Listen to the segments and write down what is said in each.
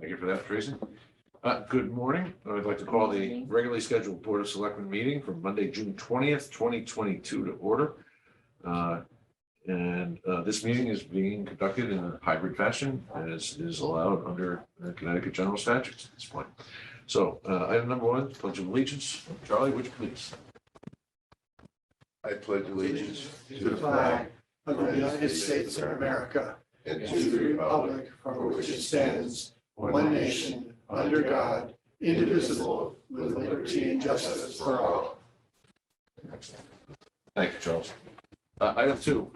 Thank you for that, Tracy. Good morning. I'd like to call the regularly scheduled Board of Selectmen meeting for Monday, June 20th, 2022 to order. This meeting is being conducted in a hybrid fashion as is allowed under Connecticut general statutes at this point. So item number one, Pledge of Allegiance. Charlie, would you please? I pledge allegiance to the flag of the United States of America and to the republic for which it stands, one nation, under God, indivisible, with liberty and justice for all. Thank you, Charles. Item two,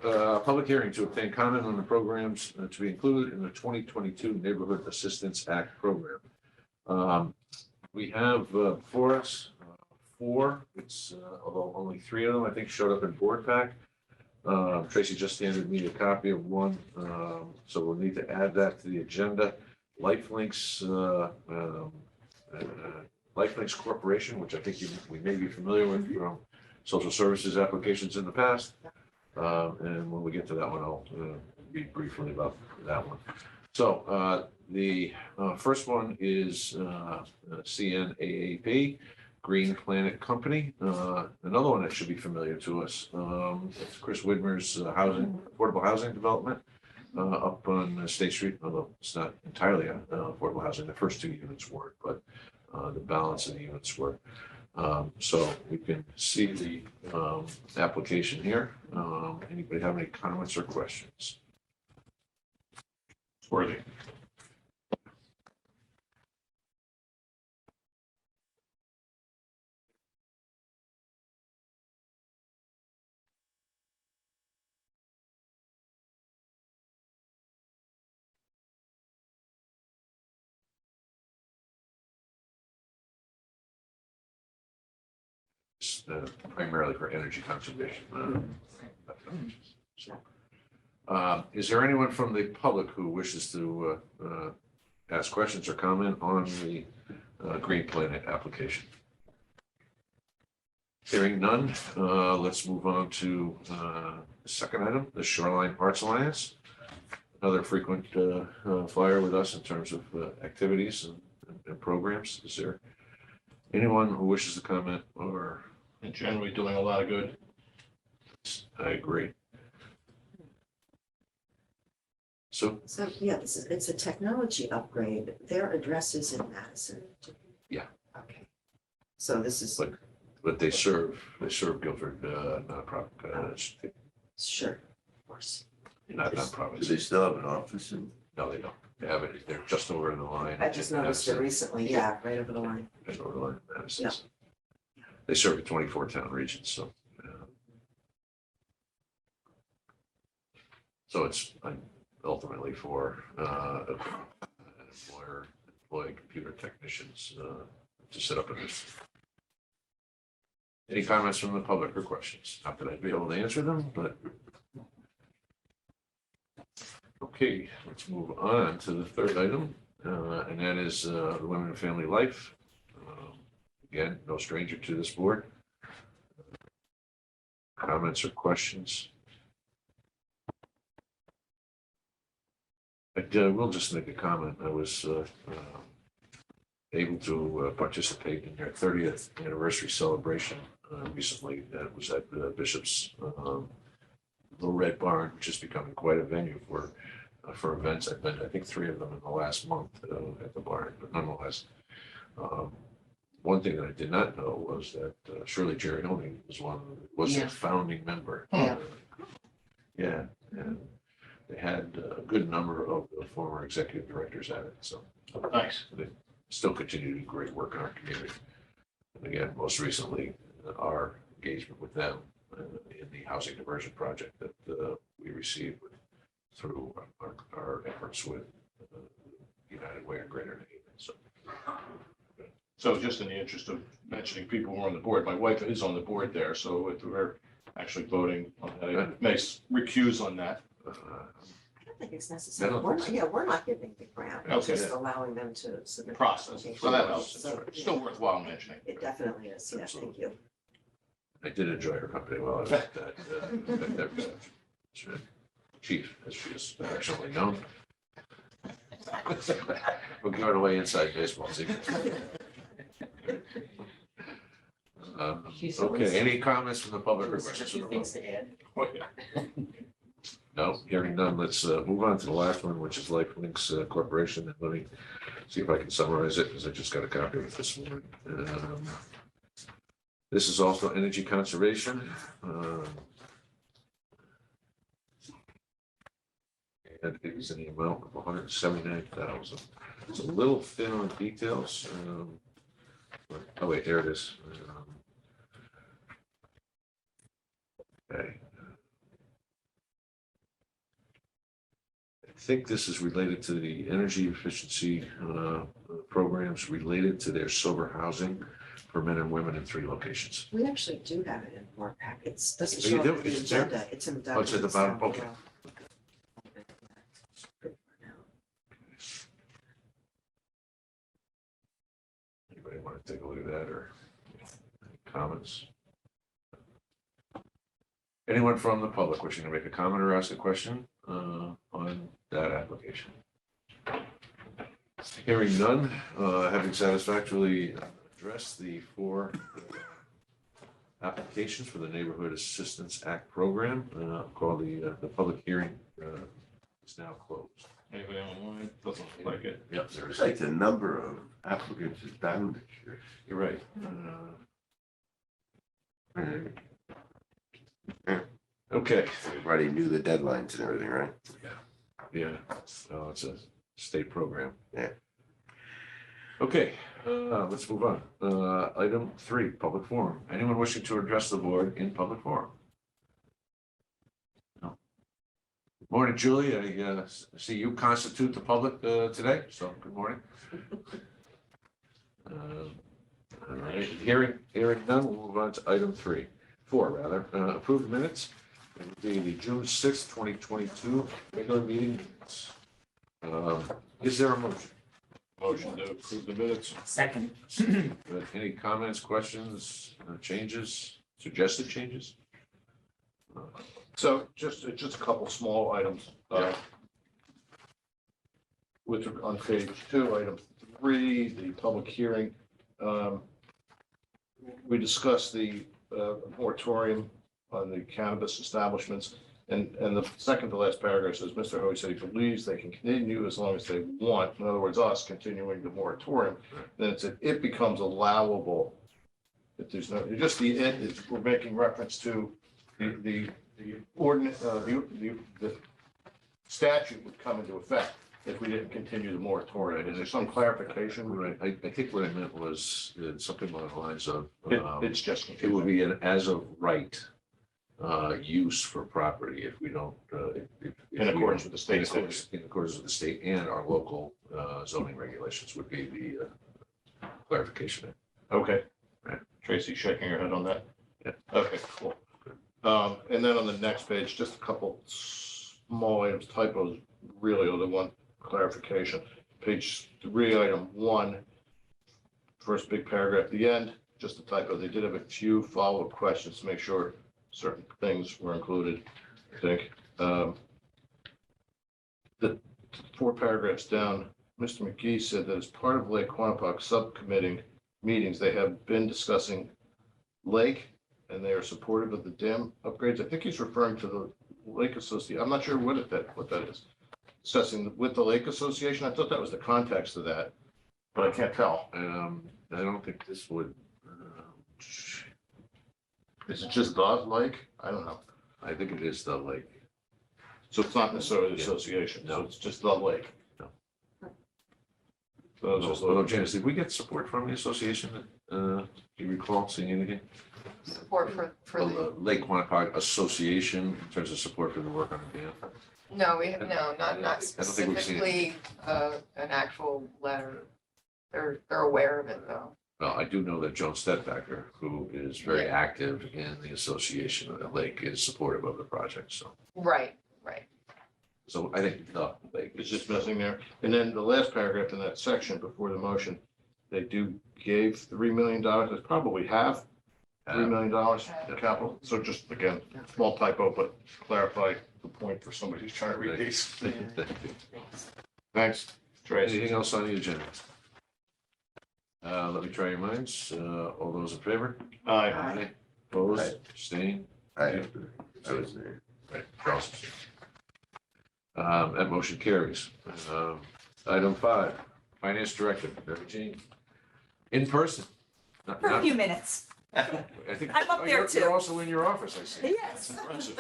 public hearing to obtain comment on the programs to be included in the 2022 Neighborhood Assistance Act program. We have before us four. It's although only three of them I think showed up in board pack. Tracy just handed me a copy of one, so we'll need to add that to the agenda. Lifelinks Corporation, which I think we may be familiar with from social services applications in the past. And when we get to that one, I'll be briefly about that one. So the first one is CNAAP, Green Planet Company. Another one that should be familiar to us. It's Chris Widmer's affordable housing development up on State Street, although it's not entirely affordable housing. The first two units weren't, but the balance of the units were. So we can see the application here. Anybody have any comments or questions? Worthy. Primarily for energy conservation. Is there anyone from the public who wishes to ask questions or comment on the Green Planet application? Hearing none, let's move on to the second item, the Shoreline Arts Alliance. Another frequent flyer with us in terms of activities and programs. Is there anyone who wishes to comment or? And generally doing a lot of good. I agree. So yeah, it's a technology upgrade. Their address is in Madison. Yeah. Okay. So this is. But they serve Guilford nonprofit. Sure, of course. Not nonprofits. Do they still have an office in? No, they don't. They have it. They're just over the line. I just noticed it recently. Yeah, right over the line. Just over the line. Madison. Yeah. They serve a 24-town region, so. So it's ultimately for employ computer technicians to set up a business. Any comments from the public or questions? Not that I'd be able to answer them, but. Okay, let's move on to the third item, and that is the Women and Family Life. Again, no stranger to this board. Comments or questions? I will just make a comment. I was able to participate in their 30th anniversary celebration recently. That was at Bishop's Little Red Barn, which is becoming quite a venue for events. I've been, I think, 3 of them in the last month at the barn, but nonetheless. One thing that I did not know was that Shirley Gerioni was a founding member. Yeah, and they had a good number of the former executive directors at it. So Nice. They still continue to do great work in our community. And again, most recently, our engagement with them in the housing diversion project that we received through our efforts with United Way and Greater New Haven. So just in the interest of mentioning people who are on the board, my wife is on the board there, so we're actually voting on that. I may recuse on that. I don't think it's necessary. We're not giving the grant. We're Okay. just allowing them to submit. Process. applications. So that helps. So, It's still worthwhile mentioning. it definitely is. Yeah, thank you. I did enjoy her company while I was at that chief, as she is affectionately known. We're going away inside baseball season. Okay, any comments from the public? or questions from the public? to add. Oh, yeah. No, hearing none, let's move on to the last one, which is Lifelinks Corporation. And let me see if I can summarize it, because I just got a copy of it this morning. This is also energy conservation. And it is in the amount of $179,000. It's a little thin on details. Oh wait, there it is. Okay. I think this is related to the energy efficiency programs related to their sober housing for men and women in 3 locations. We actually do have it in our packets. Doesn't Oh, you show do? up in the Is it there? agenda. It's in the Oh, it's at the documents bottom? down Okay. below. Anybody want to take a look at that or any comments? Anyone from the public wishing to make a comment or ask a question on that application? Hearing none, having satisfactorily addressed the 4 applications for the Neighborhood Assistance Act program, call the public hearing is now closed. Anybody online? Doesn't look like it. Yep, there It's is. like the number of applicants is down this year. You're right. Okay. Everybody knew the deadlines and everything, right? Yeah, so it's a state program. Yeah. Okay, let's move on. Item 3, public forum. Anyone wishing to address the board in public forum? No. Morning, Julie. I see you constitute the public today, so good morning. All right, hearing none, we'll move on to item 4 rather. Approved minutes. It would be the June 6th, 2022 regular meeting minutes. Is there a motion? Motion to approve the minutes. Second. Any comments, questions, changes, suggested changes? So just a couple small items. On page 2, item 3, the public hearing. We discussed the moratorium on the cannabis establishments. And the second to last paragraph says, Mr. Hoey said he believes they can continue as long as they want. In other words, us continuing the moratorium. Then it said it becomes allowable. If there's no, just the it is, we're making reference to the ordinance, the statute would come into effect if we didn't continue the moratorium. Is there some clarification? Right, I think what I meant was something along the lines of, It's just. it would be an as of right use for property if we don't. If In accordance with the state. In accordance with the state and our local zoning regulations would be the clarification. Okay. Right. Tracy shaking her head on that? Yeah. Okay, cool. And then on the next page, just a couple small items, typos, really, or the one clarification. Page 3, item 1, first big paragraph at the end, just a typo. They did have a few follow-up questions to make sure certain things were included, I think. The 4 paragraphs down, Mr. McGee said that as part of Lake Quannapock subcommittee meetings, they have been discussing Lake and they are supportive of the dam upgrades. I think he's referring to the Lake Association. I'm not sure what that is. Discussing with the Lake Association. I thought that was the context of that, but I can't tell. I don't think this would. Is it just the lake? I don't know. I think it is the lake. So it's not necessarily the Yeah. association, so No. it's just the lake. No. So it's just Although Janice, did we get support from the association? Do you recall seeing anything? Support for Well, the, the Lake Quannapock Association in terms of support for the work on the dam? no, we have, no, I not don't think we've seen it. specifically, an actual letter. They're aware of it though. Well, I do know that Joan Stedbacker, who is very active in the association of the lake, is supportive of the project, so. Right. So I think the lake It's is just missing there. And then the last paragraph in that section before the motion, they gave $3 million, they probably have $3 million in capital. So just, again, small typo, but clarify the point for somebody who's trying to read these. Thanks. Tracy. Anything else on the agenda? Let me try your minds. All those in favor? Aye. Opposed, Aye. abstained? I was there. Right, Charles. That motion carries. Item 5, Finance Director, Debbie Jean. In person. Not- For a not- few minutes. I think. I'm up oh, there you're- too. You're also in your office, I see. Yes. Impressive.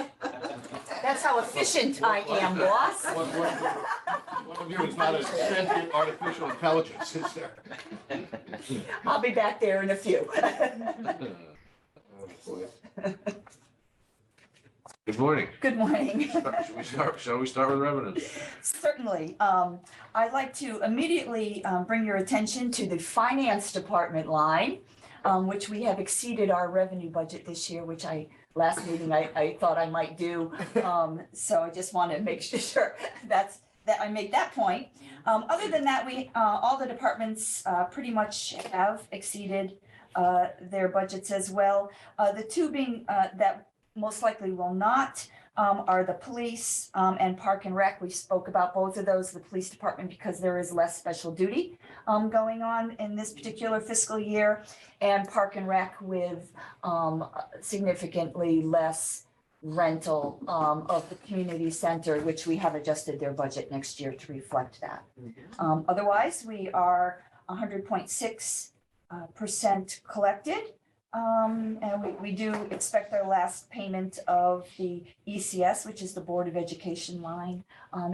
That's how efficient I am, boss. One of you is not a sentient artificial intelligence, is there? I'll be back there in a few. Good morning. Good morning. Shall we start with revenue? Certainly. I'd like to immediately bring your attention to the finance department line, which we have exceeded our revenue budget this year, which last meeting I thought I might do. So I just want to make sure that I make that point. Other than that, all the departments pretty much have exceeded their budgets as well. The two being that most likely will not are the police and Park and Rec. We spoke about both of those, the police department, because there is less special duty going on in this particular fiscal year, and Park and Rec with significantly less rental of the community center, which we have adjusted their budget next year to reflect that. Otherwise, we are 100.6% collected. And we do expect our last payment of the ECS, which is the Board of Education line,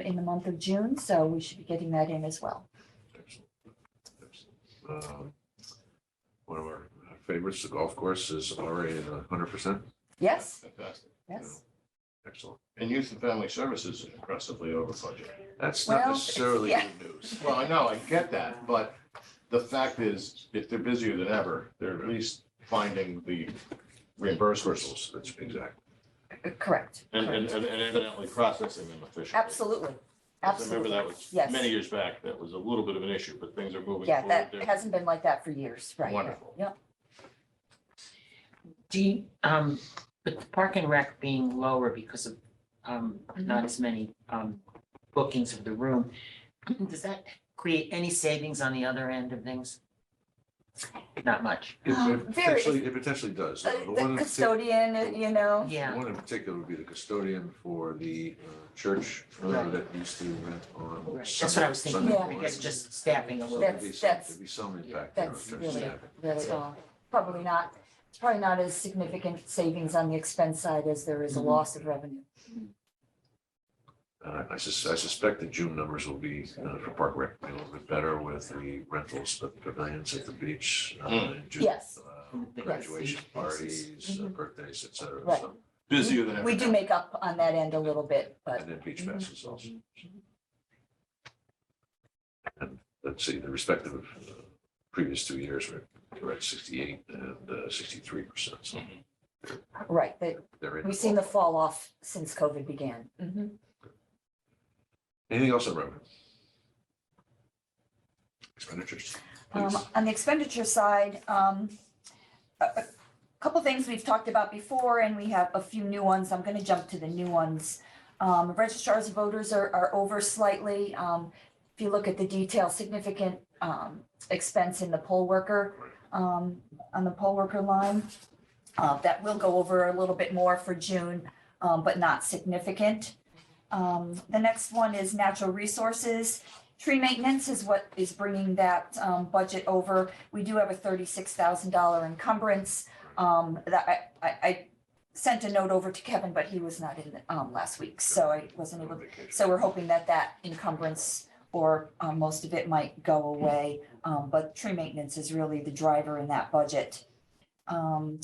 in the month of June, so we should be getting that in as well. Excellent. One of our favorites, the golf course, is already at 100%. Yes, Fantastic. yes. Excellent. And Youth and Family Services is aggressively over budget. That's not Well, necessarily yeah. good news. Well, I know, I get that, but the fact is, if they're busier than ever, they're at least finding the reimbursements That's exactly. Correct. and evidently processing them efficiently. Absolutely, I remember absolutely. that was Yes. many years back, that was a little bit of an issue, but things are moving Yeah, forward. that They're hasn't been like that for years, right? Wonderful. Yep. Do you, with the Park and Rec being lower because of, not as many, bookings of the room, does that create any savings on the other end of things? Not much. It Very- potentially does. The The one in custodian, you know, Yeah, The one in particular would be the custodian for the church Right. that used to rent on. right. That's what I was thinking. Sunday Yeah. I guess mornings. just staffing a little There'd bit. be some- That's- There'd be some impact there in that's terms of really, staffing. really, probably not, it's probably not as significant savings on the expense side as there is a loss of revenue. I suspect the June numbers will be for Park Rec a little bit better with the rentals, the pavilions at the beach in June. Yes. Graduation Yes. parties, birthdays, et cetera. Right. So, busier than ever. We do make up on that end a little bit, but and then beach passes also. And let's see, the respective previous 2 years were at 68 and 63%. So right, they're in. we've seen the fall off since COVID began. Mhm. Anything else on revenue? Expenditures, please. On the expenditure side, a couple things we've talked about before, and we have a few new ones. I'm going to jump to the new ones. Registrars of voters are over slightly. If you look at the detail, significant expense in the poll worker, on the poll worker line. That will go over a little bit more for June, but not significant. The next one is natural resources. Tree maintenance is what is bringing that budget over. We do have a $36,000 encumbrance. That I sent a note over to Kevin, but he was not in last week, so I wasn't able to. So we're hoping that encumbrance or most of it might go away. But tree maintenance is really the driver in that budget. The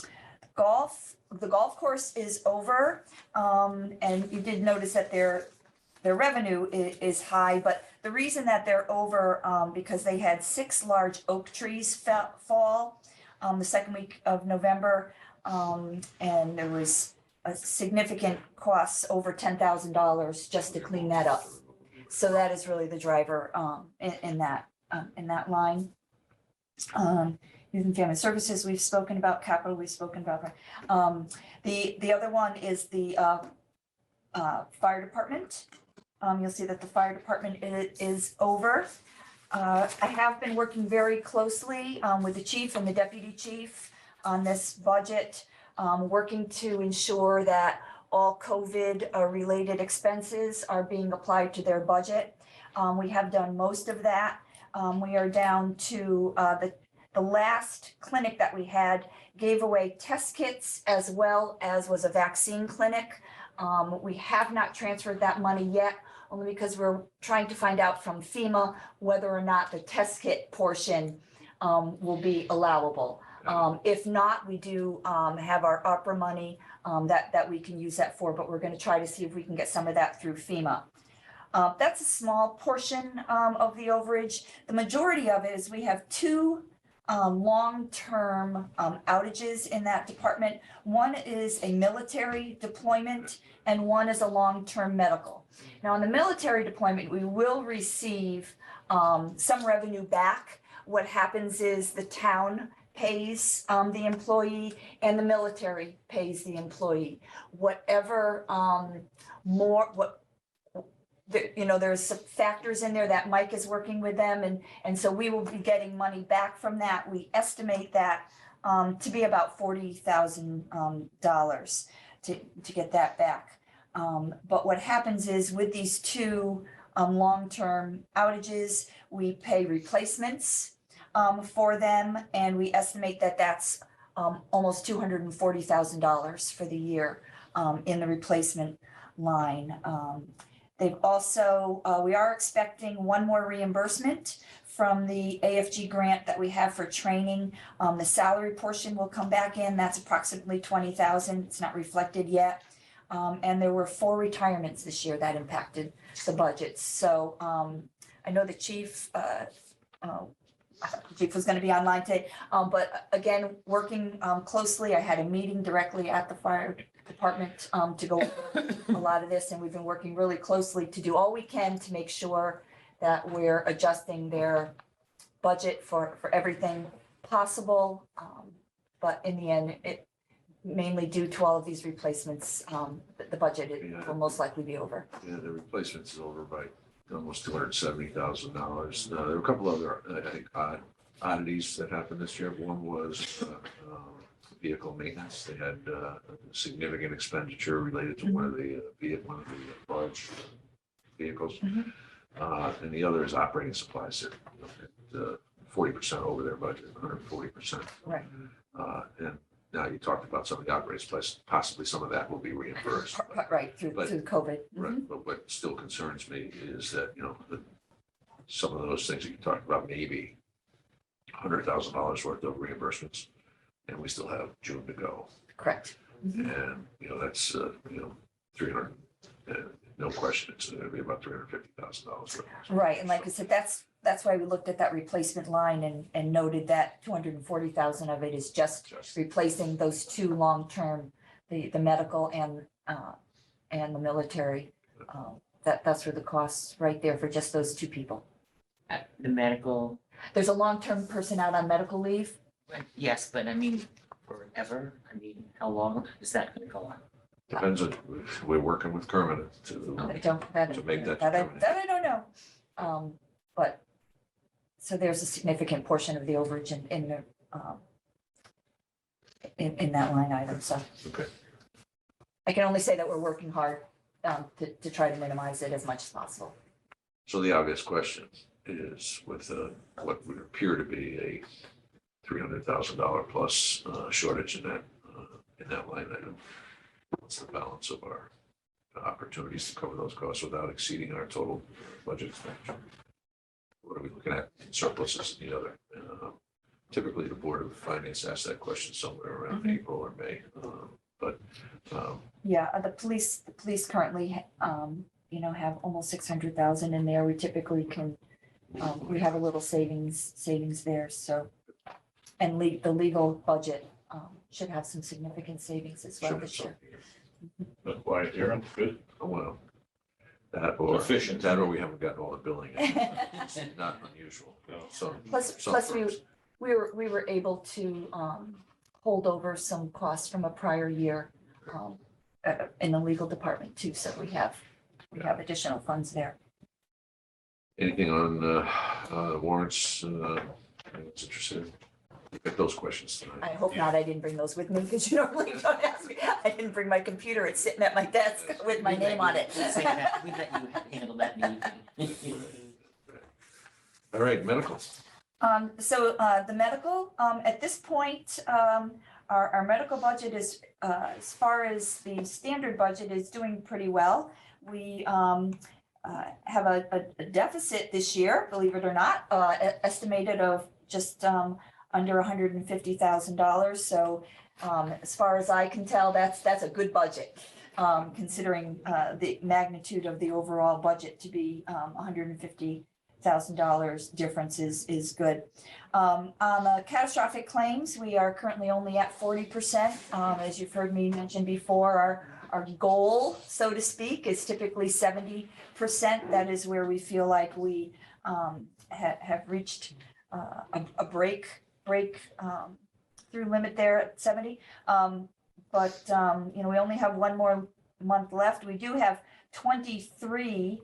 golf course is over. And you did notice that their revenue is high, but the reason that they're over, because they had 6 large oak trees fall the second week of November. And there was a significant cost, over $10,000 just to clean that up. So that is really the driver in that line. Youth and Family Services, we've spoken about. Capital, we've spoken about. The other one is the fire department. You'll see that the fire department is over. I have been working very closely with the chief and the deputy chief on this budget, working to ensure that all COVID related expenses are being applied to their budget. We have done most of that. We are down to the last clinic that we had gave away test kits as well as was a vaccine clinic. We have not transferred that money yet, only because we're trying to find out from FEMA whether or not the test kit portion will be allowable. If not, we do have our opera money that we can use that for, but we're going to try to see if we can get some of that through FEMA. That's a small portion of the overage. The majority of it is we have two long-term outages in that department. One is a military deployment and one is a long-term medical. Now, in the military deployment, we will receive some revenue back. What happens is the town pays the employee and the military pays the employee. Whatever there's some factors in there that Mike is working with them, and so we will be getting money back from that. We estimate that to be about $40,000 to get that back. But what happens is with these two long-term outages, we pay replacements for them, and we estimate that that's almost $240,000 for the year in the replacement line. They've also, we are expecting one more reimbursement from the AFG grant that we have for training. The salary portion will come back in. That's approximately $20,000. It's not reflected yet. And there were 4 retirements this year that impacted the budget. So I know the chief was going to be online today, but again, working closely. I had a meeting directly at the fire department to go over a lot of this, and we've been working really closely to do all we can to make sure that we're adjusting their budget for everything possible. But in the end, it mainly due to all of these replacements, the budget will most likely be over. Yeah, the replacements is over by almost $270,000. There were a couple other, I think, oddities that happened this year. One was vehicle maintenance. They had significant expenditure related to one of the large vehicles. And the other is operating supplies at 40% over their budget, 140%. Right. And now you talked about some of the operating supplies, possibly some of that will be reimbursed. Right, through COVID. Right, but what still concerns me is that, some of those things that you talked about, maybe $100,000 worth of reimbursements, and we still have June to go. Correct. And, that's, 300, no question, it's going to be about $350,000. Right, and like I said, that's why we looked at that replacement line and noted that $240,000 of it is just replacing those two long-term, the medical and the military. That's where the costs right there for just those two people. The medical, There's a long-term person out on medical leave. yes, but I mean, forever, how long is that gonna go on? Depends on, we're working with Kermit to I don't, to make that that I determination. don't know. But, so there's a significant portion of the overage in that line item, so. Okay. I can only say that we're working hard to try to minimize it as much as possible. So the obvious question is with what would appear to be a $300,000 plus shortage in that line item. What's the balance of our opportunities to cover those costs without exceeding our total budget expenditure? What are we looking at in surpluses in the other? Typically, the Board of Finance asks that question somewhere around April or May. Yeah, the police currently, have almost 600,000 in there. We typically can, we have a little savings there, so. And the legal budget should have some significant savings as well Should this have year. But quiet here, good. Oh, well, that or Efficient. that or we haven't gotten all the billing. It's not unusual. So Plus firms. we were able to hold over some costs from a prior year in the legal department too, so we have additional funds there. Anything on warrants? Anyone's interested? Get those questions tonight. I hope not. I didn't bring those with me because you normally don't ask me. I didn't bring my computer. It's sitting at my desk with my name on it. We let you handle that meeting. All right, medical. So the medical, at this point, our medical budget is, as far as the standard budget, is doing pretty well. We have a deficit this year, believe it or not, estimated of just under $150,000. So as far as I can tell, that's a good budget, considering the magnitude of the overall budget to be $150,000 difference is good. On the catastrophic claims, we are currently only at 40%. As you've heard me mention before, our goal, so to speak, is typically 70%. That is where we feel like we have reached a break through limit there at 70. But you know, we only have one more month left. We do have 23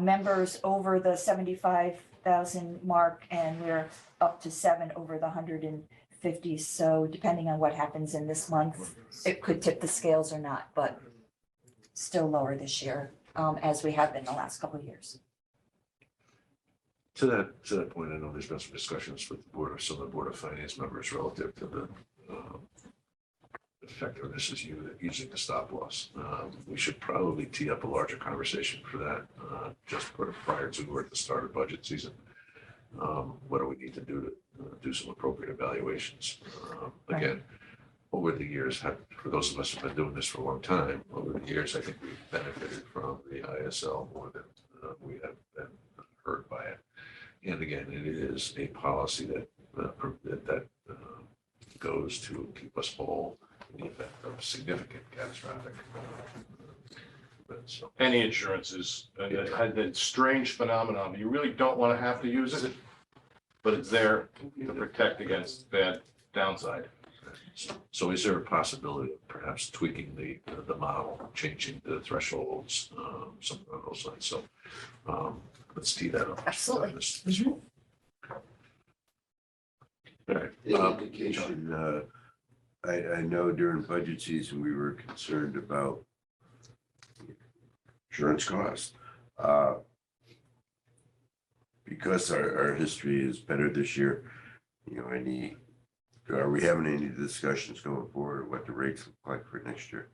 members over the 75,000 mark, and we're up to 7 over the 150. So depending on what happens in this month, it could tip the scales or not, but still lower this year, as we have been the last couple of years. To that point, I know there's been some discussions with the board, some of the Board of Finance members relative to the effectiveness is using the stop loss. We should probably tee up a larger conversation for that, just prior to or at the start of budget season. What do we need to do to do some appropriate evaluations? Again, over the years, for those of us who've been doing this for a long time, over the years, I think we've benefited from the ISL more than we have been hurt by it. And again, it is a policy that goes to keep us whole in the event of significant catastrophic events. So, Any insurance is a strange phenomenon. You really don't want to have to use it, but it's there to protect against bad downside. so is there a possibility of perhaps tweaking the model, changing the thresholds, something on those lines? So let's tee that up. Absolutely. This fall. All right. An indication, I know during budget season, we were concerned about insurance costs. Because our history is better this year, you know, are we having any discussions going forward, what the rates look like for next year?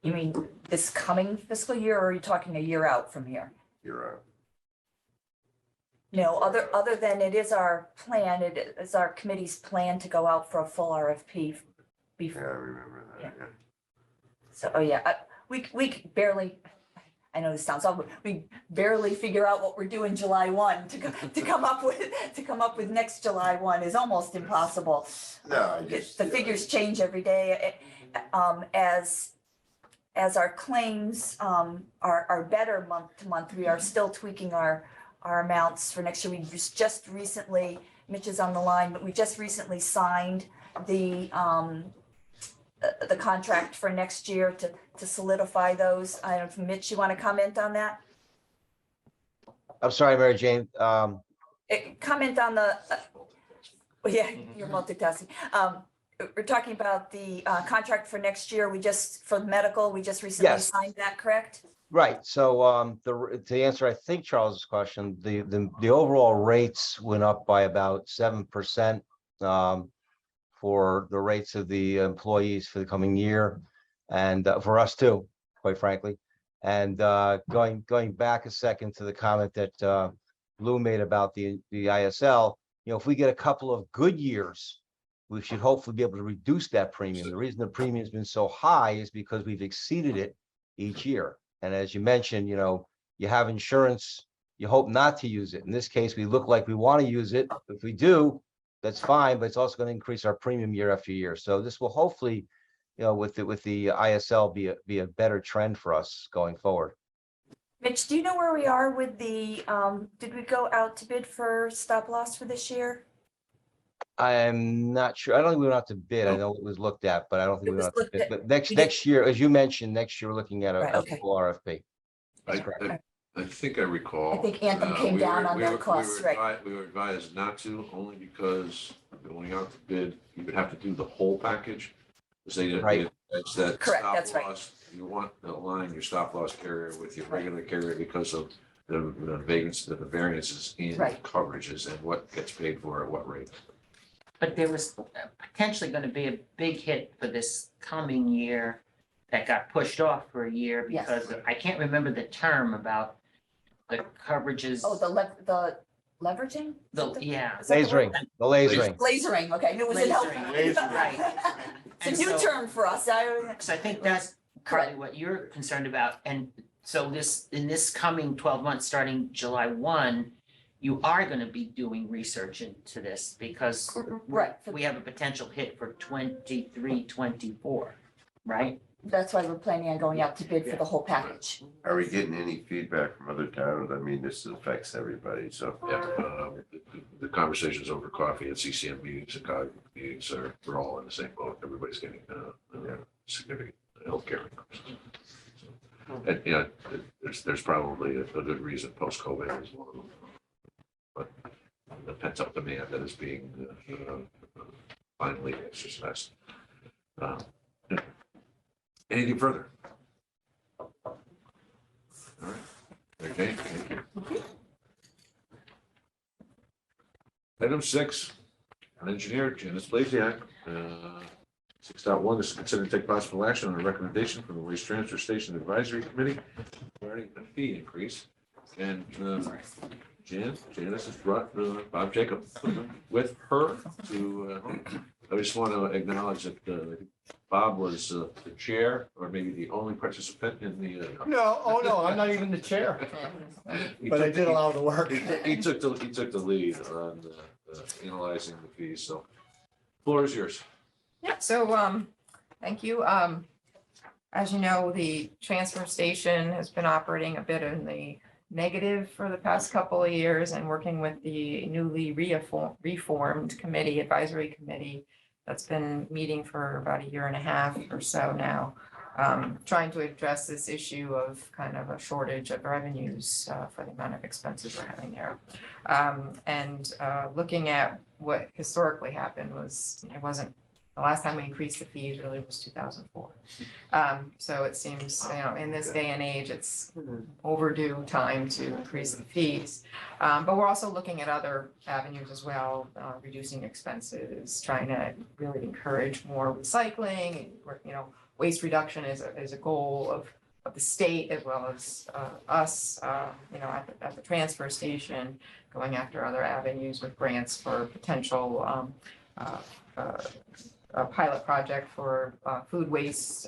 You mean this coming fiscal year, or are you talking a year out from here? You're out. No, other than it is our plan, it is our committee's plan to go out for a full RFP Yeah, I before. remember that, yeah. So, oh yeah, we barely, I know this sounds awful, we barely figure out what we're doing July 1 to come up with next July 1 is almost impossible. No, I just. The figures change every day. As our claims are better month to month, we are still tweaking our amounts for next year. We just recently, Mitch is on the line, but we just recently signed the contract for next year to solidify those. I don't know, Mitch, you want to comment on that? I'm sorry, Mary Jane. Comment on the, yeah, you're multitasking. We're talking about the contract for next year. For medical, we just recently Yes. signed that, correct? Right. So to answer, I think Charles's question, the overall rates went up by about 7% for the rates of the employees for the coming year, and for us too, quite frankly. And going back a second to the comment that Lou made about the ISL, you know, if we get a couple of good years, we should hopefully be able to reduce that premium. The reason the premium has been so high is because we've exceeded it each year. And as you mentioned, you know, you have insurance, you hope not to use it. In this case, we look like we want to use it. If we do, that's fine, but it's also going to increase our premium year after year. So this will hopefully, you know, with the ISL be a better trend for us going forward. Mitch, do you know where we are with the, did we go out to bid for stop loss for this year? I'm not sure. I don't think we went out to bid. I know it was looked at, but I don't think It we was went out to looked bid. at. But We did- next year, as you mentioned, next year we're looking at Right, a okay. full RFP. I, That's correct. I think I recall. I think Anthem came we down were- on we their were- costs, right? We were advised not to, only because going out to bid, you would have to do the whole package. Because Right. it's that Correct, stop that's right. loss, you want to align your stop loss carrier with your regular carrier because of the vacancy, the variances in Right. coverages and what gets paid for at what rate. But there was potentially gonna be a big hit for this coming year that got pushed off for a year Yes. because I can't remember the term about the coverages. Oh, the leveraging? Yeah. Is that the word? Lasering, the lasering. Lasering, okay, I knew it was in health. Lasering, right. It's And a new so- term for us, So I think that's partly what you're concerned about, and so in this coming 12 months, starting July 1, you are gonna be doing research into this because Right. we have a potential hit for 23, 24, right? That's why we're planning on going out to bid for the whole package. Are we getting any feedback from other towns? I mean, this affects everybody, so. Yeah, the conversations over coffee at CCM meetings and COG meetings we're all in the same boat. Everybody's getting significant healthcare increases. So, and, you know, there's probably a good reason post-COVID is one of them. But the pent-up demand that is being finally exercised. Anything further? All right. Okay, thank you. Item 6, an engineer, Janice Blasiak. 6.1 is to consider and take possible action on a recommendation from the Waste Transfer Station Advisory Committee regarding a fee increase. And Janice has brought Bob Jacob with her to, I just want to acknowledge that Bob was the chair, or maybe the only participant in the. No, I'm not even the chair, but I did a lot of the work. He took the lead on analyzing the fees, so floor is yours. Yeah, so, thank you. As you know, the transfer station has been operating a bit in the negative for the past couple of years and working with the newly reformed advisory committee that's been meeting for about 1.5 years or so now, trying to address this issue of kind of a shortage of revenues for the amount of expenses we're having there. And looking at what historically happened was, the last time we increased the fees really was 2004. So it seems, in this day and age, it's overdue time to increase the fees. But we're also looking at other avenues as well, reducing expenses, trying to really encourage more recycling. Waste reduction is a goal of the state as well as us, at the transfer station, going after other avenues with grants for potential a pilot project for food waste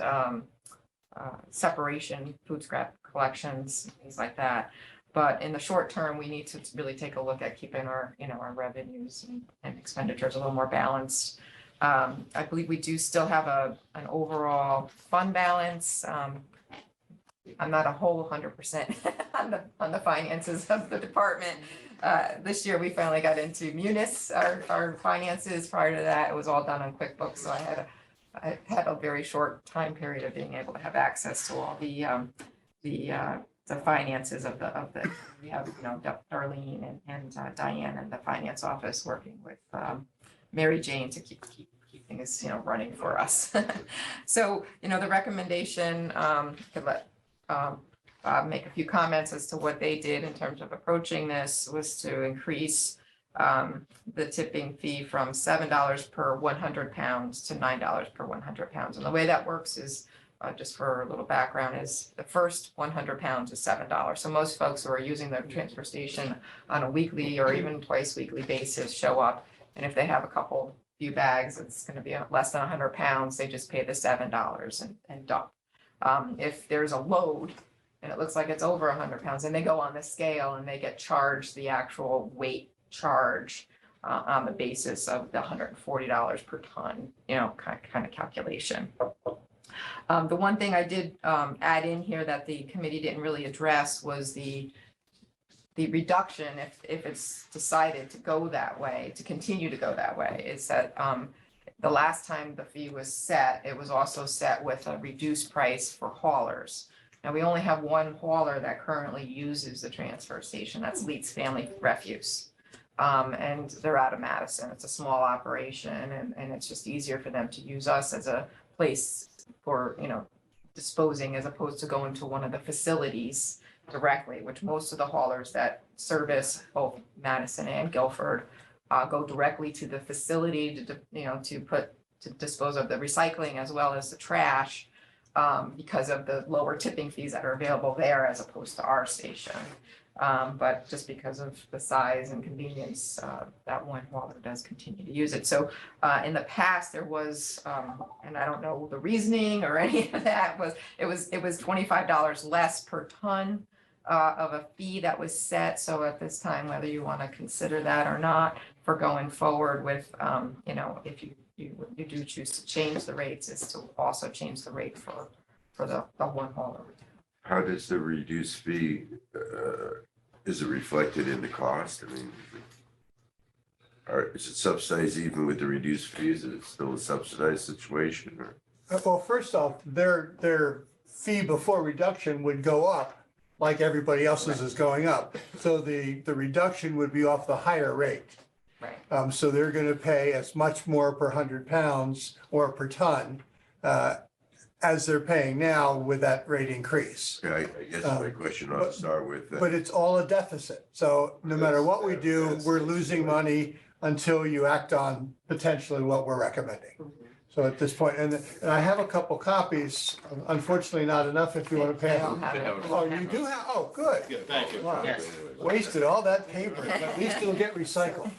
separation, food scrap collections, things like that. But in the short term, we need to really take a look at keeping our revenues and expenditures a little more balanced. I believe we do still have an overall fund balance. I'm not a whole 100% on the finances of the department. This year, we finally got into Munis, our finances. Prior to that, it was all done on QuickBooks, so I had a very short time period of being able to have access to all the finances of the. We have Darlene and Diane in the finance office working with Mary Jane to keep things running for us. So the recommendation could let make a few comments as to what they did in terms of approaching this was to increase the tipping fee from $7 per 100 pounds to $9 per 100 pounds. And the way that works is, just for a little background, is the first 100 pounds is $7. So most folks who are using the transfer station on a weekly or even twice weekly basis show up. And if they have a few bags, it's going to be less than 100 pounds, they just pay the $7 and dump. If there's a load and it looks like it's over 100 pounds, and they go on the scale and they get charged the actual weight charge on the basis of the $140 per ton, kind of calculation. The one thing I did add in here that the committee didn't really address was the reduction, if it's decided to go that way, to continue to go that way, is that the last time the fee was set, it was also set with a reduced price for haulers. And we only have one hauler that currently uses the transfer station, that's Leeds Family Refuse. And they're out of Madison, it's a small operation, and it's just easier for them to use us as a place for, disposing as opposed to going to one of the facilities directly, which most of the haulers that service both Madison and Guilford go directly to the facility to dispose of the recycling as well as the trash, because of the lower tipping fees that are available there as opposed to our station. But just because of the size and convenience, that one hauler does continue to use it. So in the past, there was, and I don't know the reasoning or any of that, it was $25 less per ton of a fee that was set. So at this time, whether you want to consider that or not for going forward with, if you do choose to change the rates, is to also change the rate for the one hauler. How does the reduced fee, is it reflected in the cost? I mean, is it subsidized even with the reduced fees? Is it still a subsidized situation or? Well, first off, their fee before reduction would go up like everybody else's is going up. So the reduction would be off the higher rate. Right. So they're gonna pay as much more per 100 pounds or per ton as they're paying now with that rate increase. Yeah, I guess my question ought to start with. But it's all a deficit. So no matter what we do, we're losing money until you act on potentially what we're recommending. So at this point, and I have a couple copies, unfortunately not enough if you want to I pass. don't have it. Oh, you do have, oh, good. Yeah, thank you. Wow. Yes. Wasted all that paper, but at least it'll get recycled.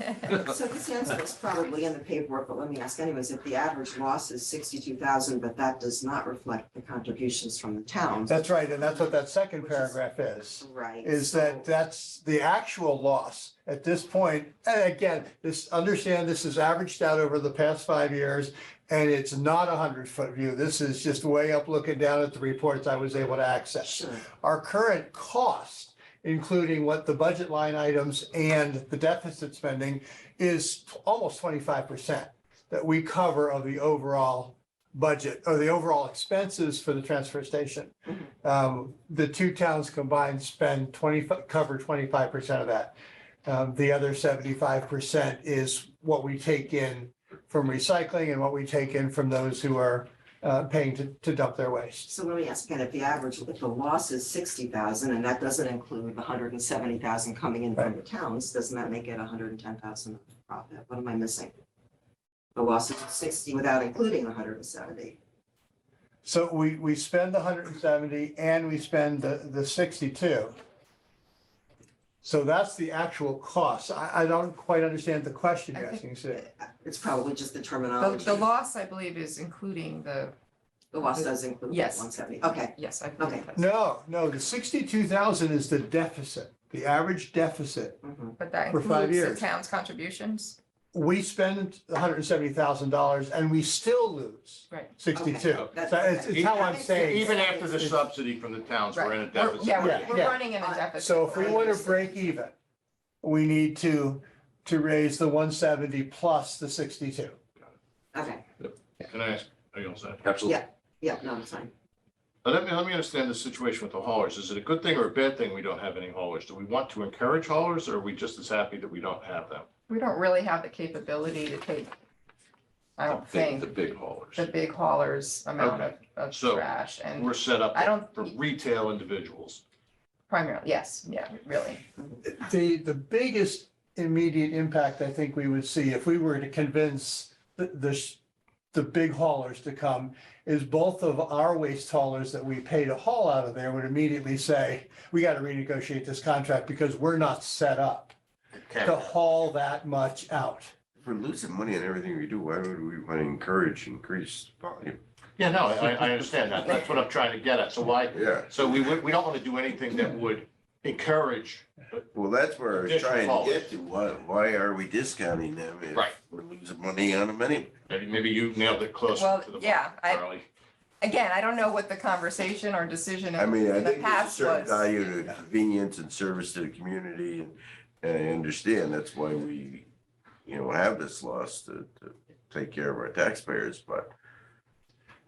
So this answer is probably in the paperwork, but let me ask anyways, if the average loss is 62,000, but that does not reflect the contributions from the towns. That's right, and that's what that second paragraph is. Right. Is so- that that's the actual loss at this point. And again, understand this is averaged out over the past 5 years, and it's not 100-foot view. This is just way up looking down at the reports I was able to access. Sure. Our current cost, including what the budget line items and the deficit spending, is almost 25% that we cover of the overall budget or the overall expenses for the transfer station. The two towns combined cover 25% of that. The other 75% is what we take in from recycling and what we take in from those who are paying to dump their waste. So let me ask again, if the loss is 60,000 and that doesn't include the 170,000 coming in from the towns, doesn't that make it 110,000 profit? What am I missing? The loss is 60 without including the 170. So we spend the 170 and we spend the 62. So that's the actual cost. I don't quite understand the question you're asking, Sue. It's probably just the terminology. The loss, I believe, is including The loss does include the Yes. 170. Okay. yes, I believe Okay. that's. No, the 62,000 is the deficit, the average deficit. Mhm. But that For 5 includes the years. town's contributions? We spend $170,000 and we still lose Right. 62. Okay. So it's how I'm saying. Even after the subsidy from the towns, we're in a Right. deficit. Yeah, Yeah, we're yeah. running in a deficit. So if we I want to understand. break even, we need to raise the 170 plus the 62. Okay. Can I ask, are you all set? Absolutely. Yeah, no, it's fine. Let me understand the situation with the haulers. Is it a good thing or a bad thing we don't have any haulers? Do we want to encourage haulers or are we just as happy that we don't have them? We don't really have the capability to take, I don't The think, big haulers. the big haulers amount of So, trash and We're set up I don't- for retail individuals. primarily, yes, yeah, really. The biggest immediate impact I think we would see if we were to convince the big haulers to come is both of our waste haulers that we pay to haul out of there would immediately say, we got to renegotiate this contract because we're not set up to haul that much out. If we're losing money on everything we do, why would we want to encourage increased volume? Yeah, no, I understand that. That's what I'm trying to get at. So why, Yeah, so we don't want to do anything that would encourage. well, that's where I was Additional trying to haulers. get to. Why are we discounting them if Right. we're losing money on them anyway? Maybe you nailed it closer Well, to the yeah, mark, Charlie. Again, I don't know what the conversation or decision I mean, I in the think there's a past certain was. value to convenience and service to the community, and I understand that's why we, have this loss to take care of our taxpayers, but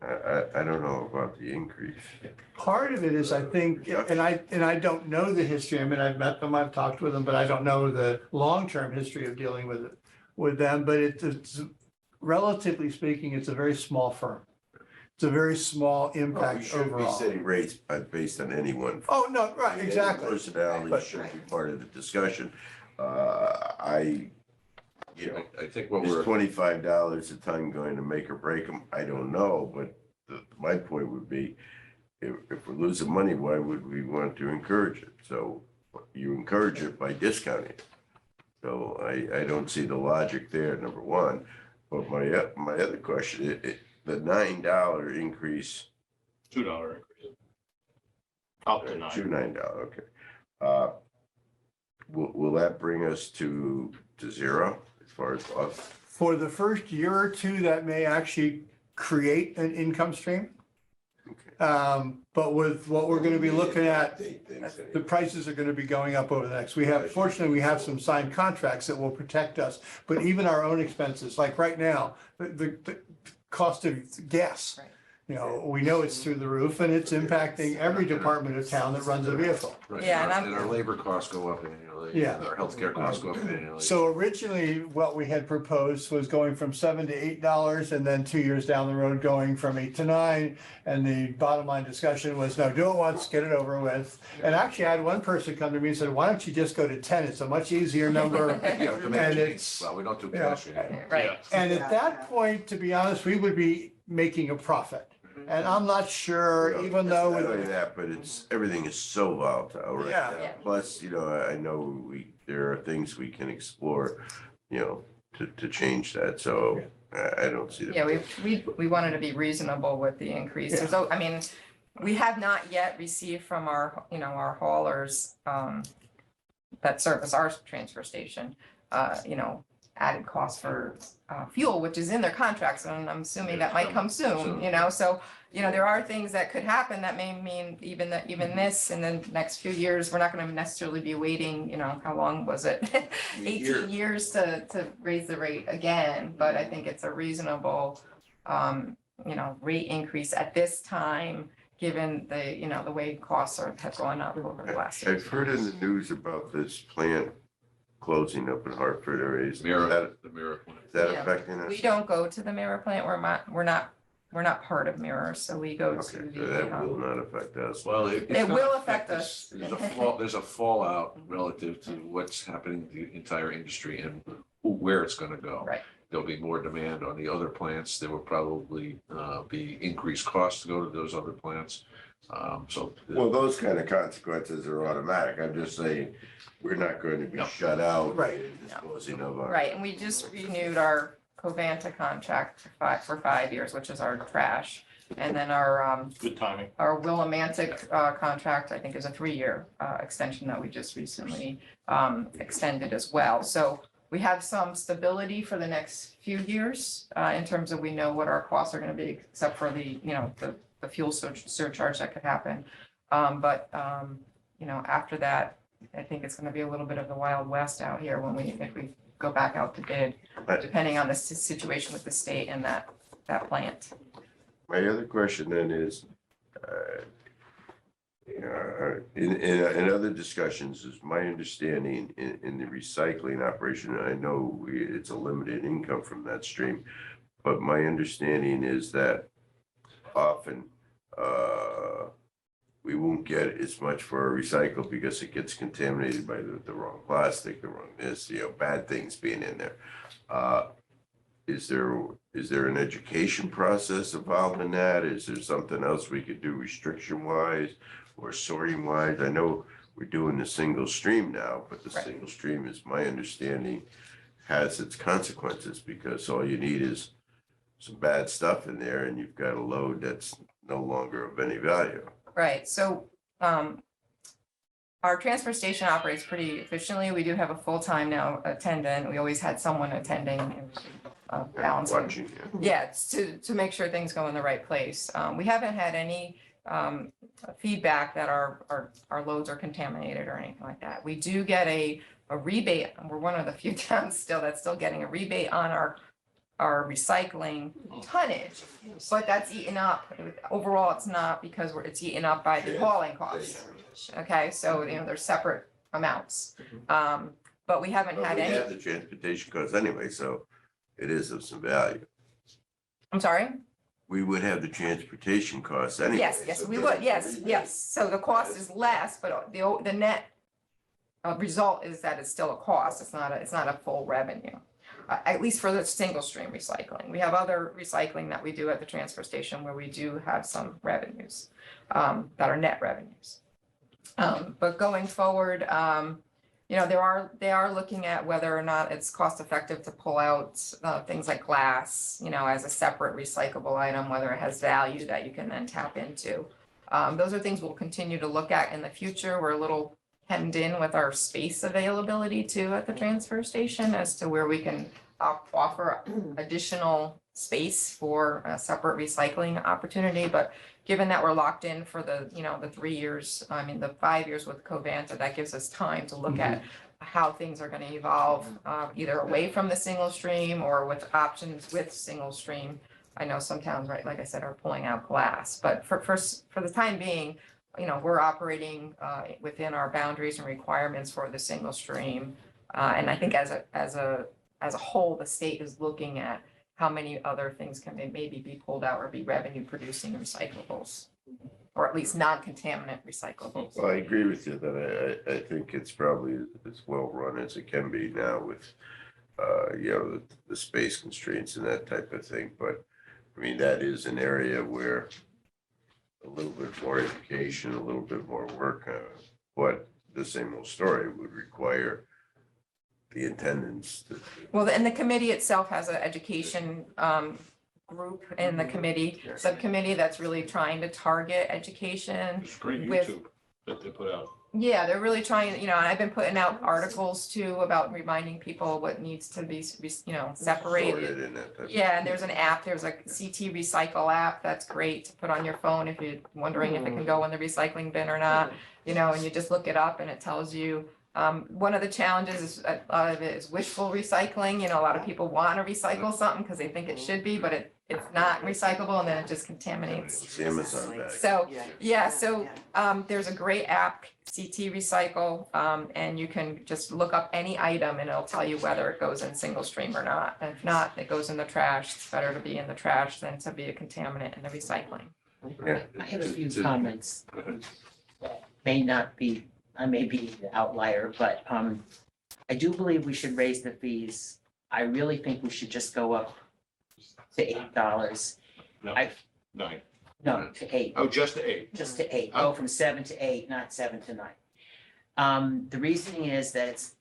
I don't know about the increase. Part of it is, I think, and I don't know the history. I mean, I've met them, I've talked with them, but I don't know the long-term history of dealing with it, with them, but it's relatively speaking, it's a very small firm. It's a very small We impact shouldn't be overall. setting rates based on anyone. Oh, no, right, exactly. Personality But- should be part of the discussion. You know, I think what is we're, $25 a ton going to make or break them? I don't know, but my point would be, if we're losing money, why would we want to encourage it? So you encourage it by discounting it. So I don't see the logic there, number one. But my other question, the $9 increase, $2 increase. Up to to nine. $9, okay. Will that bring us to zero as far as cost? For the first year or two, that may actually create an income stream. But with what we're gonna be looking at, the prices are gonna be going up over the next. Fortunately, we have some signed contracts that will protect us. But even our own expenses, like right now, the cost of gas. Right. You know, we know it's through the roof and it's impacting every department of town that runs a vehicle. right, Yeah, and and our labor costs go up annually. Yeah. and Our healthcare costs go up annually. So originally, what we had proposed was going from $7 to $8, and then 2 years down the road, going from 8 to 9. And the bottom line discussion was, no, do it once, get it over with. And actually, I had one person come to me and said, why don't you just go to 10? It's a much easier number. Yeah, to make And change. it's, Well, we don't do yeah. cash anymore. Right. and at that point, to be honest, we would be making a profit. And I'm not sure, even though, Not only with- that, but everything is so volatile right Yeah. now. Yeah. Plus, I know there are things we can explore, to change that, so I don't see the. Yeah, we wanted to be reasonable with the increase. Yeah. So, I mean, we have not yet received from our, our haulers, that service our transfer station, added costs for, fuel, which is in their contracts, and I'm assuming that might come soon, so, there are things that could happen that may mean even this in the next few years, we're not gonna necessarily be waiting, how long was it? 18 years to raise the rate again, but I think it's a reasonable, rate increase at this time, given the way costs have gone up over the last year. I've heard in the news about this plant closing up in Hartford area. Is Mirror, that the mirror plant. Yeah. affecting us? We don't go to the Mirror plant, we're not part of Mirror, so we go Okay, to so that will not affect us. Well, It it's will gonna affect us. There's a fallout relative to what's happening in the entire industry and where it's gonna go. Right. There'll be more demand on the other plants. There will probably be increased costs to go to those other plants. So. Well, those kind of consequences are automatic. I'm just saying, we're not going to be No. shut out. Right. Disposing of our. Right, and we just renewed our Covanta contract for 5 years, which is our trash. And then our Good timing. Willimantic contract, I think, is a 3-year extension that we just recently extended as well. So we have some stability for the next few years in terms of we know what our costs are gonna be, except for the fuel surcharge that could happen. But after that, I think it's gonna be a little bit of the Wild West out here if we go back out to bid, depending on the situation with the state and that plant. My other question then is, in other discussions, is my understanding in the recycling operation, I know it's a limited income from that stream, but my understanding is that often we won't get as much for a recycle because it gets contaminated by the wrong plastic, the wrong bad things being in there. Is there an education process involved in that? Is there something else we could do restriction wise or sorting wise? I know we're doing the single stream now, but the Right. single stream, is my understanding, has its consequences because all you need is some bad stuff in there and you've got a load that's no longer of any value. Right, so our transfer station operates pretty efficiently. We do have a full-time now attendant. We always had someone attending and balancing. Watching, yeah. Yeah, it's to make sure things go in the right place. We haven't had any feedback that our loads are contaminated or anything like that. We do get a rebate. We're one of the few towns still that's still getting a rebate on our our recycling tonnage, but that's eaten up. Overall, it's not because it's eaten up by the hauling costs. Okay, so, there's separate amounts. But we haven't But had we any, have the transportation costs anyway, so it is of some value. I'm sorry? We would have the transportation costs anyway. Yes, so we it would, doesn't really- yes. So the cost is less, but the net result is that it's still a cost. It's not a full revenue. At least for the single stream recycling. We have other recycling that we do at the transfer station where we do have some revenues that are net revenues. But going forward, they are looking at whether or not it's cost effective to pull out things like glass, as a separate recyclable item, whether it has value that you can then tap into. Those are things we'll continue to look at in the future. We're a little hemmed in with our space availability too at the transfer station as to where we can offer additional space for a separate recycling opportunity. But given that we're locked in for the 3 years, the 5 years with Covanta, that gives us time to look at how things are going to evolve, either away from the single stream or with options with single stream. I know some towns, right, like I said, are pulling out glass, but for the time being, we're operating within our boundaries and requirements for the single stream. And I think as a whole, the state is looking at how many other things can maybe be pulled out or be revenue producing recyclables, or at least non-contaminant recyclables. Well, I agree with you that I think it's probably as well run as it can be now with, the space constraints and that type of thing. But I mean, that is an area where a little bit more education, a little bit more work, but the same old story would require the attendance to. Well, and the committee itself has an education group in the committee, subcommittee that's really trying to target education. It's great With- YouTube that they put out. Yeah, they're really trying, and I've been putting out articles too about reminding people what needs to be, separated. Sorted in that type of- Yeah, and there's an app, there's a CT Recycle app that's great to put on your phone if you're wondering if it can go in the recycling bin or not. And you just look it up and it tells you. One of the challenges is a lot of it is wishful recycling. A lot of people want to recycle something because they think it should be, but it's not recyclable and then it just contaminates. It's Amazon bag. So, there's a great app, CT Recycle, and you can just look up any item and it'll tell you whether it goes in single stream or not. And if not, it goes in the trash. It's better to be in the trash than to be a contaminant in the recycling. Yeah. I have a few It's a- comments. Go ahead. I may be the outlier, but I do believe we should raise the fees. I really think we should just go up to $8. No, I- 9. No, to 8. Oh, just to 8. Just to 8, go from 7 to 8, not 7 to 9. The reasoning is that it's,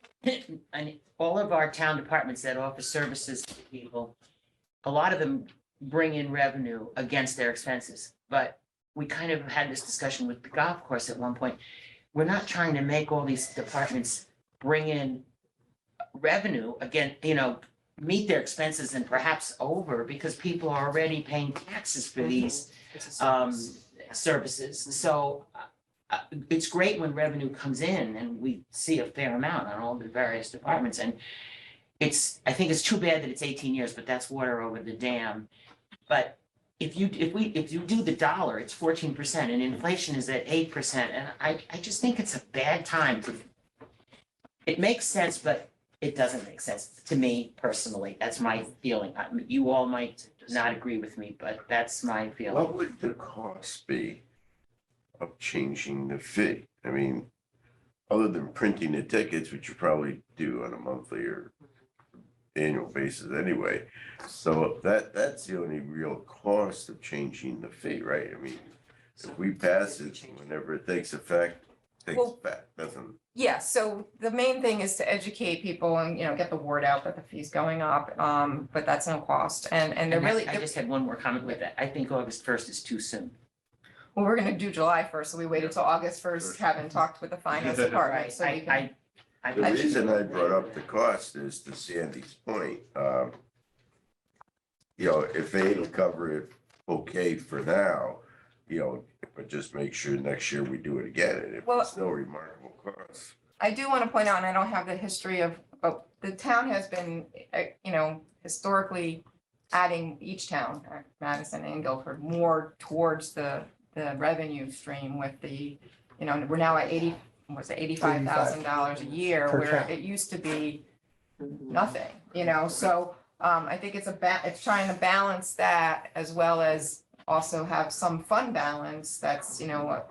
and all of our town departments that offer services to people, a lot of them bring in revenue against their expenses. But we kind of had this discussion with the golf course at one point. We're not trying to make all these departments bring in revenue again, meet their expenses and perhaps over, because people are already paying taxes for these services. So it's great when revenue comes in and we see a fair amount on all the various departments. And I think it's too bad that it's 18 years, but that's water over the dam. But if you do the dollar, it's 14% and inflation is at 8%. And I just think it's a bad time it makes sense, but it doesn't make sense to me personally. That's my feeling. You all might not agree with me, but that's my feeling. What would the cost be of changing the fee? I mean, other than printing the tickets, which you probably do on a monthly or annual basis anyway. So that's the only real cost of changing the fee, right? I mean, if we pass it, whenever it takes effect, doesn't. Yeah, so the main thing is to educate people and, get the word out that the fee's going up, but that's no cost. And they're And really, I just had one more comment with that. I think August 1st is too soon. well, we're gonna do July 1st, so we waited till August 1st, haven't talked with the finance department, so we can. The reason I brought up the cost is to Sandy's point. If they'll cover it okay for now, but just make sure next year we do it again. And if Well- it's no remarkable cost. I do want to point out, and I don't have the history of, but the town has been, historically adding each town, Madison and Guilford, more towards the revenue stream with the, you know, we're now at $85,000 a year, Per where town. it used to be nothing, you know, so I think it's trying to balance that as well as also have some fund balance that's, you know,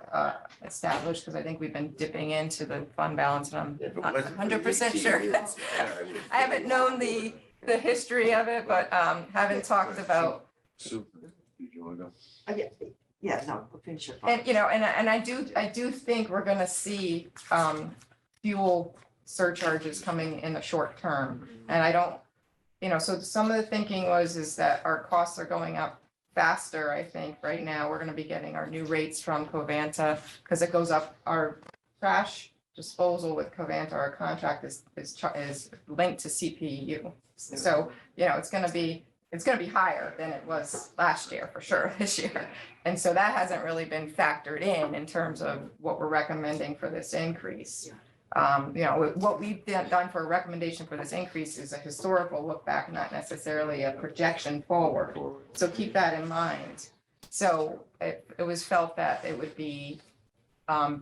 established, because I think we've been dipping into the fund balance, and I'm If it not wasn't for 100% 18 sure. years, That's- yeah, mean, I haven't known the history of it, but haven't talked about, Sue, did you want to go? Yeah, no, finish your and, thought. you know, and I do think we're gonna see fuel surcharges coming in the short term. And I don't, you know, so some of the thinking is that our costs are going up faster, I think, right now. We're gonna be getting our new rates from Covanta, because it goes up, our trash disposal with Covanta, our contract is linked to CPU. So, you know, it's gonna be higher than it was last year, for sure, this year. And so that hasn't really been factored in terms of what we're recommending for this increase. You know, what we've done for a recommendation for this increase is a historical look back, not necessarily a projection forward. So keep that in mind. So it was felt that it would be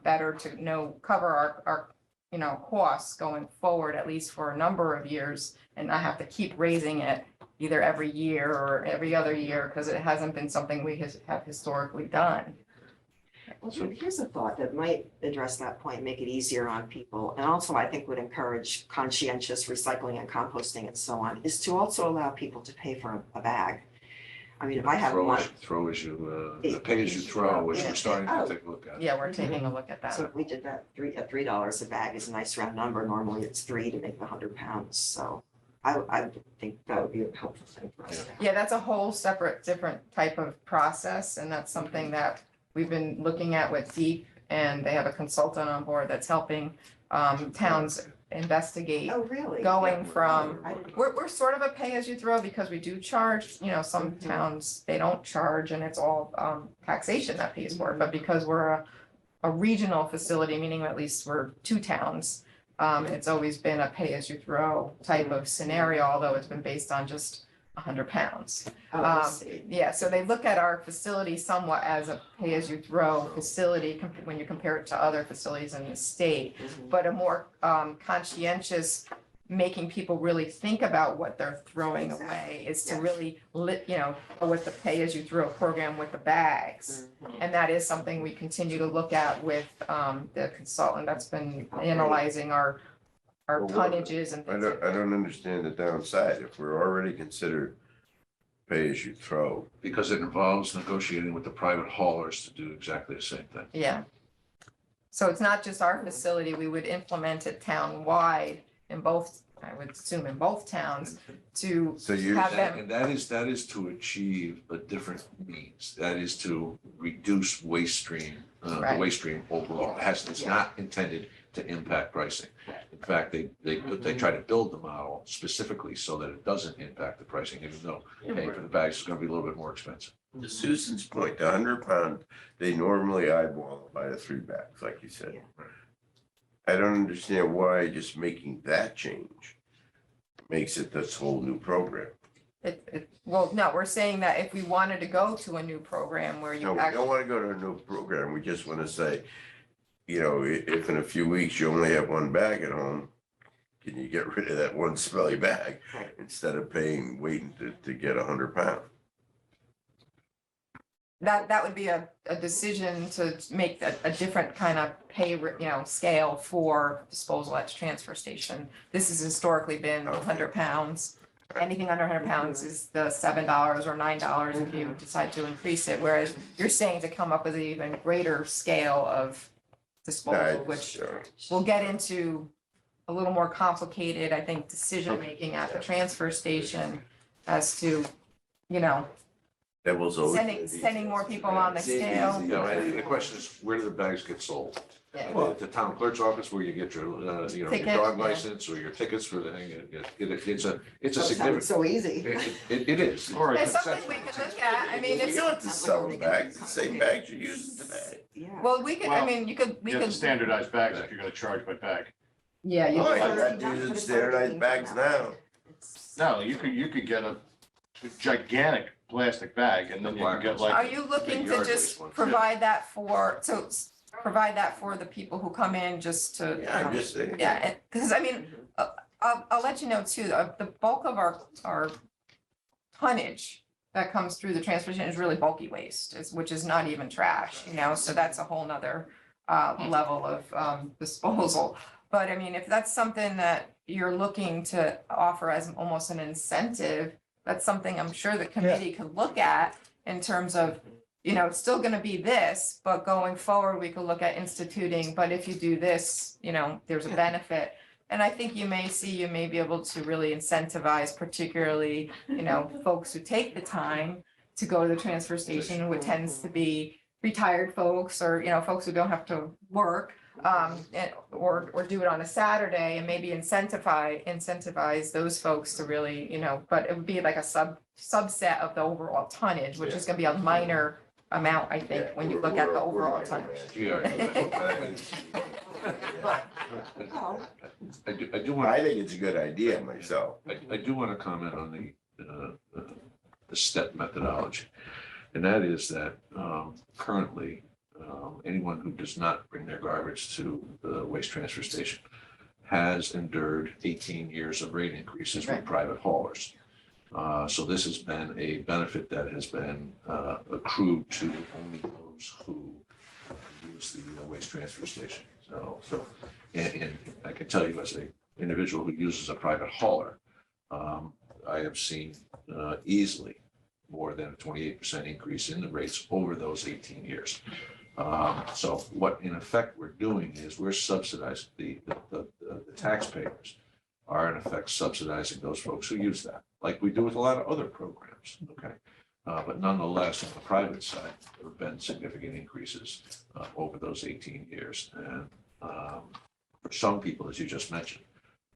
better to cover our you know, costs going forward, at least for a number of years, and not have to keep raising it either every year or every other year, because it hasn't been something we have historically done. Well, here's a thought that might address that point, make it easier on people, and also I think would encourage conscientious recycling and composting and so on, is to also allow people to pay for a bag. I mean, if I have one, Throw as you, pay as you throw, which we're starting to take a look at. Yeah, we're taking a look at so that. if we did that, $3 a bag is a nice round number, normally it's 3 to make the 100 pounds, so I think that would be a helpful thing for us. to have. Yeah, that's a whole separate, different type of process, and that's something that we've been looking at with Deep, and they have a consultant on board that's helping towns investigate. Oh, really? Going from, I didn't- we're sort of a pay-as-you-throw, because we do charge, you know, some towns, they don't charge, and it's all taxation that pays for it, but because we're a regional facility, meaning at least we're 2 towns, it's always been a pay-as-you-throw type of scenario, although it's been based on just 100 pounds. Oh, I see. Yeah, so they look at our facility somewhat as a pay-as-you-throw facility when you compare it to other facilities in the state, Mhm. but a more conscientious, making people really think about what they're throwing away is to Yes. really you know, go with the pay-as-you-throw program with the bags. Mhm. And that is something we continue to look at with the consultant that's been analyzing our Well, what- tonnages and I things like don't, I that. don't understand the downside. If we're already considered pay as you throw, Because it involves negotiating with the private haulers to do exactly the same thing. Yeah. So it's not just our facility, we would implement it town-wide in both, I would assume in both towns, to so you, have them, And that is to achieve a different means. That is to reduce waste stream, the Right. waste stream overall. It's not intended to impact pricing. In fact, they try to build the model specifically so that it doesn't impact the pricing, even though paying for the bags is gonna be a little bit more expensive. to Susan's point, the 100 pound, they normally eyeball by the 3 bags, like you said. I don't understand why just making that change makes it this whole new program. well, no, we're saying that if we wanted to go to a new program where No, you we don't actually, want to go to a new program. We just want to say, you know, if in a few weeks you only have 1 bag at home, can you get rid of that 1 smelly bag Right. instead of waiting to get 100 pounds? that would be a decision to make a different kind of pay, you know, scale for disposal at the transfer station. This has historically been Okay. 100 pounds. Anything under 100 pounds is the $7 or $9 if you decide to increase it, whereas you're saying to come up with an even greater scale of disposal, which we'll get into a little more complicated, I think, decision-making at the transfer station as to, you know, Devil's always. sending more people on the scale. You know, and the question is, where do the bags get sold? Yeah. At the town clerk's office where you get your, you know, your Ticket, dog yeah. license or your tickets for the thing, it's a That sounds significant, so easy. it is. Or It's something we could look at, I mean, You it's, don't have to sell the bags, the same bags you're using today. Yeah. well, we could, I Well, mean, we You have to could, standardize bags if you're gonna charge by bag. yeah, you Oh, could. yeah. Using standardized bags now. No, you could get a gigantic plastic bag, and then you can get Are like, you looking to yard just waste ones, provide that for, provide that for the people who come in just to? Yeah, I'm just saying. Yeah, because I mean, I'll let you know too, the bulk of our tonnage that comes through the transfer station is really bulky waste, which is not even trash, so that's a whole nother level of disposal. But I mean, if that's something that you're looking to offer as almost an incentive, that's something I'm sure the committee could look at in terms of, it's still gonna be this, but going forward, we could look at instituting, but if you do this, there's a benefit. And I think you may be able to really incentivize particularly, folks who take the time to go to the transfer station, which tends to be retired folks or, folks who don't have to work. Or do it on a Saturday and maybe incentivize those folks to really, but it would be like a subset of the overall tonnage, which is gonna be a minor amount, I think, when you look at the overall tonnage. I do want. I think it's a good idea myself. I do want to comment on the step methodology. And that is that currently, anyone who does not bring their garbage to the waste transfer station has endured 18 years of rate increases from Right. private haulers. So this has been a benefit that has been accrued to only those who use the waste transfer station. And I can tell you as an individual who uses a private hauler, I have seen easily more than a 28% increase in the rates over those 18 years. So what in effect we're doing is we're subsidizing the taxpayers are in effect subsidizing those folks who use that, like we do with a lot of other programs, okay? But nonetheless, on the private side, there have been significant increases over those 18 years. And for some people, as you just mentioned,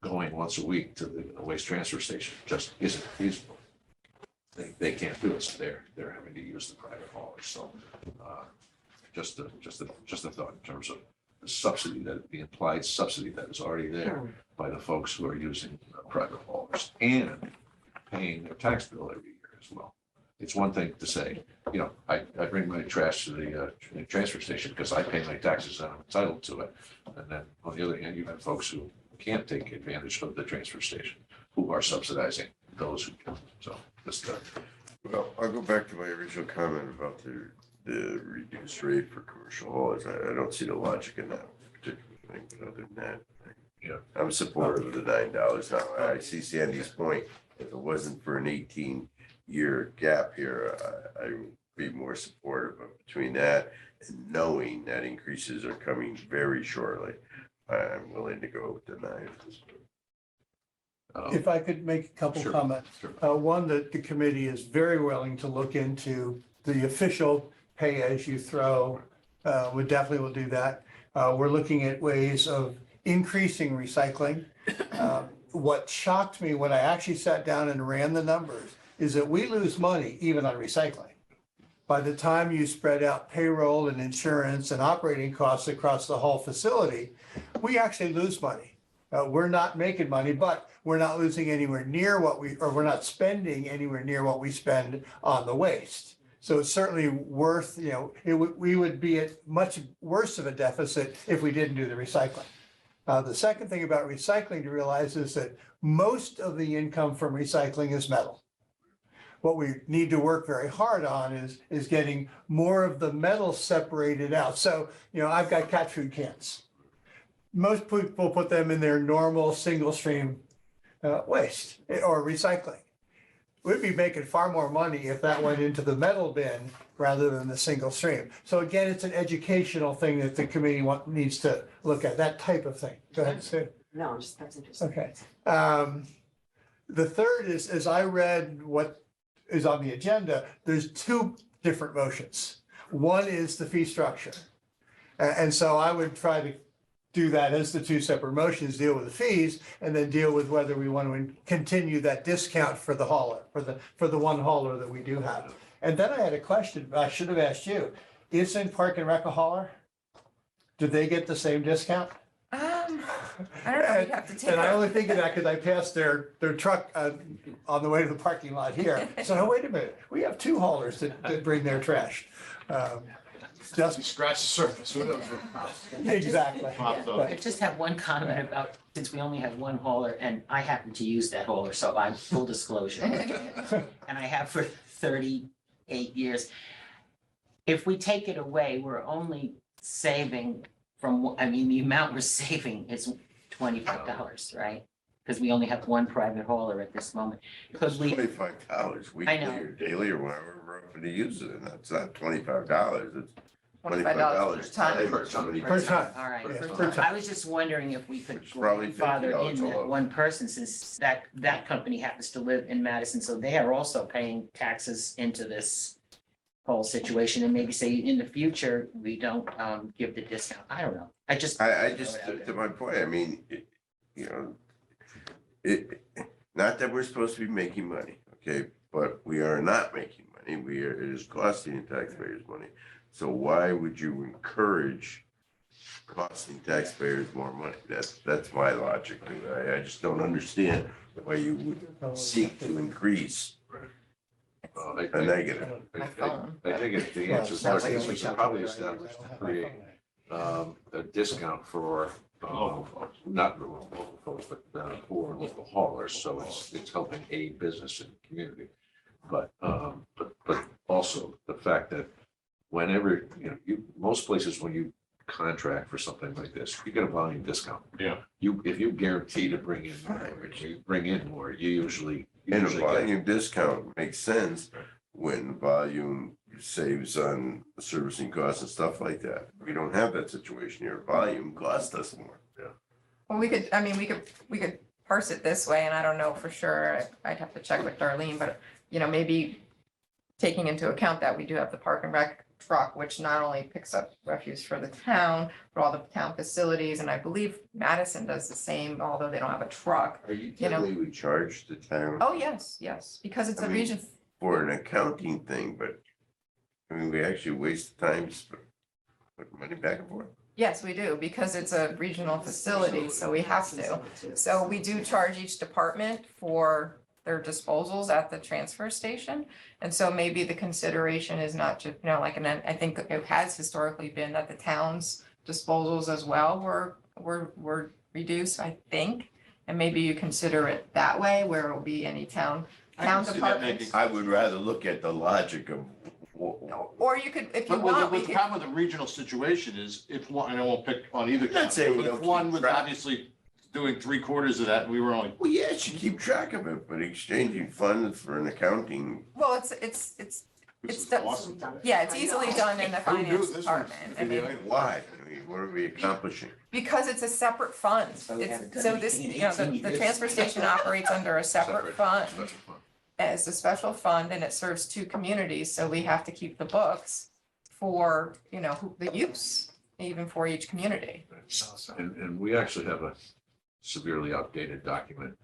going once a week to the waste transfer station just isn't feasible. They can't do it, so they're having to use the private haulers. So just a thought in terms of the subsidy, that the implied subsidy that is already there by the folks who are using private haulers and paying their tax bill every year as well. It's one thing to say, I bring my trash to the transfer station because I pay my taxes and I'm entitled to it. And then on the other hand, you have folks who can't take advantage of the transfer station who are subsidizing those who can. So just Well, I'll go back to my original comment about the reduced rate for commercial haulers. I don't see the logic in that particular thing, but other than that, Yeah. I'm supportive of the $9. Now, I see Sandy's point. If it wasn't for an 18-year gap here, I would be more supportive of between that and knowing that increases are coming very shortly. I'm willing to go with the 9 at this point. If I could make a couple Sure, comments. sure. One, that the committee is very willing to look into the official pay as you throw. We definitely will do that. We're looking at ways of increasing recycling. What shocked me when I actually sat down and ran the numbers is that we lose money even on recycling. By the time you spread out payroll and insurance and operating costs across the whole facility, we actually lose money. We're not making money, but we're not losing anywhere near we're not spending anywhere near what we spend on the waste. So it's certainly worth, we would be at much worse of a deficit if we didn't do the recycling. The second thing about recycling to realize is that most of the income from recycling is metal. What we need to work very hard on is getting more of the metal separated out. So, I've got cat food cans. Most people put them in their normal single stream waste or recycling. We'd be making far more money if that went into the metal bin rather than the single stream. So again, it's an educational thing that the committee needs to look at, that type of thing. Go ahead, Sue. No, that's interesting. Okay. The third is, as I read what is on the agenda, there's two different motions. One is the fee structure. And so I would try to do that as the two separate motions, deal with the fees, and then deal with whether we want to continue that discount for the hauler, for the one hauler that we do have. And then I had a question, I should have asked you, isn't Park and Rec a hauler? Do they get the same discount? I don't know, we'd have to take And I a- only think of that because I passed their truck on the way to the parking lot here. So, now, wait a minute, we have two haulers that bring their trash. Just, Scratch the surface, who knows? exactly. Popped up. I just have one comment about, since we only have one hauler, and I happen to use that hauler, so I'm full disclosure. And I have for 38 years. If we take it away, we're only saving from, I mean, the amount we're saving is $25, right? Because we only have one private hauler at this moment. Could we, $25 weekly know. or daily or whatever we're up to use it, and that's not $25, it's $25 per ton. for somebody. Per ton. all right. Yes, per per ton. I was just wondering if we could It's probably father $50 in that all one person, since that company happens to live in Madison, so they are also paying taxes into this whole situation, and maybe say in the future, we don't give the discount. I don't know. I just. I just, to my point, I mean, you know, not that we're supposed to be making money, okay, but we are not making money. It is costing taxpayers money. So why would you encourage costing taxpayers more money? That's my logic. I just don't understand why you would seek to increase a negative. My phone. I think the answer is, Well, we should probably establish to create a discount for, not the local folks, but for local haulers, so it's helping a business in the community. But also the fact that whenever, most places, when you contract for something like this, you get a volume discount. Yeah. If you guarantee to bring in more, if you bring in more, you usually And a get. volume discount makes sense when volume saves on servicing costs and stuff like that. We don't have that situation here. Volume costs us more. Well, we could parse it this way, and I don't know for sure, I'd have to check with Darlene, but, maybe taking into account that we do have the park and rec truck, which not only picks up refuse for the town, but all the town facilities, and I believe Madison does the same, although they don't have a truck. Are you You know- telling me we charge the town Oh, yes, because it's I a mean- region, for an accounting thing, but I mean, we actually waste time to put money back and forth? yes, we do, because it's a regional facility, so we have to. So we do charge each department for their disposals at the transfer station. And so maybe the consideration is not just, and then I think it has historically been that the town's disposals as well were reduced, I think. And maybe you consider it that way, where it will be any town departments. I would rather look at the logic of Or you could, if you But want, we the could, problem with the regional situation is if one, and I won't pick on either. I'm not saying county, we but if don't one keep was track. obviously doing 3/4 of that, and we were only, well, yes, you keep track of it, but exchanging funds for an accounting, well, it's this is the- awesome. yeah, it's easily done in the Who knew finance this department. I would be mean, why? I mean, what are we accomplishing? because it's a separate fund. So we haven't done So this, anything in 18 the years. transfer station operates under a separate fund. Special fund. As a special fund, and it serves two communities, so we have to keep the books for, the use, even for each community. And we actually have a severely outdated document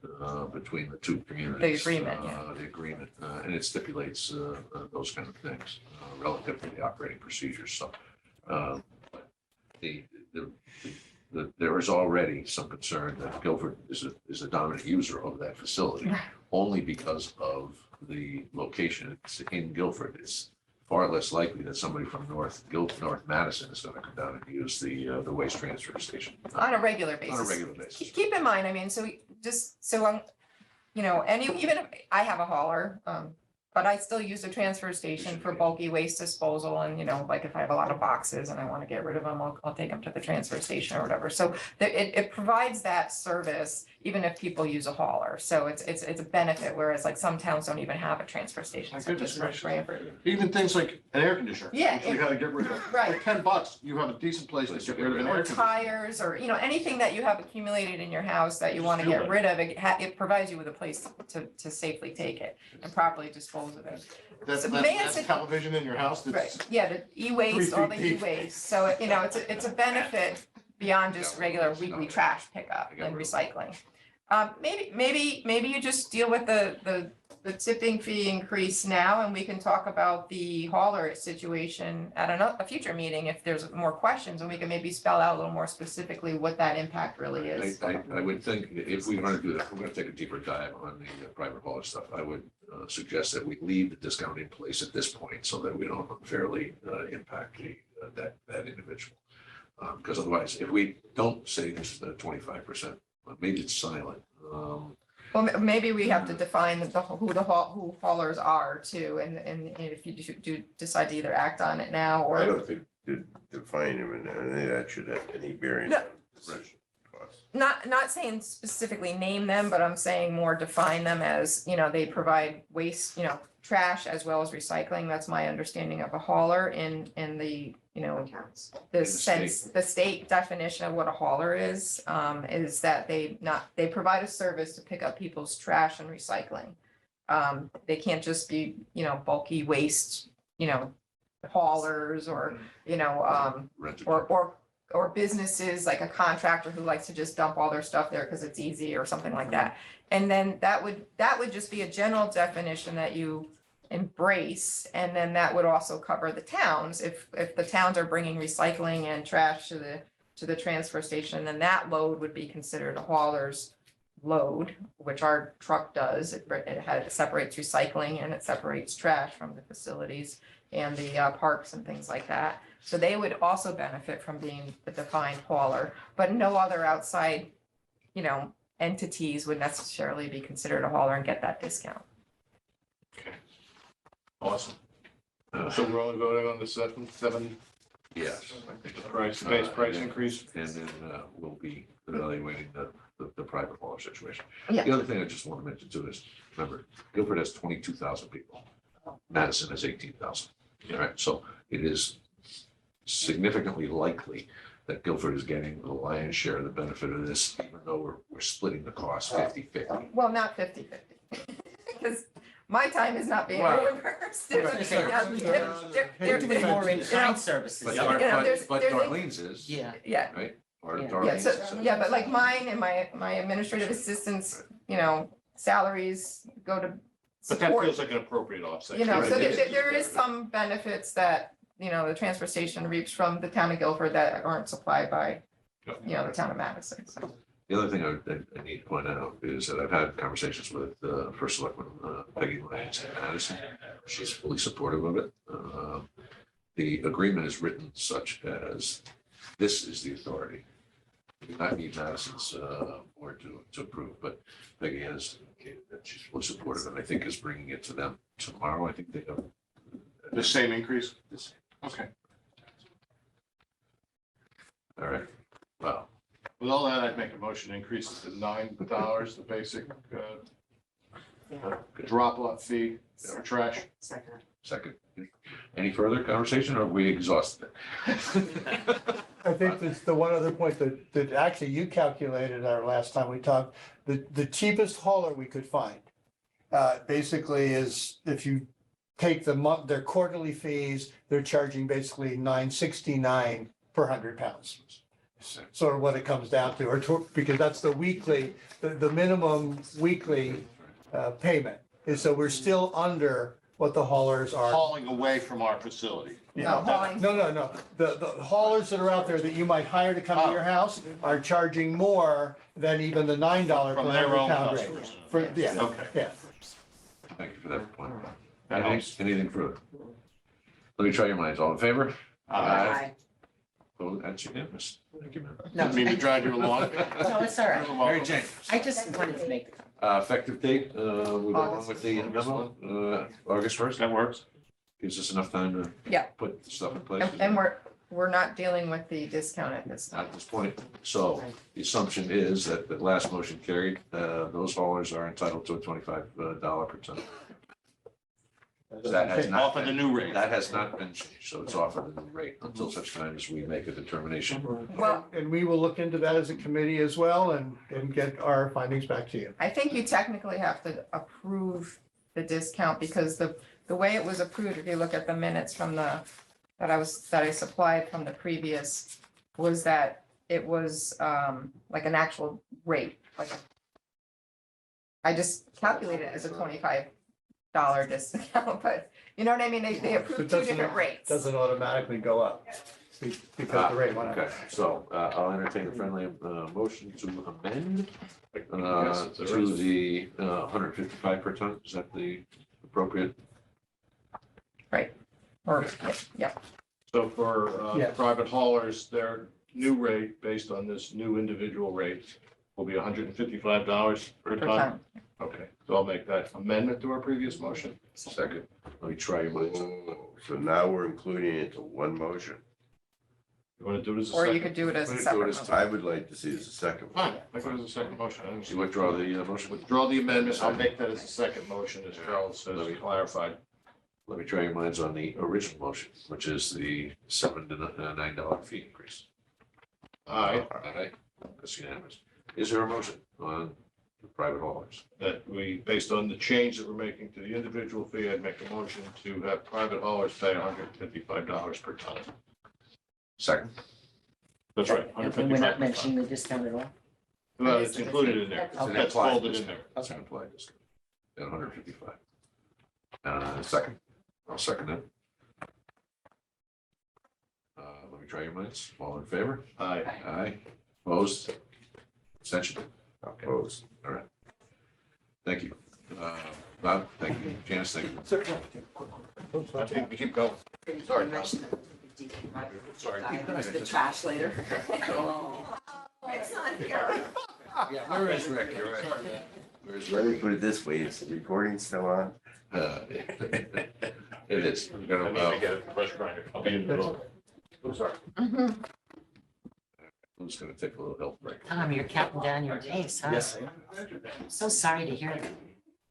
between the two communities. agreement, yeah. The agreement, and it stipulates those kind of things relative to the operating procedures, so. There is already some concern that Guilford is a dominant user of that facility, Right. only because of the location. It's in Guilford. It's far less likely that somebody from North Madison is going to come down and use the waste transfer station. On a regular basis. On a regular basis. Keep in mind, even if I have a hauler, but I still use the transfer station for bulky waste disposal, and, like if I have a lot of boxes and I want to get rid of them, I'll take them to the transfer station or whatever. So it provides that service even if people use a hauler. So it's a benefit, whereas like some towns don't even have a transfer station. My such goodness as North gracious. Branford. Even things like an air conditioner. Yeah, Which we gotta get rid of. Right. For $10, you have a decent place to get rid of an air Or conditioner. tires, or, anything that you have accumulated in your house that you want to get rid of, it provides you with a place to safely take it and properly dispose of it. That's So may I that's say- television in your house that's. Right, yeah, the e-waste, all the 3 feet deep. e-waste, so, it's a benefit beyond just regular weekly trash pickup and recycling. Maybe you just deal with the tipping fee increase now, and we can talk about the hauler situation at a future meeting if there's more questions, and we can maybe spell out a little more specifically what that impact really is. I would think if we want to do that, we're going to take a deeper dive on the private hauler stuff. I would suggest that we leave the discount in place at this point so that we don't unfairly impact that individual. Because otherwise, if we don't say this 25%, maybe it's silent. Well, maybe we have to define who haulers are too, and if you do decide to either act on it now I or. don't think to define them and any of that should have any bearing No. on commercial costs. Not saying specifically name them, but I'm saying more define them as, they provide waste, trash as well as recycling. That's my understanding of a hauler in the, Accounts. the sense, the state definition of what a hauler is that they provide a service to pick up people's trash and recycling. They can't just be, bulky waste, haulers or, Rented. or businesses like a contractor who likes to just dump all their stuff there because it's easy or something like that. And then that would just be a general definition that you embrace, and then that would also cover the towns. If the towns are bringing recycling and trash to the transfer station, then that load would be considered a hauler's load, which our truck does. It separates recycling and it separates trash from the facilities and the parks and things like that. So they would also benefit from being the defined hauler, but no other outside, entities would necessarily be considered a hauler and get that discount. Awesome. So we're only voting on the seven Yes. base price increase? And then we'll be evaluating the private hauler situation. Yeah. The other thing I just want to mention too is, remember, Guilford has 22,000 people. Madison has 18,000. All right, so it is significantly likely that Guilford is getting the lion's share of the benefit of this, even though we're splitting the cost 50-50. Well, not 50-50, because my time is not being Well, reimbursed. There's- I was gonna say, there- They're doing more in you know, kind services. But there's- but there's a- Darlene's is, Yeah, Yeah, right? Or Yeah. yeah, Darlene's so, is. yeah, but like mine and my administrative assistants, salaries go to But that support. feels like an appropriate offset. So Right. there is some benefits that, the transfer station reaps from the town of Guilford that aren't supplied by, the town of Madison, so. The other thing I need to point out is that I've had conversations with First Selectman Peggy Lyons in Madison. She's fully supportive of it. The agreement is written such as, this is the authority. We do not need Madison's board to approve, but Peggy has indicated that she's fully supportive, and I think is bringing it to them tomorrow. I think they have The same increase? this. Okay. All right, wow. With all that, I'd make a motion to increase it to $9, the basic drop-off fee for trash. Second, any further conversation, or have we exhausted it? I think that's the one other point that actually you calculated our last time we talked, the cheapest hauler we could find. Basically is if you take their quarterly fees, they're charging basically $9.69 per 100 pounds. Sort of what it comes down to, because that's the weekly, the minimum weekly payment. And so we're still under what the haulers are. Hauling away from our facility. Yeah. hauling. No. The haulers that are out there that you might hire to come to your house are charging more than even the $9 per From their 100 own pound rate. customers. Yeah, Okay. yeah. Thank you for that point. That helps. Anything further? Let me try your minds. All in favor? Aye. Oh, that's unanimous. Thank you, ma'am. Didn't mean to drag you along. no, it's all right. Mary Jane, I just wanted to make, effective date, we go on with the memo, August 1st. That works. Gives us enough time to Yeah. put stuff in place. And we're not dealing with the discount at this time. At this point, so the assumption is that the last motion carried, those haulers are entitled to a $25 per ton. That has not Off of the been, new rate. that has not been changed, so it's off of the new rate until such time as we make a determination. Well, And we will look into that as a committee as well and get our findings back to you. I think you technically have to approve the discount because the way it was approved, if you look at the minutes from that I supplied from the previous, was that it was like an actual rate, like I just calculated it as a $25 discount, but you know what I mean? They approved two doesn't- different rates. Doesn't automatically go up because the rate went up. Okay, so I'll entertain a friendly motion to amend to the 155 per ton. Is that the appropriate? Or, yeah, So for Yeah. private haulers, their new rate based on this new individual rate will be $155 per per ton. ton. Okay, so I'll make that amendment to our previous motion. Second, let me try your minds. So now we're including it to one motion. You want to do it as a Or second? you could do it as a Let's do it separate as motion. I would like to see it as a second. one. Fine, make it as a second motion. I didn't see You withdraw the motion. Withdraw the amendment. I'll make that as a second motion, as Charles Let says, me- clarified. Let me try your minds on the original motion, which is the $7 to $9 fee increase. Aye, Aye, that's unanimous. Is there a motion on the private haulers? that we, based on the change that we're making to the individual fee, I'd make a motion to have private haulers pay $155 per ton. Second, That's right. And we're not $155 per ton. mentioning the discount at all? Well, it's included in there. Okay. That's folded in there. that's an implied discount at 155. Second, I'll second that. Let me try your minds. All in favor? Aye. Aye. Opposed? Abstention? Opposed. All right. Thank you. Bob, thank you. Janice, thank you. I think we keep going. Sorry, Tom. Sorry. The trash later. It's not here. Yeah, where is Rick? You're right. Where's Let me Rick? put it this way, is the recording still on? It is. We're I gonna, need to get a fresh grinder. I'll be in the middle. I'm sorry. who's gonna take a little health break? Tom, you're counting down your days, huh? Yes, I'm so sorry to hear that,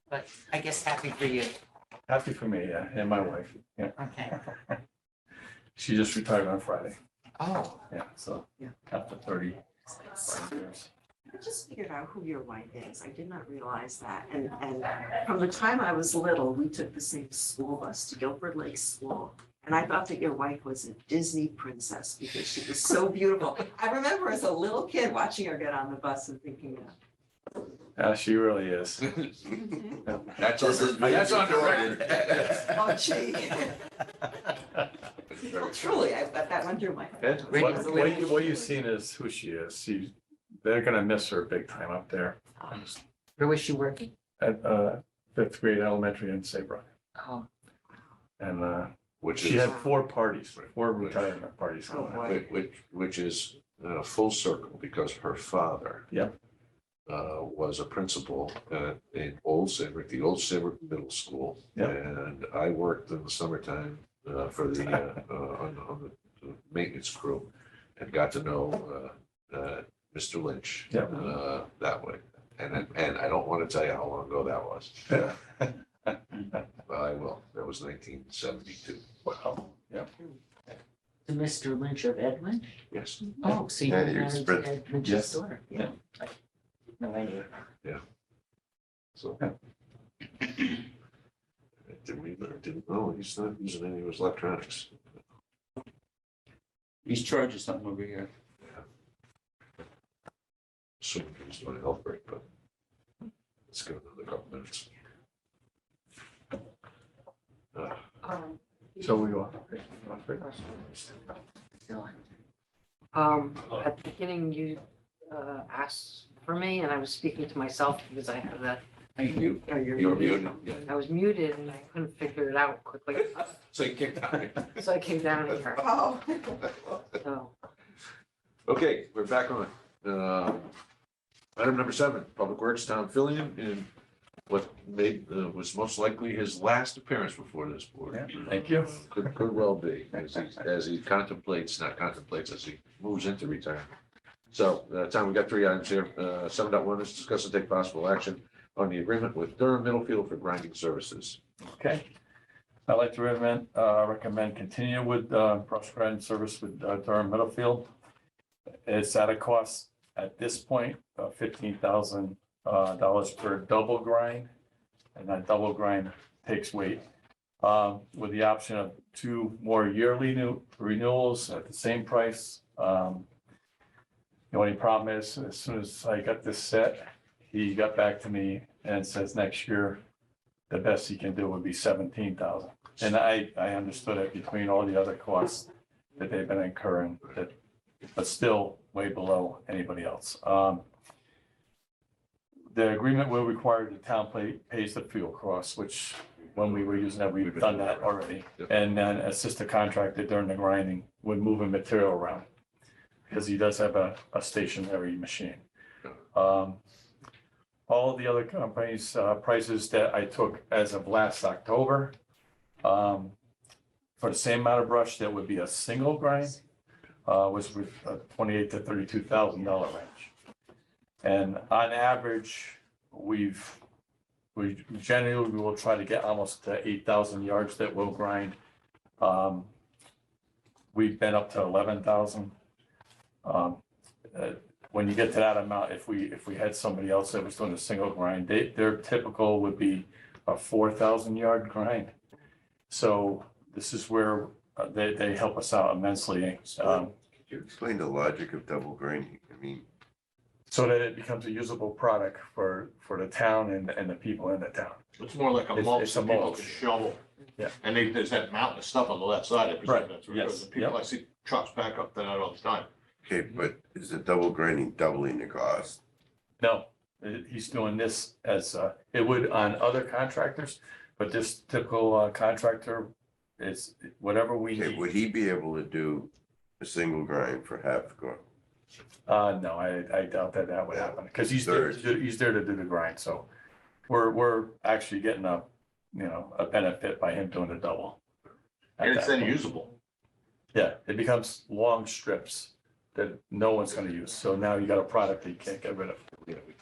but I guess happy for you. happy for me, yeah, and my wife, yeah. Okay. She just retired on Friday, Oh, yeah, so Yeah. after 30 years. I just figured out who your wife is. I did not realize that. And from the time I was little, we took the same school bus to Guilford Lake School. And I thought that your wife was a Disney princess because she was so beautiful. I remember as a little kid watching her get on the bus and thinking that. Yeah, she really is. That's This is being that's on the record. Oh, gee. Well, truly, that went through my head. And what you've seen is who she is. They're gonna miss her big time up there where was she working? at fifth grade elementary in Saybrook. Oh, And Which she is, had four retirement parties Oh, going on. boy. which is full circle because her father. Yep. Was a principal in Old Saybrook, the Old Saybrook Middle School. Yep. And I worked in the summertime for the on the maintenance crew and got to know Mr. Lynch. Yep. That way. And I don't want to tell you how long ago that was. But I will. That was 1972. Wow, yeah. the Mr. Lynch of Ed Lynch? Yes. Oh, so you Yeah, were you're married spread- to Ed Lynch's Yes. daughter? Yeah. No idea. So. Didn't know, he's not using any of his electronics. He's charging something over here. Assuming he's doing a health break, but let's give it another couple minutes. So we go. Still on. At the beginning, you asked for me and I was speaking to myself because I have that, You, you're you're muted. muted, yeah. I was muted and I couldn't figure it out quickly. So you kicked out. So I came down here. Oh. So, Okay, we're back on. Item number 7, Public Works Town Fillion in what was most likely his last appearance before this board. Yeah, thank you. Could well be, as he contemplates, not contemplates, as he moves into retirement. So, Tom, we got 3 items here. 7.1 is discuss and take possible action on the agreement with Durham Middlefield for grinding services. Okay. I'd like to recommend continue with brush grinding service with Durham Middlefield. It's at a cost at this point of $15,000 per double grind. And that double grind takes weight. With the option of 2 more yearly renewals at the same price. The only problem is, as soon as I got this set, he got back to me and it says next year, the best he can do would be 17,000. And I understood it between all the other costs that they've been incurring, that, but still way below anybody else. The agreement will require the town pays the fuel costs, which when we were using that, we've done that already. Yep. And then assist the contractor during the grinding with moving material around, because he does have a stationary machine. All of the other companies' prices that I took as of last October, for the same amount of brush, that would be a single grind, was with $28,000 to $32,000 range. And on average, we generally will try to get almost to 8,000 yards that we'll grind. We've been up to 11,000. When you get to that amount, if we had somebody else that was doing a single grind, their typical would be a 4,000 yard grind. So this is where they help us out immensely. Could you explain the logic of double grinding? I mean, So that it becomes a usable product for the town and the people in the town. It's more like a It's- mulch it's a that people mulch. can shovel. Yeah. And there's that mountain of stuff on the left side, I presume Right, that's where yes, it goes. And people, yep. I see trucks back up that all the time. okay, but is the double grinding doubling the cost? No, he's doing this as, it would on other contractors, but this typical contractor is whatever we Okay, need. would he be able to do a single grind for half the cost? No, I doubt that would happen, because he's there, he's there to do the grind, so we're actually getting a benefit by him doing the double. at And it's that then point. usable. Yeah, it becomes long strips that no one's gonna use, so now you got a product that you can't get rid of. Yeah, we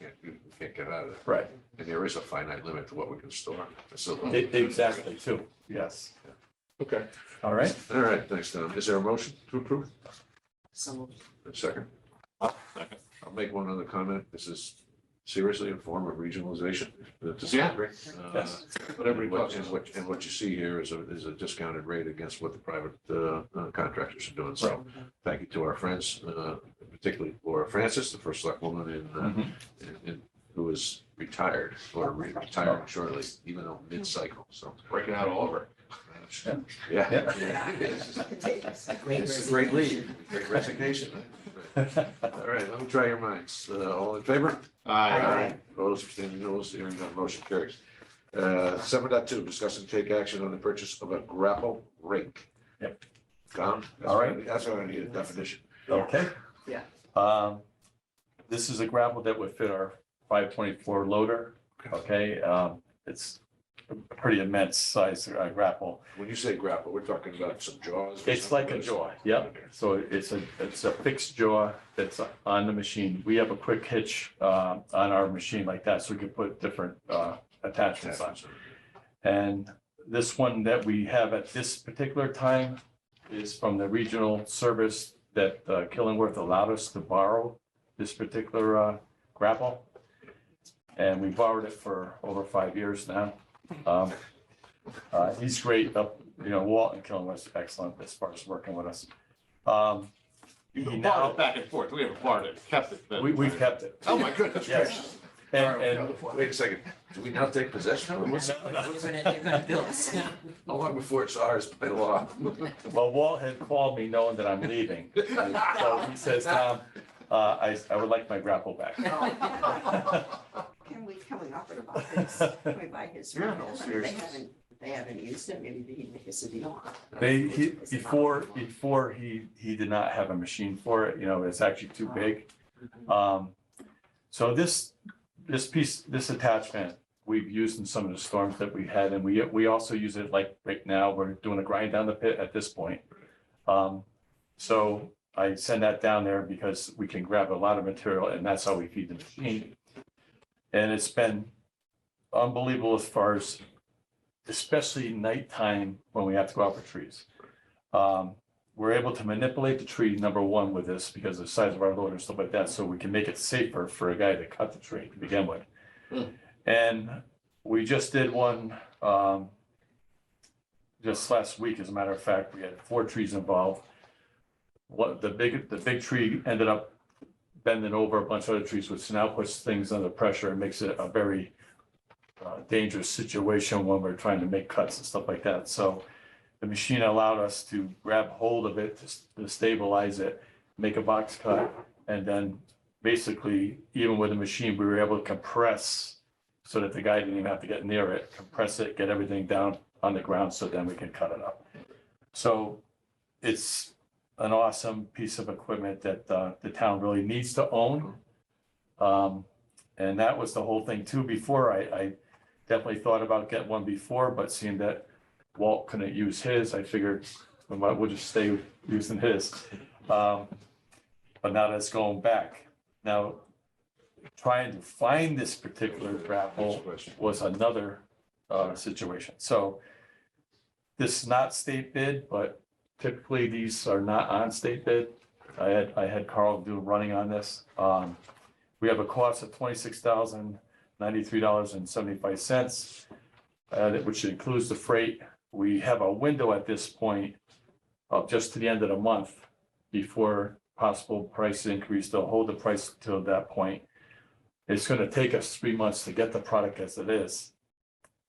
can't get out of it. Right, And there is a finite limit to what we can store in the facility. exactly, too, yes. Okay. All right, All right, thanks, Tom. Is there a motion to approve? So A second? Second. I'll make one other comment. This is seriously a form of regionalization to some Yeah. degree. Yes. Whatever he And what- talks and what- and what you see here is a discounted rate against what the private contractors are doing. So thank you to our friends, particularly Laura Francis, the first select woman who is retired or retiring shortly, even though mid-cycle, so. breaking out all over. Yeah. Yeah. It's a great lead, great resignation. All right, let me try your minds. All in favor? Aye. Opposed, abstaining, noes, hearing none, motion carries. 7.2, discuss and take action on the purchase of a grapple rake. Yep. Tom? All right. That's what I need a definition. Okay. Yeah. This is a grapple that would fit our 524 loader, okay? It's a pretty immense size grapple. When you say grapple, we're talking about some jaws? or It's something? like a jaw, yep. So it's a fixed jaw that's on the machine. We have a quick hitch on our machine like that, so we can put different attachments on. And this one that we have at this particular time is from the regional service that Killingworth allowed us to borrow this particular grapple. And we borrowed it for over 5 years now. He's great Walt and Killingworth's excellent as far as working with us. You He can now- borrow it back and forth. We haven't borrowed it, kept it. We've kept it. Oh, my goodness Yes. gracious. And Wait a second, do we now take possession of it? What's- You're gonna bill us. How long before it's ours by law? well, Walt had called me knowing that I'm leaving. So he says, Tom, I would like my grapple back. Can we offer to buy his, can we buy his? Yeah, no, If seriously. they haven't used it, maybe he'd make us a deal on it. Before he did not have a machine for it, it's actually too big. So this attachment, we've used in some of the storms that we had, and we also use it like right now, we're doing a grind down the pit at this point. So I send that down there because we can grab a lot of material, and that's how we feed the machine. And it's been unbelievable as far as, especially nighttime when we have to go out for trees. We're able to manipulate the tree, number one, with this because of the size of our loader and stuff like that, so we can make it safer for a guy to cut the tree to begin with. And we just did one just last week, as a matter of fact. We had 4 trees involved. The big tree ended up bending over a bunch of other trees, which now puts things under pressure and makes it a very dangerous situation when we're trying to make cuts and stuff like that. So the machine allowed us to grab hold of it, to stabilize it, make a box cut, and then basically, even with the machine, we were able to compress so that the guy didn't even have to get near it, compress it, get everything down on the ground, so then we can cut it up. So it's an awesome piece of equipment that the town really needs to own. And that was the whole thing too. Before, I definitely thought about getting one before, but seeing that Walt couldn't use his, I figured we'll just stay using his. But now that's going back. Now, trying to find this particular grapple was another situation. So this is not state bid, but typically these are not on state bid. I had Carl do running on this. We have a cost of $26,093.75, which includes the freight. We have a window at this point of just to the end of the month before possible price increase. They'll hold the price till that point. It's going to take us 3 months to get the product as it is.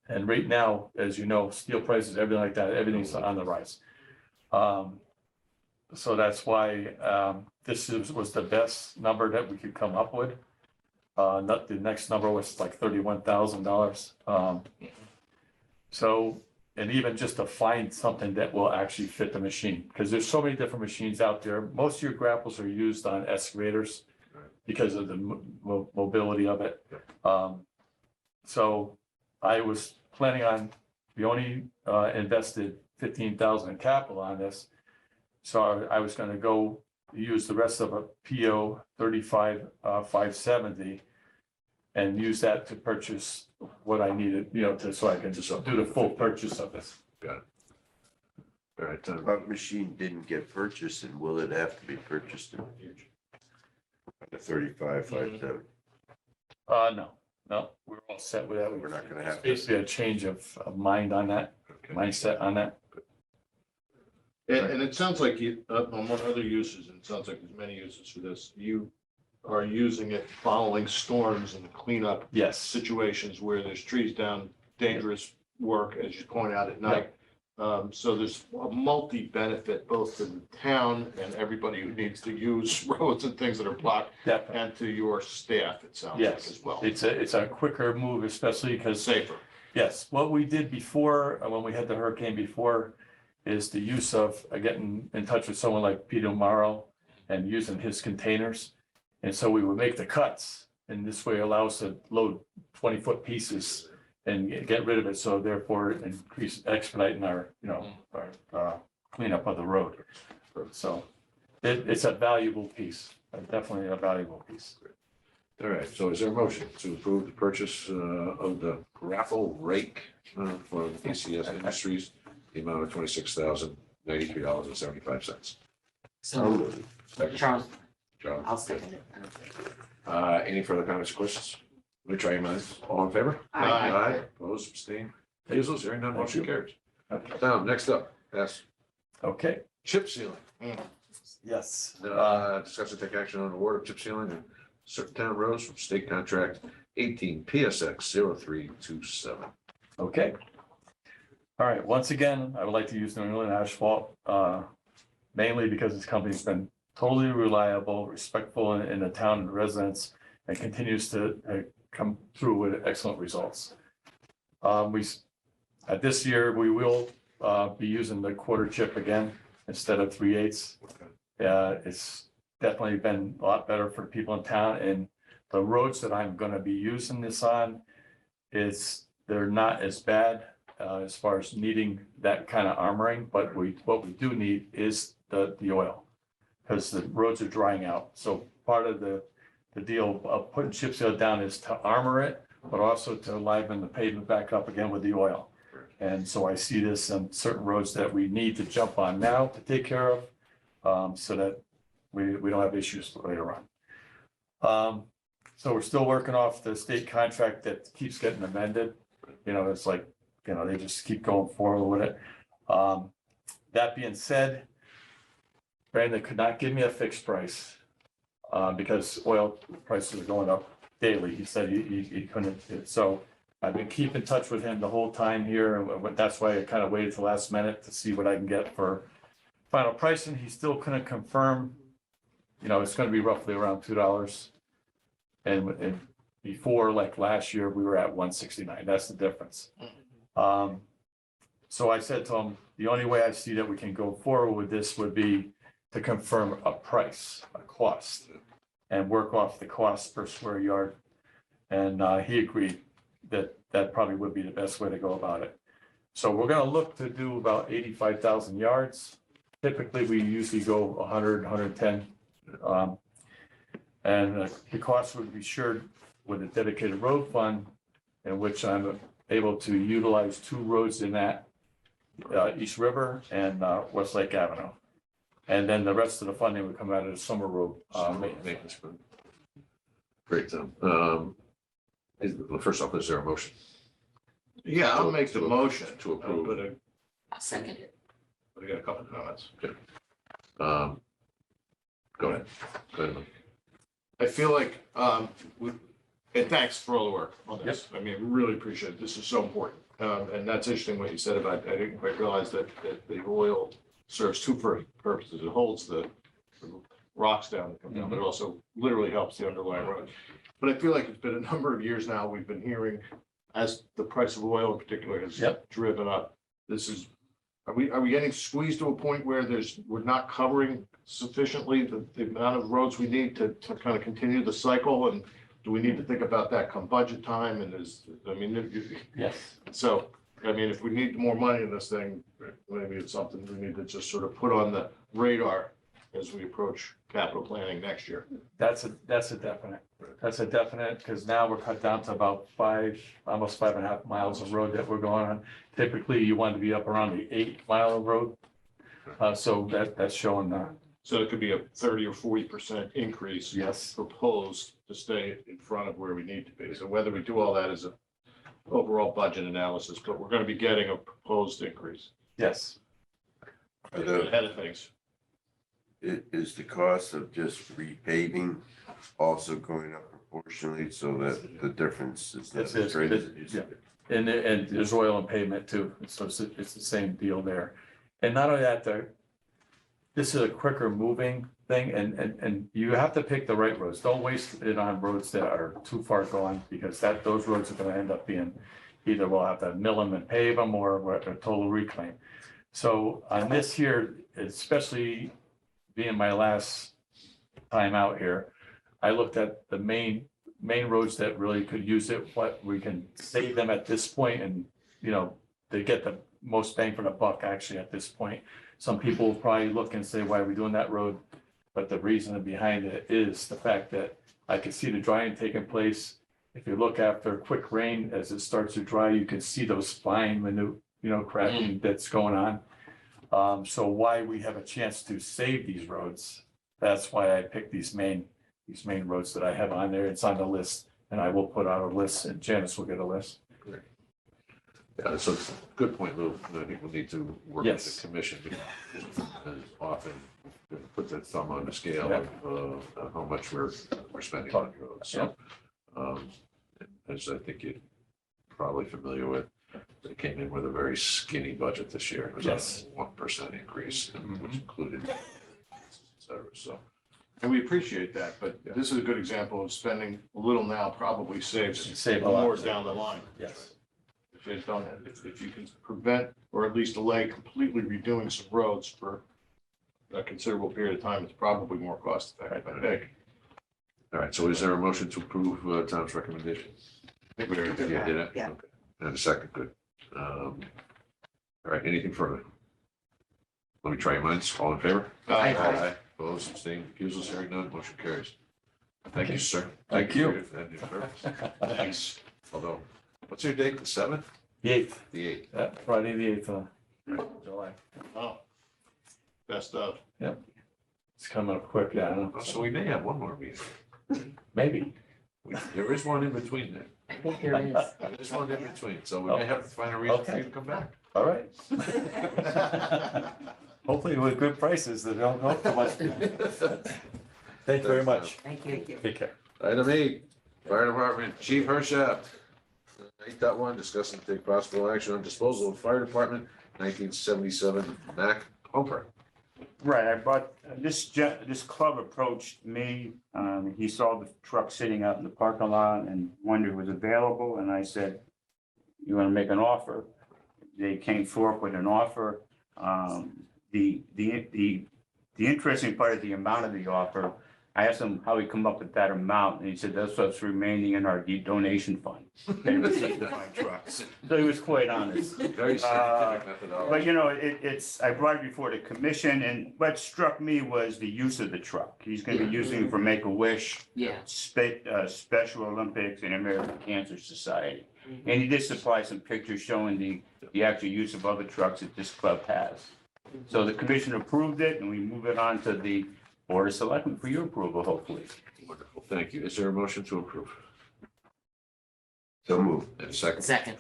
And right now, as you know, steel prices, everything like that, everything's on the rise. So that's why this was the best number that we could come up with. The next number was like $31,000. So, and even just to find something that will actually fit the machine, because there's so many different machines out there. Most of your grapples are used on excavators because of the mobility of it. So I was planning on, we only invested $15,000 in capital on this. So I was going to go use the rest of a PO 35,570 and use that to purchase what I needed, so I can just do the full purchase of this. Got it. All right, That machine didn't get purchased, and will it have to be purchased in the future? The 35,570. No, we're all set with that. We're not gonna have to. Basically a change of mind on that, okay. mindset on that. And it sounds like you, among other uses, and it sounds like there's many uses for this, you are using it following storms and cleanup Yes, situations where there's trees down, dangerous work, as you point out at night. So there's a multi-benefit both to the town and everybody who needs to use roads and things that are blocked, definitely. and to your staff, it sounds like Yes, as well. it's a quicker move, especially because, Safer. yes, what we did before, when we had the hurricane before, is the use of getting in touch with someone like Peter Morrow and using his containers. And so we would make the cuts, and this way allows to load 20-foot pieces and get rid of it. So therefore expediting our cleanup of the road. So it's a valuable piece, definitely a valuable piece. All right, so is there a motion to approve the purchase of the grapple rake from ACS Industries, the amount of $26,093.75? So, Charles, John? I'll second it. Any further comments or questions? Let me try your minds. All in favor? Aye. Opposed, abstained, recusals, hearing none, motion carries. Tom, next up, yes, Okay, chip sealing. yes. Discuss and take action on award of chip sealing in certain town roads from state contract 18 PSX 0327. Okay. All right, once again, I would like to use New England Asphalt, mainly because this company's been totally reliable, respectful in the town and residents, and continues to come through with excellent results. This year, we will be using the quarter chip again instead of 3/8. It's definitely been a lot better for people in town, and the roads that I'm going to be using this on, they're not as bad as far as needing that kind of armoring, but what we do need is the oil, because the roads are drying out. So part of the deal of putting chip seal down is to armor it, but also to liven the pavement back up again with the oil. And so I see this on certain roads that we need to jump on now to take care of, so that we don't have issues later on. So we're still working off the state contract that keeps getting amended. It's like, they just keep going forward with it. That being said, Brandon could not give me a fixed price because oil prices are going up daily. He said he couldn't. So I've been keeping in touch with him the whole time here, and that's why I kind of waited till last minute to see what I can get for final pricing. He still couldn't confirm, it's gonna be roughly around $2. And before, like last year, we were at 169. That's the difference. So I said to him, the only way I see that we can go forward with this would be to confirm a price, a cost, and work off the cost per square yard. And he agreed that that probably would be the best way to go about it. So we're gonna look to do about 85,000 yards. Typically, we usually go 100, 110. And the cost would be shared with a dedicated road fund, in which I'm able to utilize 2 roads in that, East River and Westlake Avenue. And then the rest of the funding would come out of the summer road maintenance. Fund. Great, Tom. First off, is there a motion Yeah, I'll make the motion to approve? But I'll second it. I got a couple of comments. Go ahead. Go ahead. I feel like, and thanks for all the work on this. I mean, really appreciate it. This is so important. And that's interesting what you said about, I didn't quite realize that the oil serves 2 purposes. It holds the rocks down that come down, but it also literally helps the underlying road. But I feel like it's been a number of years now, we've been hearing, as the price of oil in particular has driven up, are we getting squeezed to a point where we're not covering sufficiently the amount of roads we need to kind of continue the cycle? And do we need to think about that come budget time? And Yes. So, I mean, if we need more money in this thing, maybe it's something we need to just sort of put on the radar as we approach capital planning next year. That's a definite. That's a definite, because now we're cut down to about almost 5.5 miles of road that we're going on. Typically, you want to be up around the 8-mile road. So that's showing So it could be a 30 or 40% increase. Yes. Proposed to stay in front of where we need to be. So whether we do all that is a overall budget analysis, but we're going to be getting a proposed increase. Yes. Ahead of things. Is the cost of just repaving also going up proportionally so that the difference is not as great as it used to be? And there's oil and pavement too. So it's the same deal there. And not only that, this is a quicker moving thing, and you have to pick the right roads. Don't waste it on roads that are too far gone, because those roads are going to end up being either we'll have to mill them and pave them, or a total reclaim. So on this here, especially being my last time out here, I looked at the main roads that really could use it, what we can save them at this point, and they get the most bang for the buck actually at this point. Some people will probably look and say, why are we doing that road? But the reason behind it is the fact that I can see the drying taking place. If you look after quick rain, as it starts to dry, you can see those fine minute, cracking that's going on. So why we have a chance to save these roads, that's why I picked these main roads that I have on there. It's on the list, and I will put out a list, and Janice will get a list. Yeah, so it's a good point, Lou. I think we'll need to work with Yes. the commission, because often put that thumb on the scale of how much we're spending on roads. So, as I think you're probably familiar with, they came in with a very skinny budget this year. It was Yes. a 1% increase, which included, et cetera. So, And we appreciate that, but this is a good example of spending a little now probably saves Save a lot. more down the line. Yes. If you can prevent or at least delay completely redoing some roads for a considerable period of time, it's probably more cost effective, I think. all right. So is there a motion to approve Tom's recommendation? I think we already did Yeah, did it? Yeah. Okay. And a second, good. All right, anything further? Let me try your minds. All in favor? Aye. Opposed, abstained, recusals, hearing none, motion carries. Thank you, sir. Thank you. for your- and your service. Thanks. Although, what's your date, the 7th? The 8th, The 8th. Friday, the 8th of July. Oh, best of. It's coming up quick, yeah, I know. Oh, so we may have one more meeting. Maybe. There is one in between there. I think there is. There is one in between, so we may have to find a reason for you to come back. All right. Hopefully with good prices that don't go up too much. Thank you very much. Thank you. Take care. Item 8, Fire Department Chief Hershaft. 8.1, discuss and take possible action on disposal of fire department 1977 Mack Humper. Right, I bought, this club approached me, he saw the truck sitting out in the parking lot and wondered if it was available, and I said, you wanna make an offer? They came forth with an offer. The interesting part is the amount of the offer. I asked him how he come up with that amount, and he said, that's what's remaining in our donation fund. They received my trucks. So he was quite honest. Very scientific methodology. But you know, I brought it before the commission, and what struck me was the use of the truck. He's gonna be using it for Make-A-Wish, Yeah. Special Olympics, and American Cancer Society. And he did supply some pictures showing the actual use of other trucks that this club has. So the commission approved it, and we move it on to the Board of Selectmen for your approval, hopefully. Wonderful, thank you. Is there a motion to approve? So move. And a second? Second.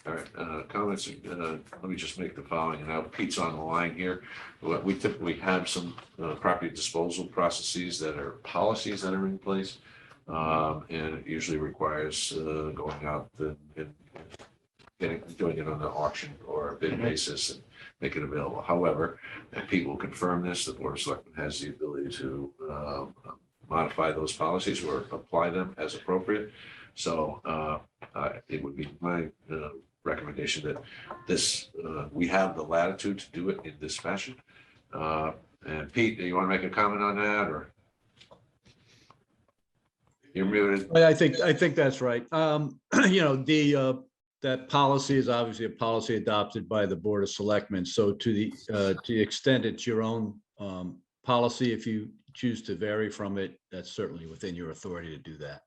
All right, comments, let me just make the following, and now Pete's on the line here. We typically have some property disposal processes that are policies that are in place. And it usually requires going out and doing it on an auction or a bid basis and make it available. However, and Pete will confirm this, the Board of Selectmen has the ability to modify those policies or apply them as appropriate. So it would be my recommendation that this, we have the latitude to do it in this fashion. And Pete, do you want to make a comment on that, or? You're muted. I think that's right. You know, that policy is obviously a policy adopted by the Board of Selectmen. So to the extent it's your own policy, if you choose to vary from it, that's certainly within your authority to do that.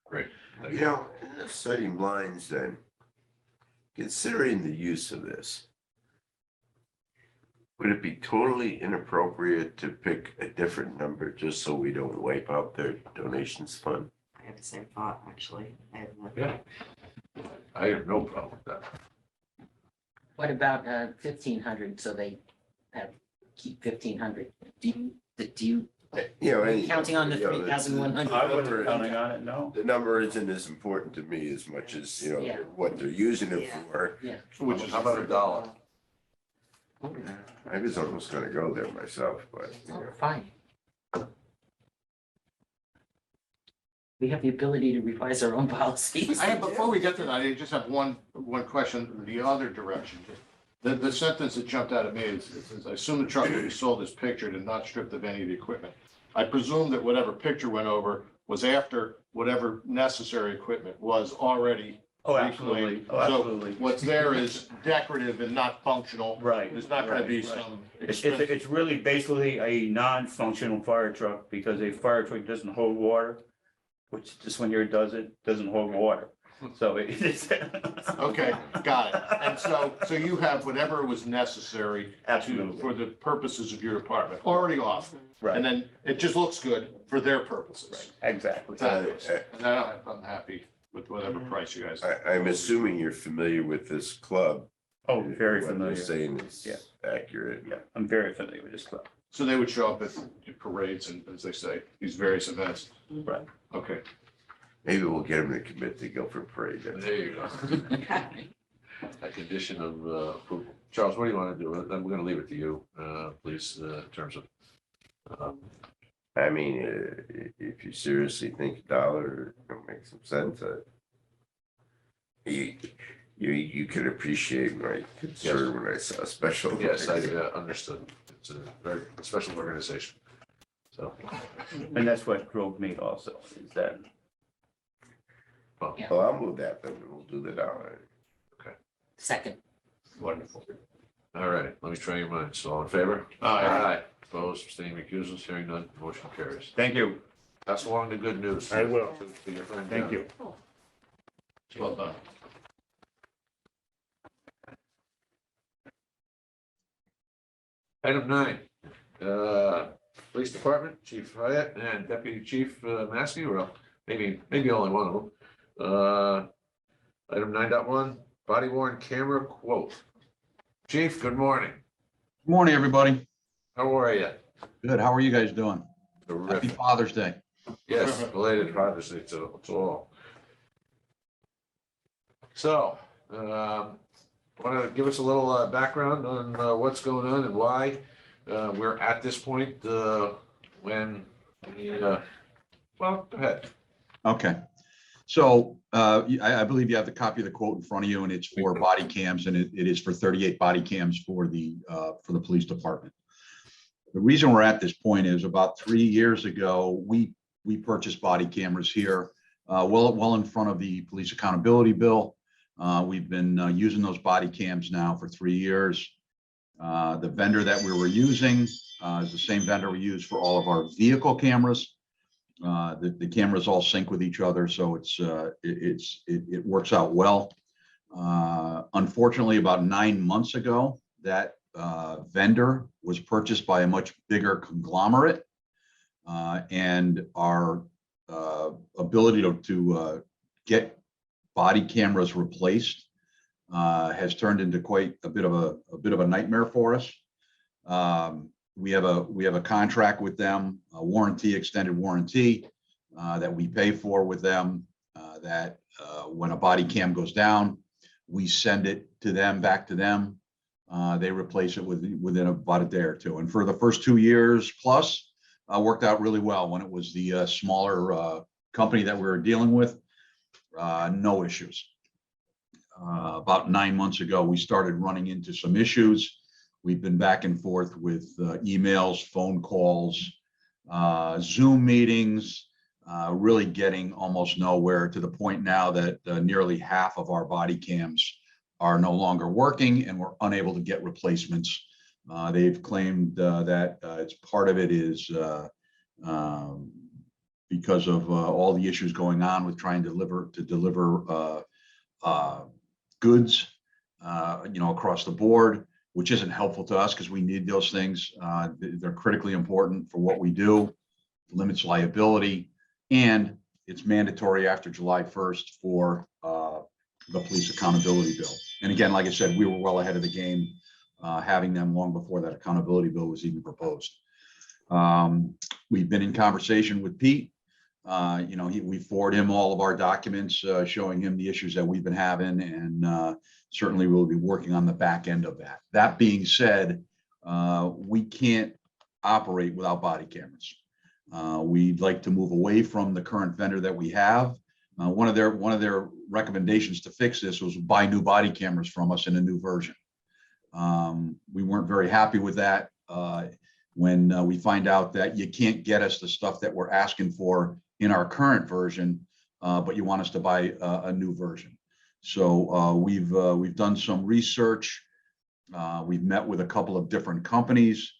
Great. You know, in the same lines then, considering the use of this, would it be totally inappropriate to pick a different number just so we don't wipe out their donations fund? I have the same thought, actually. I have no- Yeah. I have no problem with that. What about 1,500, so they keep 1,500? Do you, You know, are you counting on the you know, 3,100? I wasn't counting on it, no. the number isn't as important to me as much as, you know, Yeah. what they're using it Yeah. for. Which is How about $1? I was almost gonna go there myself, but, you know. Fine. We have the ability to revise our own policies. Before we get to that, I just have one question, the other direction. The sentence that jumped out at me is, I assume the truck that we sold is pictured and not stripped of any of the equipment. I presume that whatever picture went over was after whatever necessary equipment was already. Oh, absolutely. Oh, absolutely. So what's there is decorative and not functional. Right. There's not gonna be Right, right. some It's expensive. really basically a non-functional fire truck because a fire truck doesn't hold water, which this one here doesn't hold water. So it's. Okay, got it. And so you have whatever was necessary Absolutely. for the purposes of your department already offered. Right, And then it just looks good for their purposes. exactly. And I'm happy with whatever price you guys. I'm assuming you're familiar with this club. Oh, very What familiar. they're saying is Yeah. accurate. Yeah, I'm very familiar with this club. So they would show up at parades and, as they say, these various events. Right. Okay. Maybe we'll get them to commit to Guilford Parade. There you go. A condition of approval. Charles, what do you want to do? I'm going to leave it to you, please, in terms of. I mean, if you seriously think a dollar don't make some sense, you can appreciate my concern when I saw special. Yes, I understood. It's a very special organization. So, And that's what drove me also, is that. well, Well, I'll move that, then we'll do the dollar. Second. wonderful. All right, let me try your minds. All in favor? Aye. Opposed, abstaining, recusals, hearing none, motion carries. Thank you. Pass along the good news. I will. To your friend, Thank John. you. Well done. Item 9, Police Department, Chief Hyatt and Deputy Chief Maskey, well, maybe only one of them. Item 9.1, body worn camera quote. Chief, good morning. Morning, everybody. How are you? Good. How are you guys doing? Happy Terrific. Father's Day. Yes, belated Father's Day to all. So, want to give us a little background on what's going on and why we're at this point when we, well, go ahead. Okay. So I believe you have the copy of the quote in front of you, and it's for body cams, and it is for 38 body cams for the police department. The reason we're at this point is about 3 years ago, we purchased body cameras here, well in front of the police accountability bill. We've been using those body cams now for 3 years. The vendor that we were using is the same vendor we use for all of our vehicle cameras. The cameras all sync with each other, so it works out well. Unfortunately, about 9 months ago, that vendor was purchased by a much bigger conglomerate, and our ability to get body cameras replaced has turned into quite a bit of a nightmare for us. We have a contract with them, a warranty, extended warranty that we pay for with them. That when a body cam goes down, we send it to them, back to them. They replace it within about a day or two. And for the first 2 years plus, worked out really well. When it was the smaller company that we were dealing with, no issues. About 9 months ago, we started running into some issues. We've been back and forth with emails, phone calls, Zoom meetings, really getting almost nowhere, to the point now that nearly half of our body cams are no longer working and we're unable to get replacements. They've claimed that it's part of it is because of all the issues going on with trying to deliver goods, across the board, which isn't helpful to us because we need those things. They're critically important for what we do, limits liability, and it's mandatory after July 1st for the police accountability bill. And again, like I said, we were well ahead of the game, having them long before that accountability bill was even proposed. We've been in conversation with Pete. We forward him all of our documents, showing him the issues that we've been having, and certainly we'll be working on the back end of that. That being said, we can't operate without body cameras. We'd like to move away from the current vendor that we have. One of their recommendations to fix this was buy new body cameras from us in a new version. We weren't very happy with that. When we find out that you can't get us the stuff that we're asking for in our current version, but you want us to buy a new version. So we've done some research. We've met with a couple of different companies.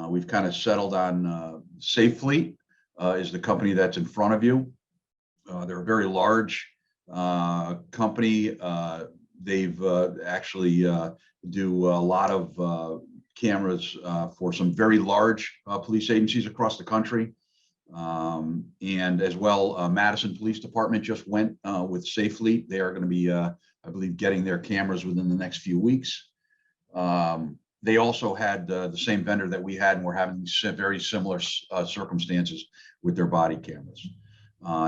We've kind of settled on Safe Fleet is the company that's in front of you. They're a very large company. They've actually do a lot of cameras for some very large police agencies across the country. And as well, Madison Police Department just went with Safe Fleet. They are going to be, I believe, getting their cameras within the next few weeks. They also had the same vendor that we had, and we're having very similar circumstances with their body cameras.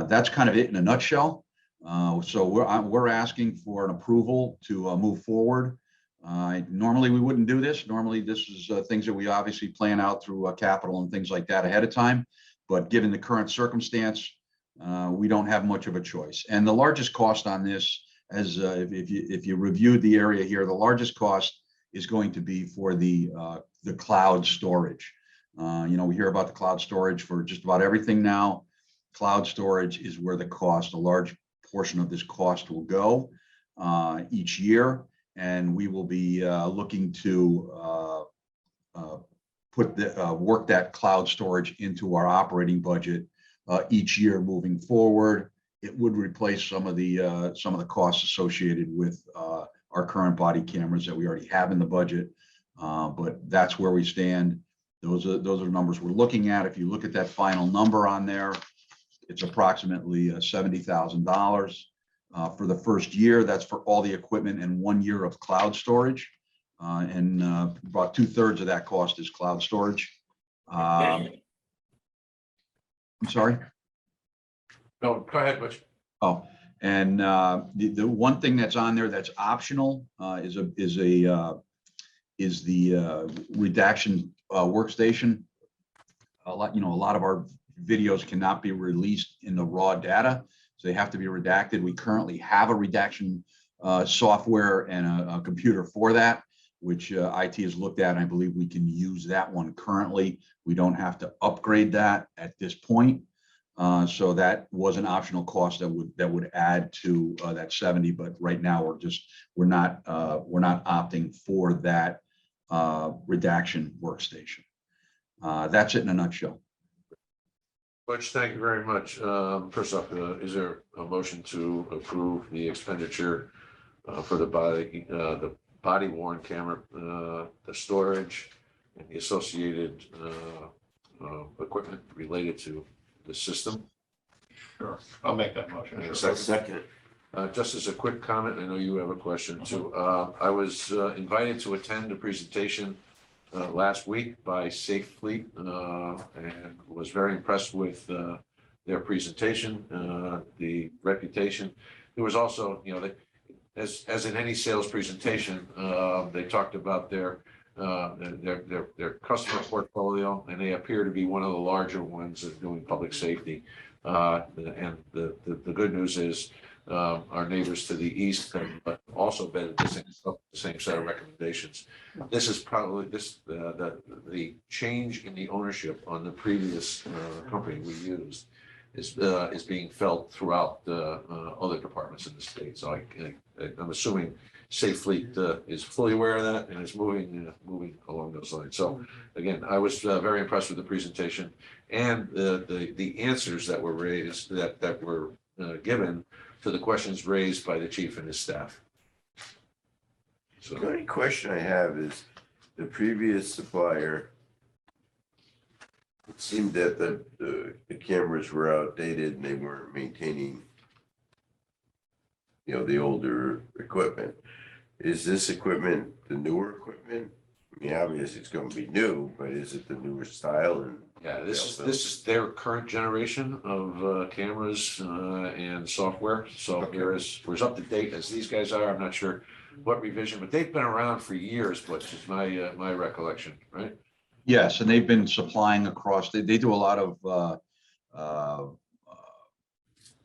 That's kind of it in a nutshell. So we're asking for an approval to move forward. Normally we wouldn't do this. Normally this is things that we obviously plan out through capital and things like that ahead of time. But given the current circumstance, we don't have much of a choice. And the largest cost on this, as if you reviewed the area here, the largest cost is going to be for the cloud storage. We hear about the cloud storage for just about everything now. Cloud storage is where a large portion of this cost will go each year. And we will be looking to work that cloud storage into our operating budget each year moving forward. It would replace some of the costs associated with our current body cameras that we already have in the budget. But that's where we stand. Those are numbers we're looking at. If you look at that final number on there, it's approximately $70,000 for the first year. That's for all the equipment and 1 year of cloud storage. And about 2/3 of that cost is cloud storage. I'm sorry. No, go ahead, Butch. Oh, And the one thing that's on there that's optional is the redaction workstation. A lot of our videos cannot be released in the raw data, so they have to be redacted. We currently have a redaction software and a computer for that, which IT has looked at, and I believe we can use that one currently. We don't have to upgrade that at this point. So that was an optional cost that would add to that 70, but right now we're not opting for that redaction workstation. That's it in a nutshell. Butch, thank you very much. First off, is there a motion to approve the expenditure for the body worn camera, the storage and the associated equipment related to the system? Sure, I'll make that motion. And a Sure. second. Just as a quick comment, I know you have a question too. I was invited to attend a presentation last week by Safe Fleet and was very impressed with their presentation, the reputation. There was also, as in any sales presentation, they talked about their customer portfolio, and they appear to be one of the larger ones in doing public safety. And the good news is our neighbors to the east have also been the same set of recommendations. This is probably the change in the ownership on the previous company we used is being felt throughout the other departments in the state. So I'm assuming Safe Fleet is fully aware of that and is moving along those lines. So again, I was very impressed with the presentation and the answers that were raised, that were given to the questions raised by the chief and his staff. So The only question I have is the previous supplier, it seemed that the cameras were outdated and they weren't maintaining, the older equipment. Is this equipment the newer equipment? I mean, obviously it's going to be new, but is it the newer style? And yeah, this is their current generation of cameras and software. So we're as up to date as these guys are. I'm not sure what revision, but they've been around for years, which is my recollection, right? Yes, and they've been supplying across. They do a lot of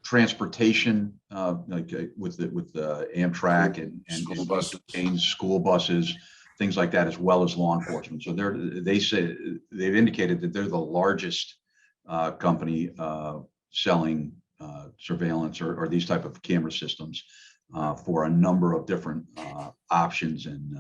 transportation, like with the Amtrak and School buses. school buses, things like that, as well as law enforcement. So they've indicated that they're the largest company selling surveillance or these type of camera systems for a number of different options. And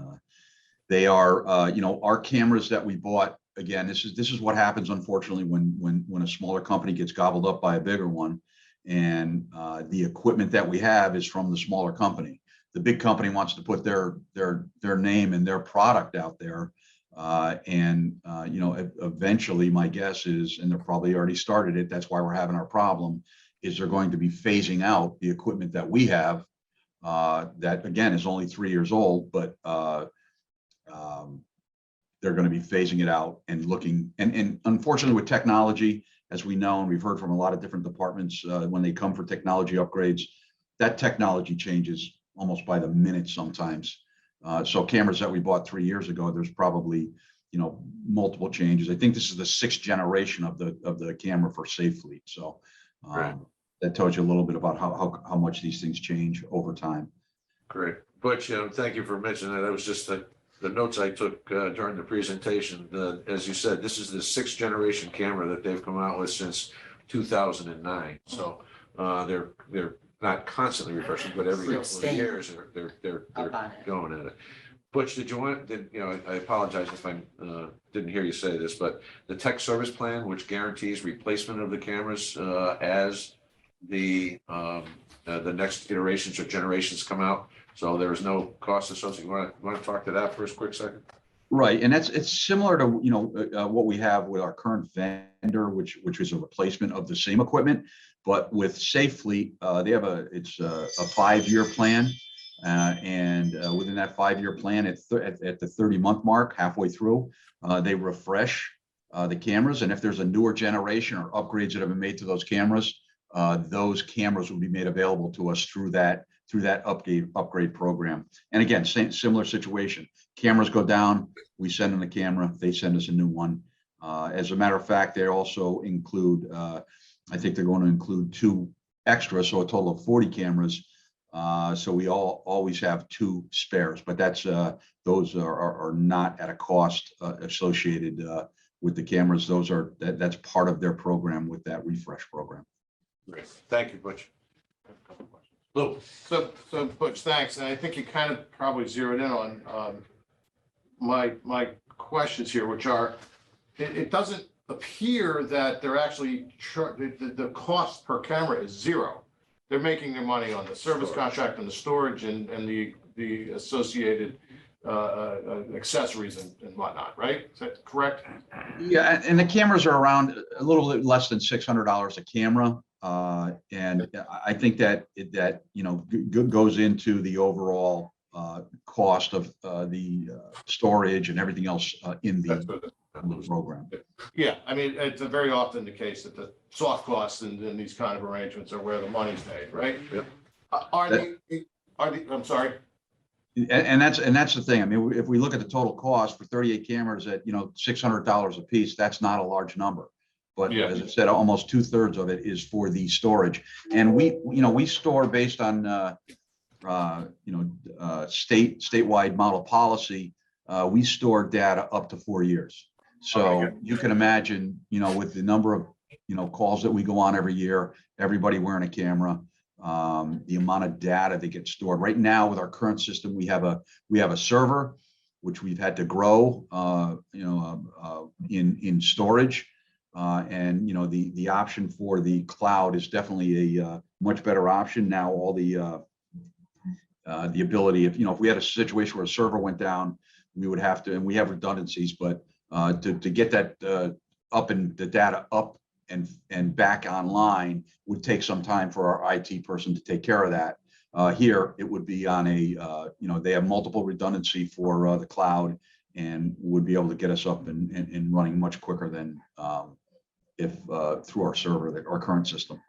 they are, our cameras that we bought. Again, this is what happens, unfortunately, when a smaller company gets gobbled up by a bigger one, and the equipment that we have is from the smaller company. The big company wants to put their name and their product out there, and eventually, my guess is, and they're probably already started it. That's why we're having our problem. Is they're going to be phasing out the equipment that we have, that again is only 3 years old, but they're going to be phasing it out and looking. And unfortunately, with technology, as we know, and we've heard from a lot of different departments, when they come for technology upgrades, that technology changes almost by the minute sometimes. So cameras that we bought 3 years ago, there's probably, multiple changes. I think this is the 6th generation of the camera for Safe Fleet. So Right. that tells you a little bit about how much these things change over time. Great. Butch, thank you for mentioning that. That was just the notes I took during the presentation. As you said, this is the 6th generation camera that they've come out with since 2009. So they're not constantly refreshing, but every couple of years they're going at it. Butch, did you want? I apologize if I didn't hear you say this, but the tech service plan, which guarantees replacement of the cameras as the next iterations or generations come out. So there is no cost associated. You want to talk to that for a quick second? Right, and it's similar to what we have with our current vendor, which is a replacement of the same equipment, but with Safe Fleet, they have a 5-year plan, and within that 5-year plan, at the 30-month mark, halfway through, they refresh the cameras, and if there's a newer generation or upgrades that have been made to those cameras, those cameras will be made available to us through that upgrade program. And again, similar situation. Cameras go down, we send them the camera, they send us a new one. As a matter of fact, they also include, I think they're going to include 2 extra, so a total of 40 cameras. So we always have 2 spares, but those are not at a cost associated with the cameras. That's part of their program with that refresh program. Great. Thank you, Butch. Lou. So Butch, thanks. And I think you kind of probably zeroed in on my questions here, which are, it doesn't appear that they're actually, the cost per camera is 0. They're making their money on the service contract and the storage and the associated accessories and whatnot, right? Is that correct? Yeah, and the cameras are around a little bit less than $600 a camera. And I think that goes into the overall cost of the storage and everything else in the program. Yeah, I mean, it's very often the case that the soft costs in these kind of arrangements are where the money's made, right? Yep. I'm sorry. And that's the thing. I mean, if we look at the total cost for 38 cameras at $600 a piece, that's not a large number. But Yeah. as I said, almost 2/3 of it is for the storage. And we store based on statewide model policy. We store data up to 4 years. So you can imagine, with the number of calls that we go on every year, everybody wearing a camera, the amount of data that gets stored. Right now, with our current system, we have a server, which we've had to grow, in storage. And the option for the cloud is definitely a much better option now. All the ability, if we had a situation where a server went down, we would have to, and we have redundancies, but to get that up and the data up and back online would take some time for our IT person to take care of that. Here, it would be on they have multiple redundancy for the cloud and would be able to get us up and running much quicker than if through our server, our current system.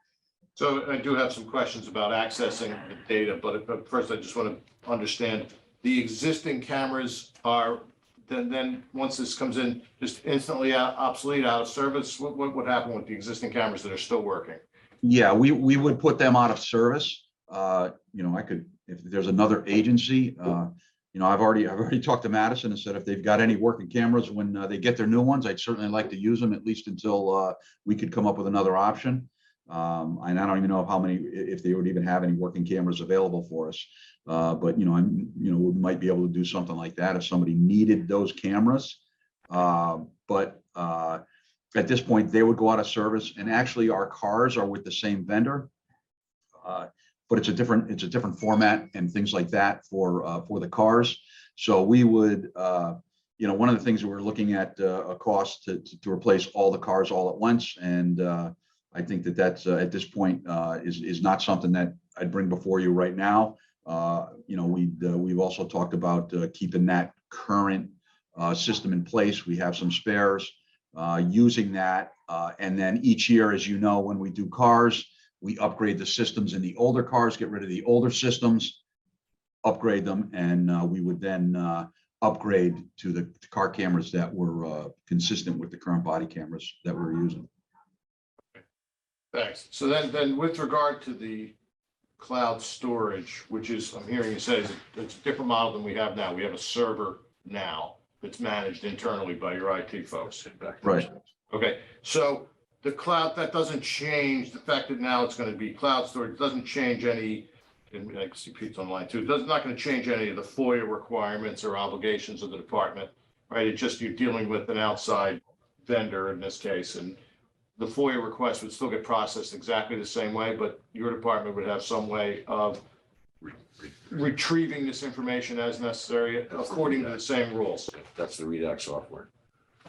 So I do have some questions about accessing the data, but first I just want to understand, the existing cameras are then once this comes in, just instantly obsolete, out of service? What would happen with the existing cameras that are still working? Yeah, we would put them out of service. I could, if there's another agency, I've already talked to Madison and said if they've got any working cameras when they get their new ones, I'd certainly like to use them at least until we could come up with another option. And I don't even know if they would even have any working cameras available for us. But we might be able to do something like that if somebody needed those cameras. But at this point, they would go out of service. And actually, our cars are with the same vendor, but it's a different format and things like that for the cars. So we would, one of the things that we're looking at a cost to replace all the cars all at once, and I think that's at this point is not something that I'd bring before you right now. We've also talked about keeping that current system in place. We have some spares, using that, and then each year, as you know, when we do cars, we upgrade the systems in the older cars, get rid of the older systems, upgrade them, and we would then upgrade to the car cameras that were consistent with the current body cameras that we're using. Thanks. So then with regard to the cloud storage, which is, I'm hearing you say, it's a different model than we have now. We have a server now that's managed internally by your IT folks. Right. Okay, so the cloud, that doesn't change the fact that now it's going to be cloud storage, doesn't change any, and I see Pete's online too, it's not going to change any of the FOIA requirements or obligations of the department, right? It's just you're dealing with an outside vendor in this case, and the FOIA request would still get processed exactly the same way, but your department would have some way of retrieving this information as necessary according to the same rules. That's the REDAC software.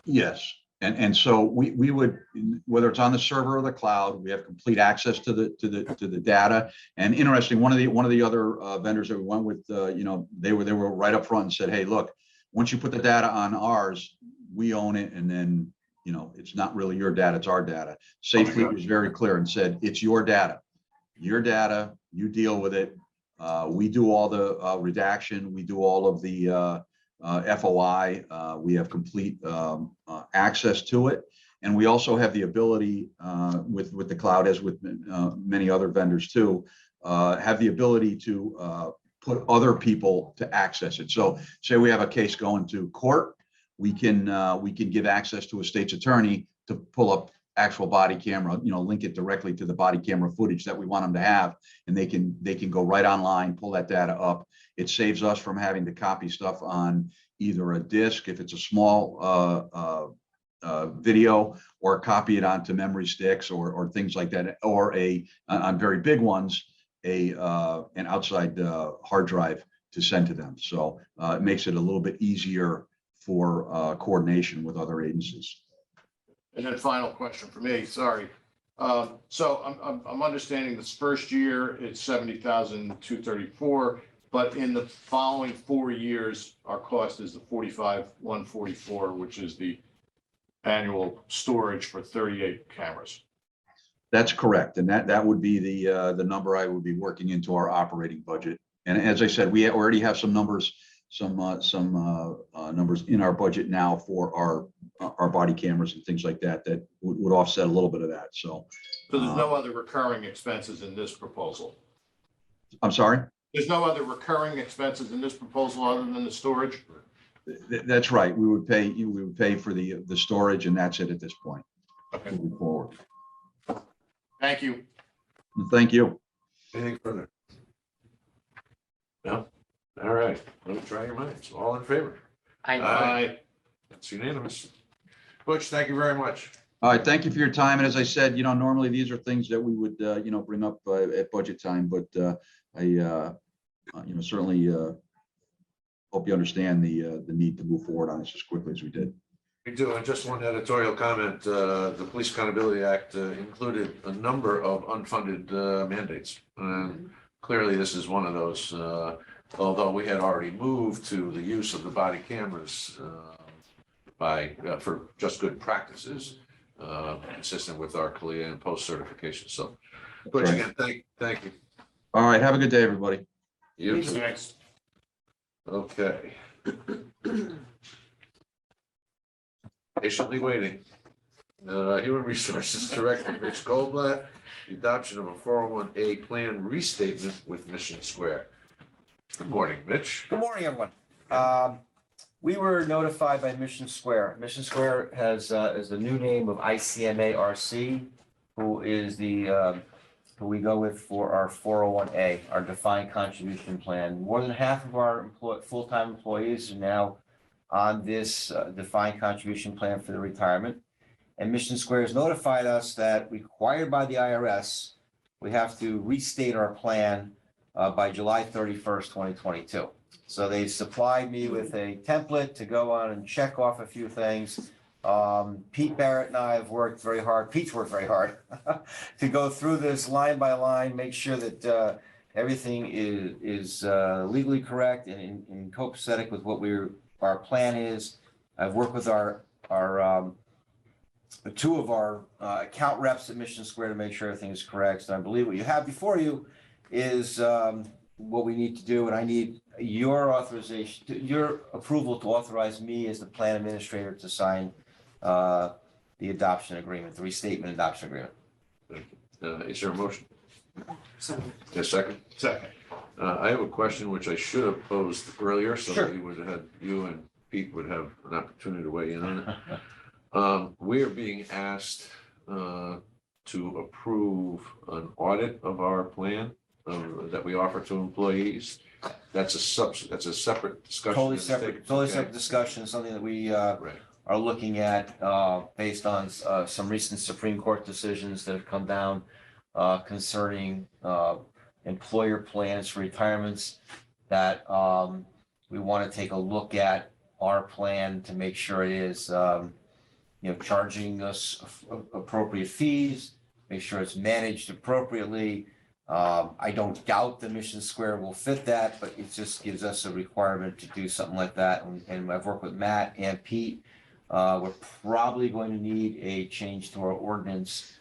Yes. And so we would, whether it's on the server or the cloud, we have complete access to the data. And interesting, one of the other vendors that we went with, they were right up front and said, hey, look, once you put the data on ours, we own it, and then You know, it's not really your data, it's our data. Safe Okay. Fleet was very clear and said, it's your data. Your data, you deal with it. We do all the redaction, we do all of the FOI. We have complete access to it. And we also have the ability with the cloud, as with many other vendors too, have the ability to put other people to access it. So say we have a case going to court, we can give access to a state's attorney to pull up actual body camera, you know, link it directly to the body camera footage that we want them to have, and they can go right online, pull that data up. It saves us from having to copy stuff on either a disk if it's a small video, or copy it onto memory sticks or things like that, or on very big ones, an outside hard drive to send to them. So it makes it a little bit easier for coordination with other agencies. And then final question for me, sorry. So I'm understanding this first year, it's 70,234, but in the following 4 years, our cost is the 45,144, which is the annual storage for 38 cameras. That's correct. And that would be the number I would be working into our operating budget. And as I said, we already have some numbers, numbers in our budget now for our body cameras and things like that, that would offset a little bit of that. So there's no other recurring expenses in this proposal. I'm sorry? There's no other recurring expenses in this proposal other than the storage? That's right. We would pay for the storage, and that's it at this point. Okay. Moving forward. Thank you. Thank you. Anything further? No? All right, let me try your minds. All in favor? I That's unanimous. Butch, thank you very much. All right, thank you for your time. And as I said, you know, normally these are things that we would, bring up at budget time, but I certainly hope you understand the need to move forward on this as quickly as we did. We do, and just one editorial comment, the Police Accountability Act included a number of unfunded mandates. And clearly this is one of those, although we had already moved to the use of the body cameras for just good practices, consistent with our CALIA and post certification. So, Butch, Right. again, thank you. All right, have a good day, everybody. You too. Thanks. Okay. Patiently waiting. Human Resources Director Rich Goldblatt, the adoption of a 401A plan restatement with Mission Square. Good morning, Mitch. Good morning, everyone. We were notified by Mission Square. Mission Square is the new name of ICMA RC, who is who we go with for our 401A, our defined contribution plan. More than half of our full-time employees are now on this defined contribution plan for the retirement. And Mission Square has notified us that, required by the IRS, we have to restate our plan by July 31st, 2022. So they supplied me with a template to go on and check off a few things. Pete Barrett and I have worked very hard. Pete's worked very hard to go through this line by line, make sure that everything is legally correct and copacetic with what our plan is. I've worked with our two of our account reps at Mission Square to make sure everything is correct. So I believe what you have before you is what we need to do, and I need your authorization, your approval to authorize me as the plan administrator to sign the adoption agreement, the restatement adoption agreement. Is there a motion? So A second? Second. I have a question which I should have posed earlier, so Sure. that you and Pete would have an opportunity to weigh in on it. We are being asked to approve an audit of our plan that we offer to employees. That's a separate discussion. Totally that's separate, taken- totally okay. separate discussion, something that we Right. are looking at based on some recent Supreme Court decisions that have come down concerning employer plans for retirements, that we want to take a look at our plan to make sure it is charging us appropriate fees, make sure it's managed appropriately. I don't doubt the Mission Square will fit that, but it just gives us a requirement to do something like that. And I've worked with Matt and Pete We're probably going to need a change to our ordinance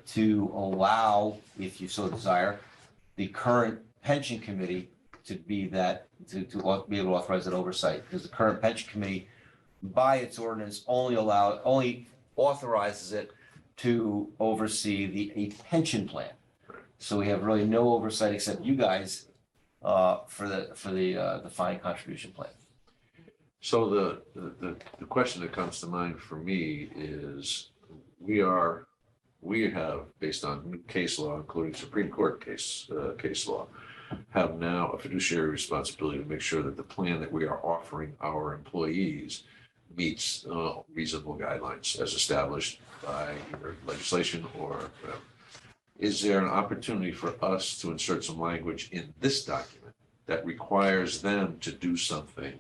to allow, if you so desire, the current pension committee to be that, to be able to authorize that oversight, because the current pension committee, by its ordinance, only authorizes it to oversee a pension plan. So we have really no oversight except you guys for the defined contribution plan. So the question that comes to mind for me is, we have, based on new case law, including Supreme Court case law, have now a fiduciary responsibility to make sure that the plan that we are offering our employees meets reasonable guidelines as established by either legislation or whatever. Is there an opportunity for us to insert some language in this document that requires them to do something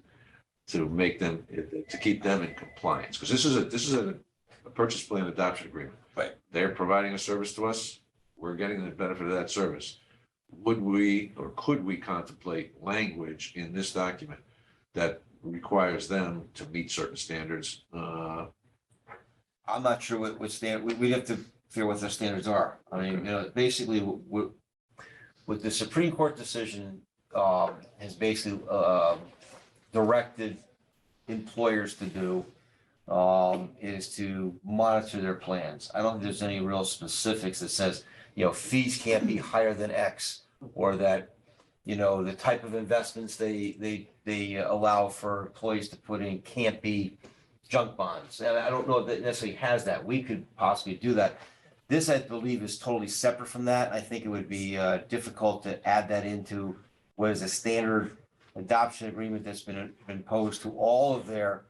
to make them, to keep them in compliance? Because this is a purchase plan adoption agreement. Right. They're providing a service to us. We're getting the benefit of that service. Would we, or could we contemplate language in this document that requires them to meet certain standards? I'm not sure what standard, we'd have to figure what their standards are. I mean, you know, basically, what the Supreme Court decision has basically directed employers to do is to monitor their plans. I don't think there's any real specifics that says, you know, fees can't be higher than X, or that, you know, the type of investments they allow for employees to put in can't be junk bonds. And I don't know if that necessarily has that. We could possibly do that. This, I believe, is totally separate from that. I think it would be difficult to add that into what is a standard adoption agreement that's been posed to all of their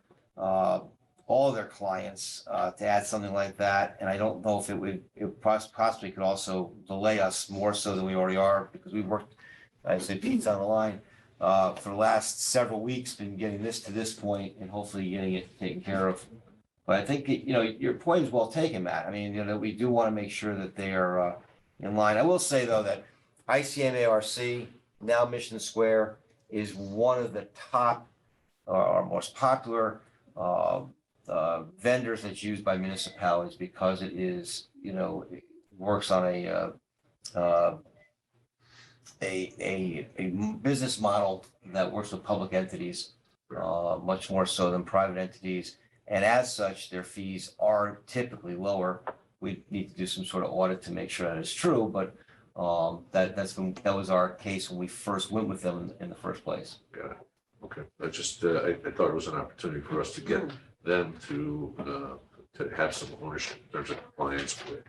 clients, to add something like that. And I don't know if it possibly could also delay us more so than we already are, because we've worked, I say Pete's on the line, for the last several weeks, been getting this to this point and hopefully getting it taken care of. But I think, you know, your point is well taken, Matt. I mean, you know, we do want to make sure that they are in line. I will say, though, that ICMARC, now Mission Square, is one of the top or most popular vendors that's used by municipalities, because it is, you know, it works on a business model that works with public entities, much more so than private entities. And as such, their fees are typically lower. We need to do some sort of audit to make sure that is true, but that was our case when we first went with them in the first place. Got it. Okay, I just, I thought it was an opportunity for us to get them to have some ownership in terms of compliance with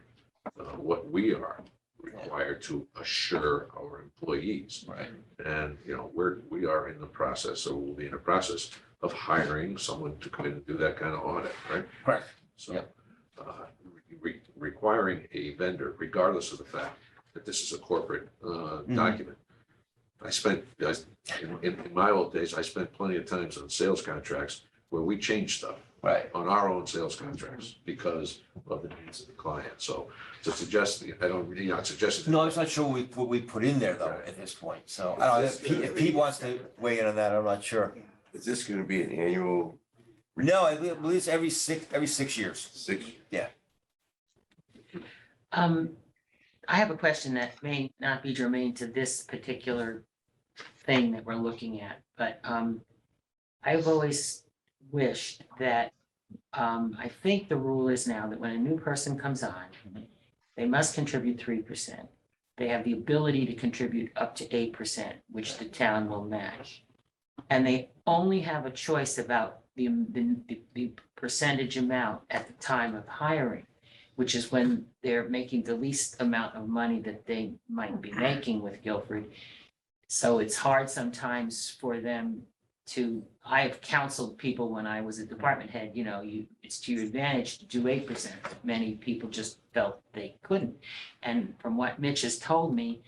what we are required to assure our employees. Right. And, you know, we are in the process, or we'll be in the process of hiring someone to come in and do that kind of audit, right? Correct. So, Yep. Requiring a vendor, regardless of the fact that this is a corporate document. In my old days, I spent plenty of times on sales contracts where we changed stuff. Right. On our own sales contracts because of the needs of the client. So to suggest, I don't really not suggesting. No, I'm not sure what we put in there though at this point. So I don't know if Pete wants to weigh in on that. I'm not sure. Is this gonna be an annual? No, I believe it's every 6 years. 6? Yeah. I have a question that may not be germane to this particular thing that we're looking at, but I've always wished that I think the rule is now that when a new person comes on, they must contribute 3%. They have the ability to contribute up to 8%, which the town will match. And they only have a choice about the percentage amount at the time of hiring, which is when they're making the least amount of money that they might be making with Guilford. So it's hard sometimes for them I have counseled people when I was a department head, you know, it's to your advantage to do 8%. Many people just felt they couldn't. And from what Mitch has told me,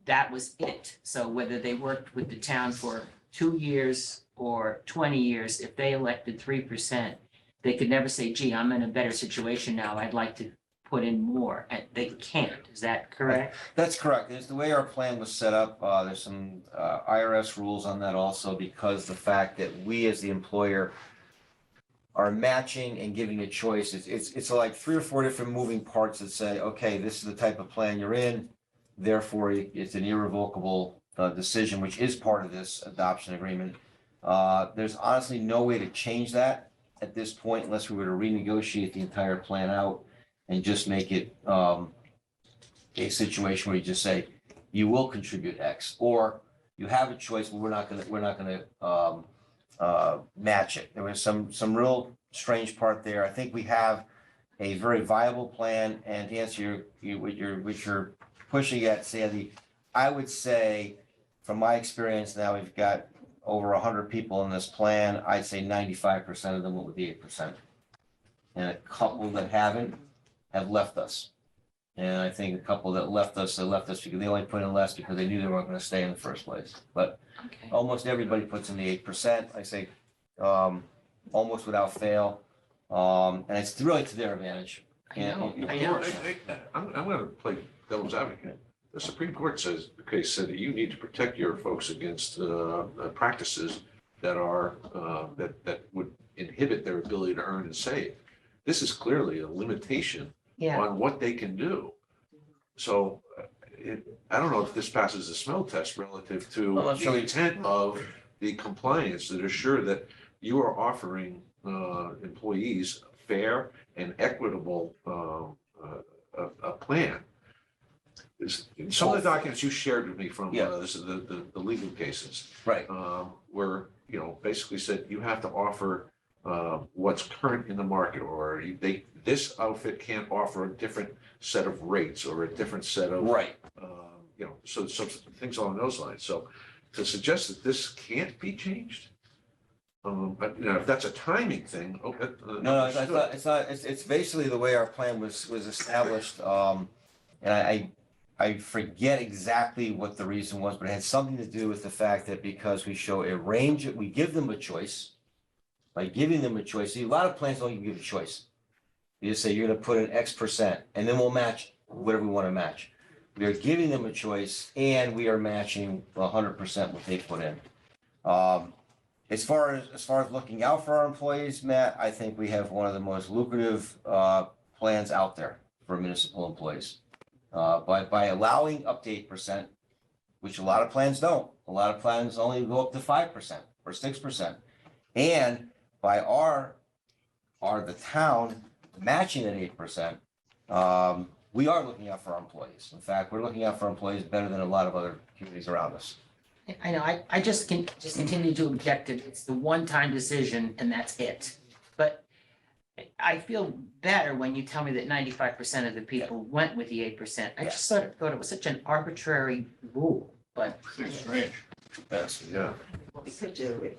that was it. So whether they worked with the town for 2 years or 20 years, if they elected 3%, they could never say, gee, I'm in a better situation now, I'd like to put in more. And they can't. Is that correct? That's correct. It's the way our plan was set up. There's some IRS rules on that also, because the fact that we as the employer are matching and giving a choice. It's like 3 or 4 different moving parts that say, okay, this is the type of plan you're in. Therefore, it's an irrevocable decision, which is part of this adoption agreement. There's honestly no way to change that at this point unless we were to renegotiate the entire plan out and just make it a situation where you just say, you will contribute X, or you have a choice, but we're not gonna match it. There was some real strange part there. I think we have a very viable plan, and to answer what you're pushing at, Sandy, I would say, from my experience now, we've got over 100 people in this plan. I'd say 95% of them went with the 8%. And a couple that haven't have left us. And I think a couple that left us, they left us because they only put in less because they knew they weren't gonna stay in the first place. But Okay. almost everybody puts in the 8%. I say, almost without fail. And it's really to their advantage. I know, And- I know. I'm gonna play devil's advocate. The Supreme Court said that you need to protect your folks against practices that are that would inhibit their ability to earn and save. This is clearly a limitation Yeah, on what they can do. So I don't know if this passes the smell test relative to Well, I'm sure the we- intent of the compliance that assure that you are offering employees fair and equitable a plan. Some of the documents you shared with me from Yeah. this is the legal cases Right. where, basically said you have to offer what's current in the market, or this outfit can't offer a different set of rates or a different set of, Right. so some things along those lines. So to suggest that this can't be changed, but if that's a timing thing, okay. No, it's not, it's basically the way our plan was established, and I forget exactly what the reason was, but it had something to do with the fact that because we show a range, we give them a choice. By giving them a choice, see, a lot of plans don't even give a choice. You just say, you're gonna put in X%, and then we'll match whatever we wanna match. We are giving them a choice, and we are matching 100% what they put in. As far as looking out for our employees, Matt, I think we have one of the most lucrative plans out there for municipal employees. By allowing up to 8%, which a lot of plans don't. A lot of plans only go up to 5% or 6%. And by the town matching at 8%, we are looking out for our employees. In fact, we're looking out for our employees better than a lot of other communities around us. I know, I just continue to object it. It's the one-time decision and that's it. But I feel better when you tell me that 95% of the people went with the 8%. I just thought it was such an arbitrary rule, but. It's strange. Yes. Yeah. What we could do,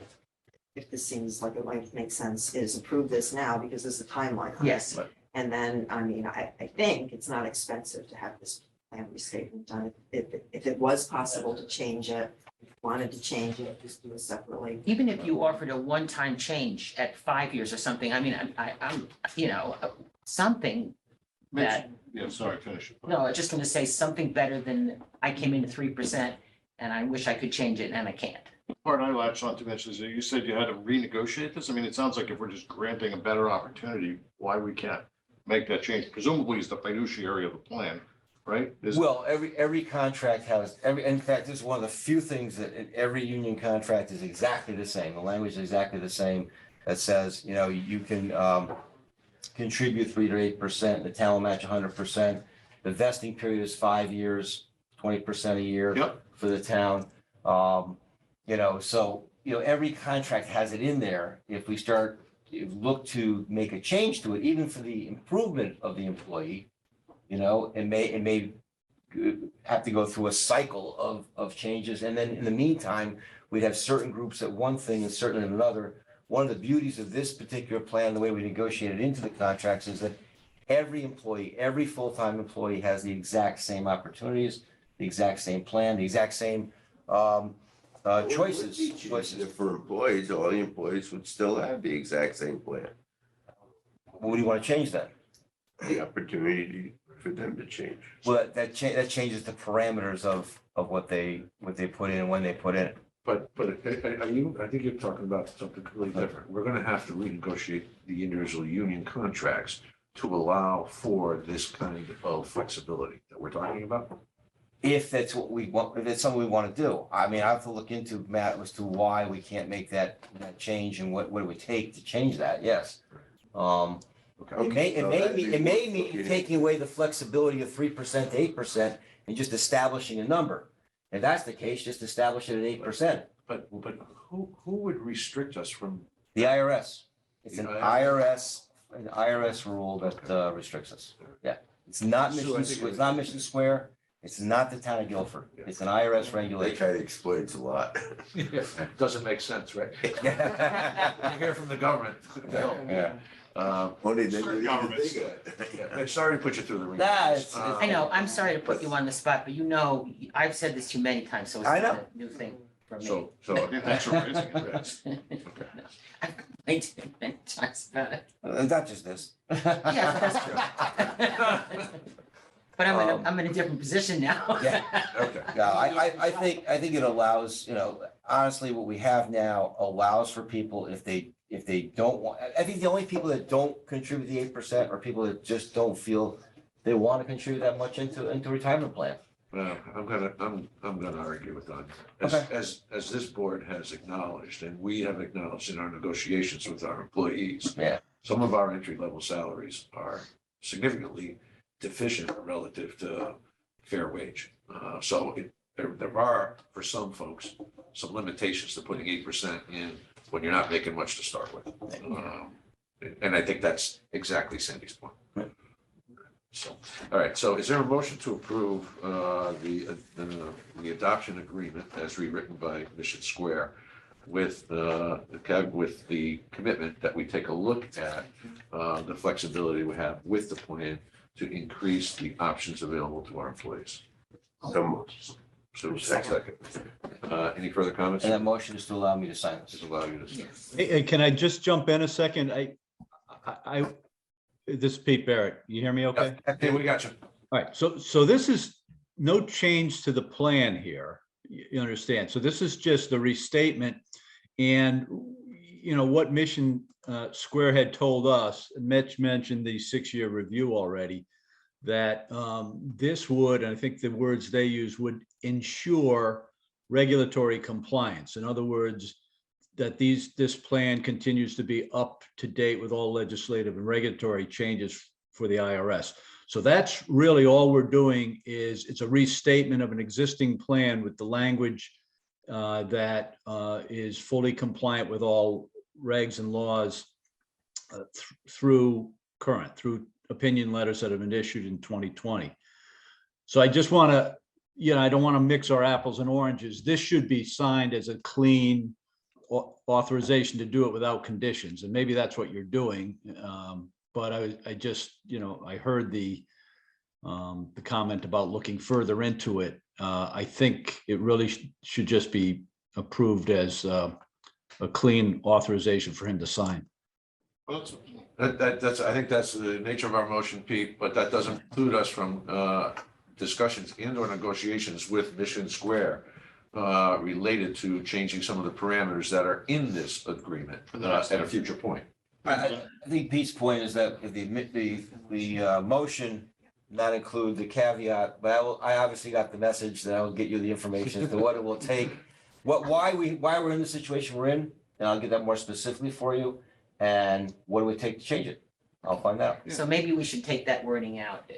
if this seems like it might make sense, is approve this now because there's a timeline on it. Yes. And then, I think it's not expensive to have this plan restatement done. If it was possible to change it, if you wanted to change it, just do it separately. Even if you offered a one-time change at 5 years or something, I'm something that, Yeah, sorry, finish it. no, I'm just gonna say something better than I came in at 3% and I wish I could change it and I can't. The part I latched on to mention is that you said you had to renegotiate this. It sounds like if we're just granting a better opportunity, why we can't make that change? Presumably it's the fiduciary of the plan, right? Well, every contract has, in fact, this is one of the few things that in every union contract is exactly the same. The language is exactly the same. That says, you can contribute 3 to 8%, the town will match 100%. The vesting period is 5 years, 20% a year Yep. for the town. Every contract has it in there. If we look to make a change to it, even for the improvement of the employee, it may have to go through a cycle of changes. And then in the meantime, we'd have certain groups at one thing and certain at another. One of the beauties of this particular plan, the way we negotiated into the contracts, is that every employee, every full-time employee has the exact same opportunities, the exact same plan, the exact same choices. If for employees, all the employees would still have the exact same plan. What do you want to change then? The opportunity for them to change. Well, that changes the parameters of what they put in and when they put in it. But are you, I think you're talking about something completely different. We're gonna have to renegotiate the individual union contracts to allow for this kind of flexibility that we're talking about. If that's what we want, if it's something we want to do. I mean, I have to look into, Matt, as to why we can't make that change and what it would take to change that, yes. It may mean taking away the flexibility of 3% to 8% and just establishing a number. If that's the case, just establish it at 8%. But who would restrict us from? The IRS. It's The an IRS. IRS rule that restricts us. Yeah, it's not So I think It's not Mission Square. It's not the town of Guilford. It's an IRS That regulation. kind of explains a lot. Doesn't make sense, right? You hear from the government. Yeah. Only they didn't even think of it. Yeah, sorry to put you through the ring. Nah, it's- I know, I'm sorry to put you on the spot, but you know, I've said this to you many times, so it's I not know. a new thing for me. So, Thanks for raising it. Yes. I've complained to him many times about it. Not just this. Yeah, that's true. But I'm in a different position now. Yeah. Okay. No, I think it allows, honestly, what we have now allows for people if they don't want, I think the only people that don't contribute the 8% are people that just don't feel they want to contribute that much into a retirement plan. Well, I'm gonna argue with Don. Okay. As this board has acknowledged, and we have acknowledged in our negotiations with our employees. Yeah. Some of our entry-level salaries are significantly deficient relative to fair wage. There are, for some folks, some limitations to putting 8% in when you're not making much to start with. And I think that's exactly Sandy's point. Right. So, all right, so is there a motion to approve the adoption agreement as rewritten by Mission Square with the commitment that we take a look at the flexibility we have with the plan to increase the options available to our employees? So second. Any further comments? And that motion is to allow me to sign this. Just allow you to. Yes. Hey, can I just jump in a second? This is Pete Barrett. You hear me okay? Hey, we got you. All right, so this is no change to the plan here, you understand? So this is just a restatement. And, what Mission Square had told us, Mitch mentioned the 6-year review already, that this would, and I think the words they use, would ensure regulatory compliance. In other words, that this plan continues to be up to date with all legislative and regulatory changes for the IRS. So that's really all we're doing is it's a restatement of an existing plan with the language that is fully compliant with all regs and laws through opinion letters that have been issued in 2020. So I just want to, I don't want to mix our apples and oranges. This should be signed as a clean authorization to do it without conditions, and maybe that's what you're doing. But I just, I heard the comment about looking further into it. I think it really should just be approved as a clean authorization for him to sign. Well, that's, I think that's the nature of our motion, Pete, but that doesn't include us from discussions and or negotiations with Mission Square related to changing some of the parameters that are in this agreement at a future point. I think Pete's point is that if the motion not include the caveat, but I obviously got the message that I will get you the information as to what it will take, why we're in the situation we're in, and I'll get that more specifically for you, and what it would take to change it. I'll find out. So maybe we should take that wording out.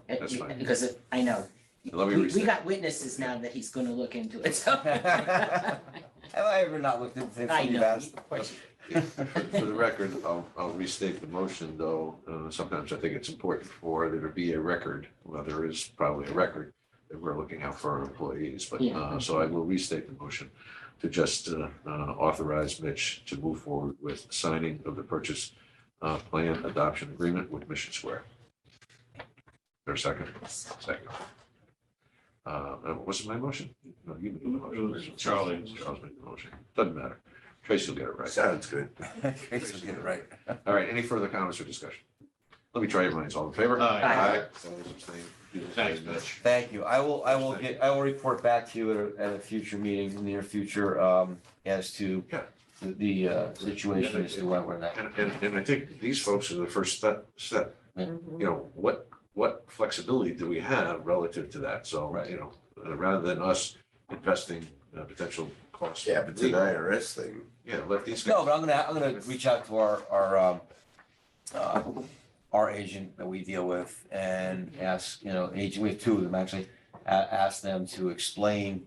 That's fine. Because I know, Let me we restate. got witnesses now that he's gonna look into it, so. Have I ever not looked at things I you've know, asked? of course. For the record, I'll restate the motion, though. Sometimes I think it's important for there to be a record. Well, there is probably a record that we're looking out for our employees, but Yeah. so I will restate the motion to just authorize Mitch to move forward with signing of the purchase plan adoption agreement with Mission Square. There a second? Second. Was it my motion? No, you made the motion. Charlie made the motion. Doesn't matter. Tracy will get it right. Sounds good. Tracy will get it right. All right, any further comments or discussion? Let me try your minds. All in favor? Aye. Opposed, abstained? Thanks, Mitch. Thank you. I will report back to you at a future meeting in the near future, as to Yeah. the situation as to why we're not. And I think these folks are the first step. Mhm. You know, what flexibility do we have relative to that? So, Right. you know, rather than us investing potential costs. Yeah, but it's an IRS thing. Yeah, let these No, guys. but I'm gonna reach out to our agent that we deal with and ask, agent, we have two of them actually, ask them to explain,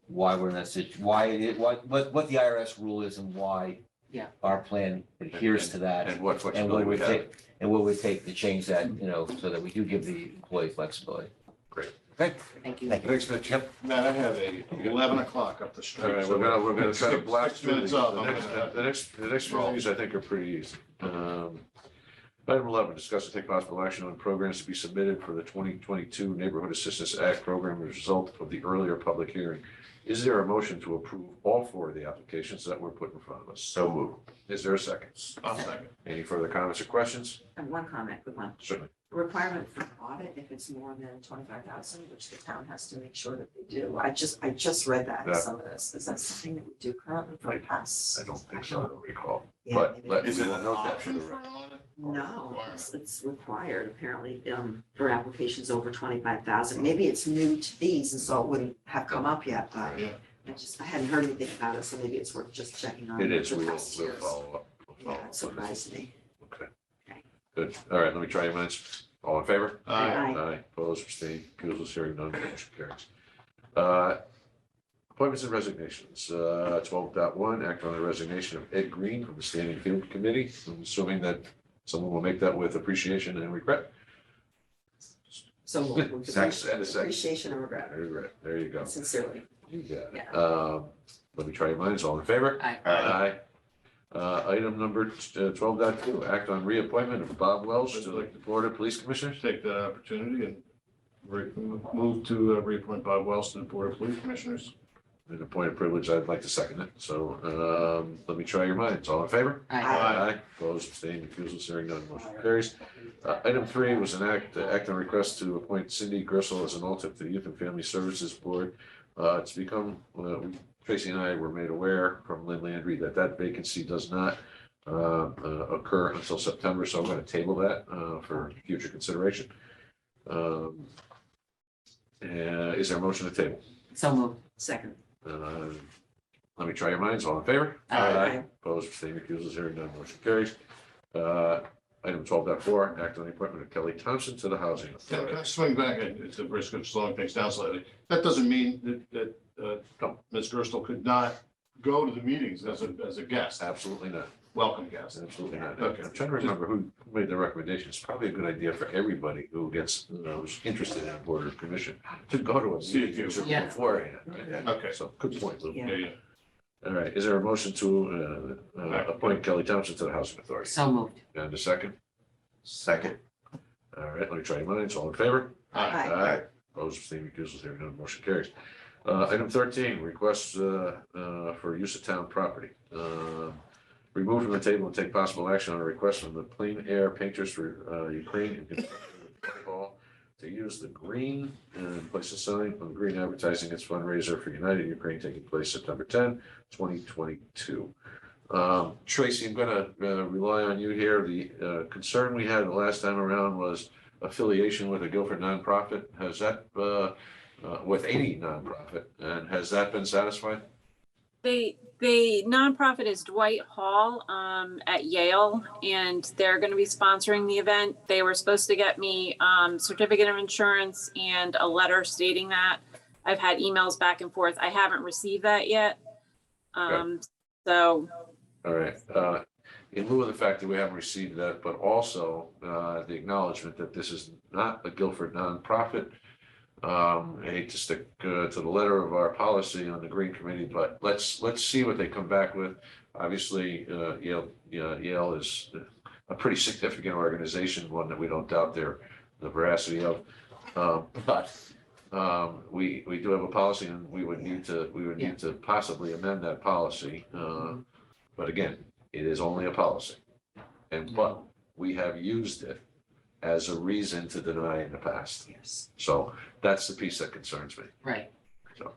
why we're in that what the IRS rule is and why Yeah. our plan adheres to that. And what And flexibility what we we have. take, and what we take to change that, so that we do give the employee flexibility. Great. Okay, Thank you. thank you. Thanks, Mitch. Yep. Matt, I have a 11 o'clock up the street. All right, so we're gonna try to blast 6 through minutes these. up. The I'm gonna- the next few of these I think are pretty easy. Item 11, discuss and take possible action on programs to be submitted for the 2022 Neighborhood Assistance Act program as a result of the earlier public hearing. Is there a motion to approve all four of the applications that were put in front of us? So moved. Is there a second? I'll second. Any further comments or questions? And one comment, good one. Certainly. Requirement for audit if it's more than 25,000, which the town has to make sure that they do. I just read that in Yeah. some of this. Is that something that we do currently for past? I don't think so, I don't recall. Yeah, But maybe let, it's- we will note that for the record. No, it's required apparently, for applications over 25,000. Maybe it's new to these and so it wouldn't have come up yet, but Yeah. I hadn't heard anything about it, so maybe it's worth just checking on. It is, the we'll past years. follow up. We'll follow Yeah, up it surprised me. Okay. Good. All right, let me try your minds. All in favor? Aye. Aye. Opposed, abstained, recusals, hearing none, motion carries. Appointments and resignations, 12.1, act on the resignation of Ed Green from the Standing Field Committee. I'm assuming that someone will make that with appreciation and regret. So with Second, and a second. appreciation and regret, Regret, there you go. sincerely. You got it. Yeah. Let me try your minds, all in favor? Aye. Aye. Item number 12.2, act on reappointment of Bob Welsh to the Board of Police Commissioners. Take that opportunity and move to reappoint Bob Wells to the Board of Police Commissioners. And a point of privilege, I'd like to second it. So let me try your minds. All in favor? Aye. Aye. Opposed, abstained, recusals, hearing none, motion carries. Item 3 was an act on request to appoint Cindy Grissel as an alternate to the Youth and Family Services Board. It's become, Tracy and I were made aware from Lynn Landry that vacancy does not occur until September, so I'm going to table that for future consideration. Is there a motion to table? So moved. Second. Let me try your minds. All in favor? Aye. Opposed, abstaining, recusals, hearing none, motion carries. Item 12.4, act on the appointment of Kelly Thompson to the Housing Can I Authority. swing back at the risk of slowing things down slightly? That doesn't mean that Ms. Gerstle could not go to the meetings as a guest, Absolutely not. welcome guest. Absolutely not. Okay. I'm trying to remember who made the recommendation. It's probably a good idea for everybody who who's interested in a board or commission to go to a See if meeting you- Yeah. beforehand. Okay. So, good point, Lou. Yeah. Yeah, yeah. All right, is there a motion to appoint Kelly Thompson to the Housing Authority? So moved. And a second? Second. All right, let me try your minds. All in favor? Aye. Opposed, abstaining, recusals, hearing none, motion carries. Item 13, requests for use of town property. Remove from the table and take possible action on a request from the Clean Air Painters for Ukraine in conjunction with the Hall to use the green and place a sign on green advertising its fundraiser for United Ukraine taking place September 10, 2022. Tracy, I'm gonna rely on you here. The concern we had the last time around was affiliation with a Guilford nonprofit. Has that, with any nonprofit, and has that been satisfied? The nonprofit is Dwight Hall at Yale, and they're going to be sponsoring the event. They were supposed to get me certificate of insurance and a letter stating that. I've had emails back and forth. I haven't received that yet. So All right, in lieu of the fact that we haven't received that, but also the acknowledgement that this is not a Guilford nonprofit. I hate to stick to the letter of our policy on the Green Committee, but let's see what they come back with. Obviously, Yale is a pretty significant organization, one that we don't doubt the veracity of. But we do have a policy, and we would need to possibly amend that policy. But again, it is only a policy, but we have used it as a reason to deny in the past. Yes. So that's the piece that concerns me. Right. So.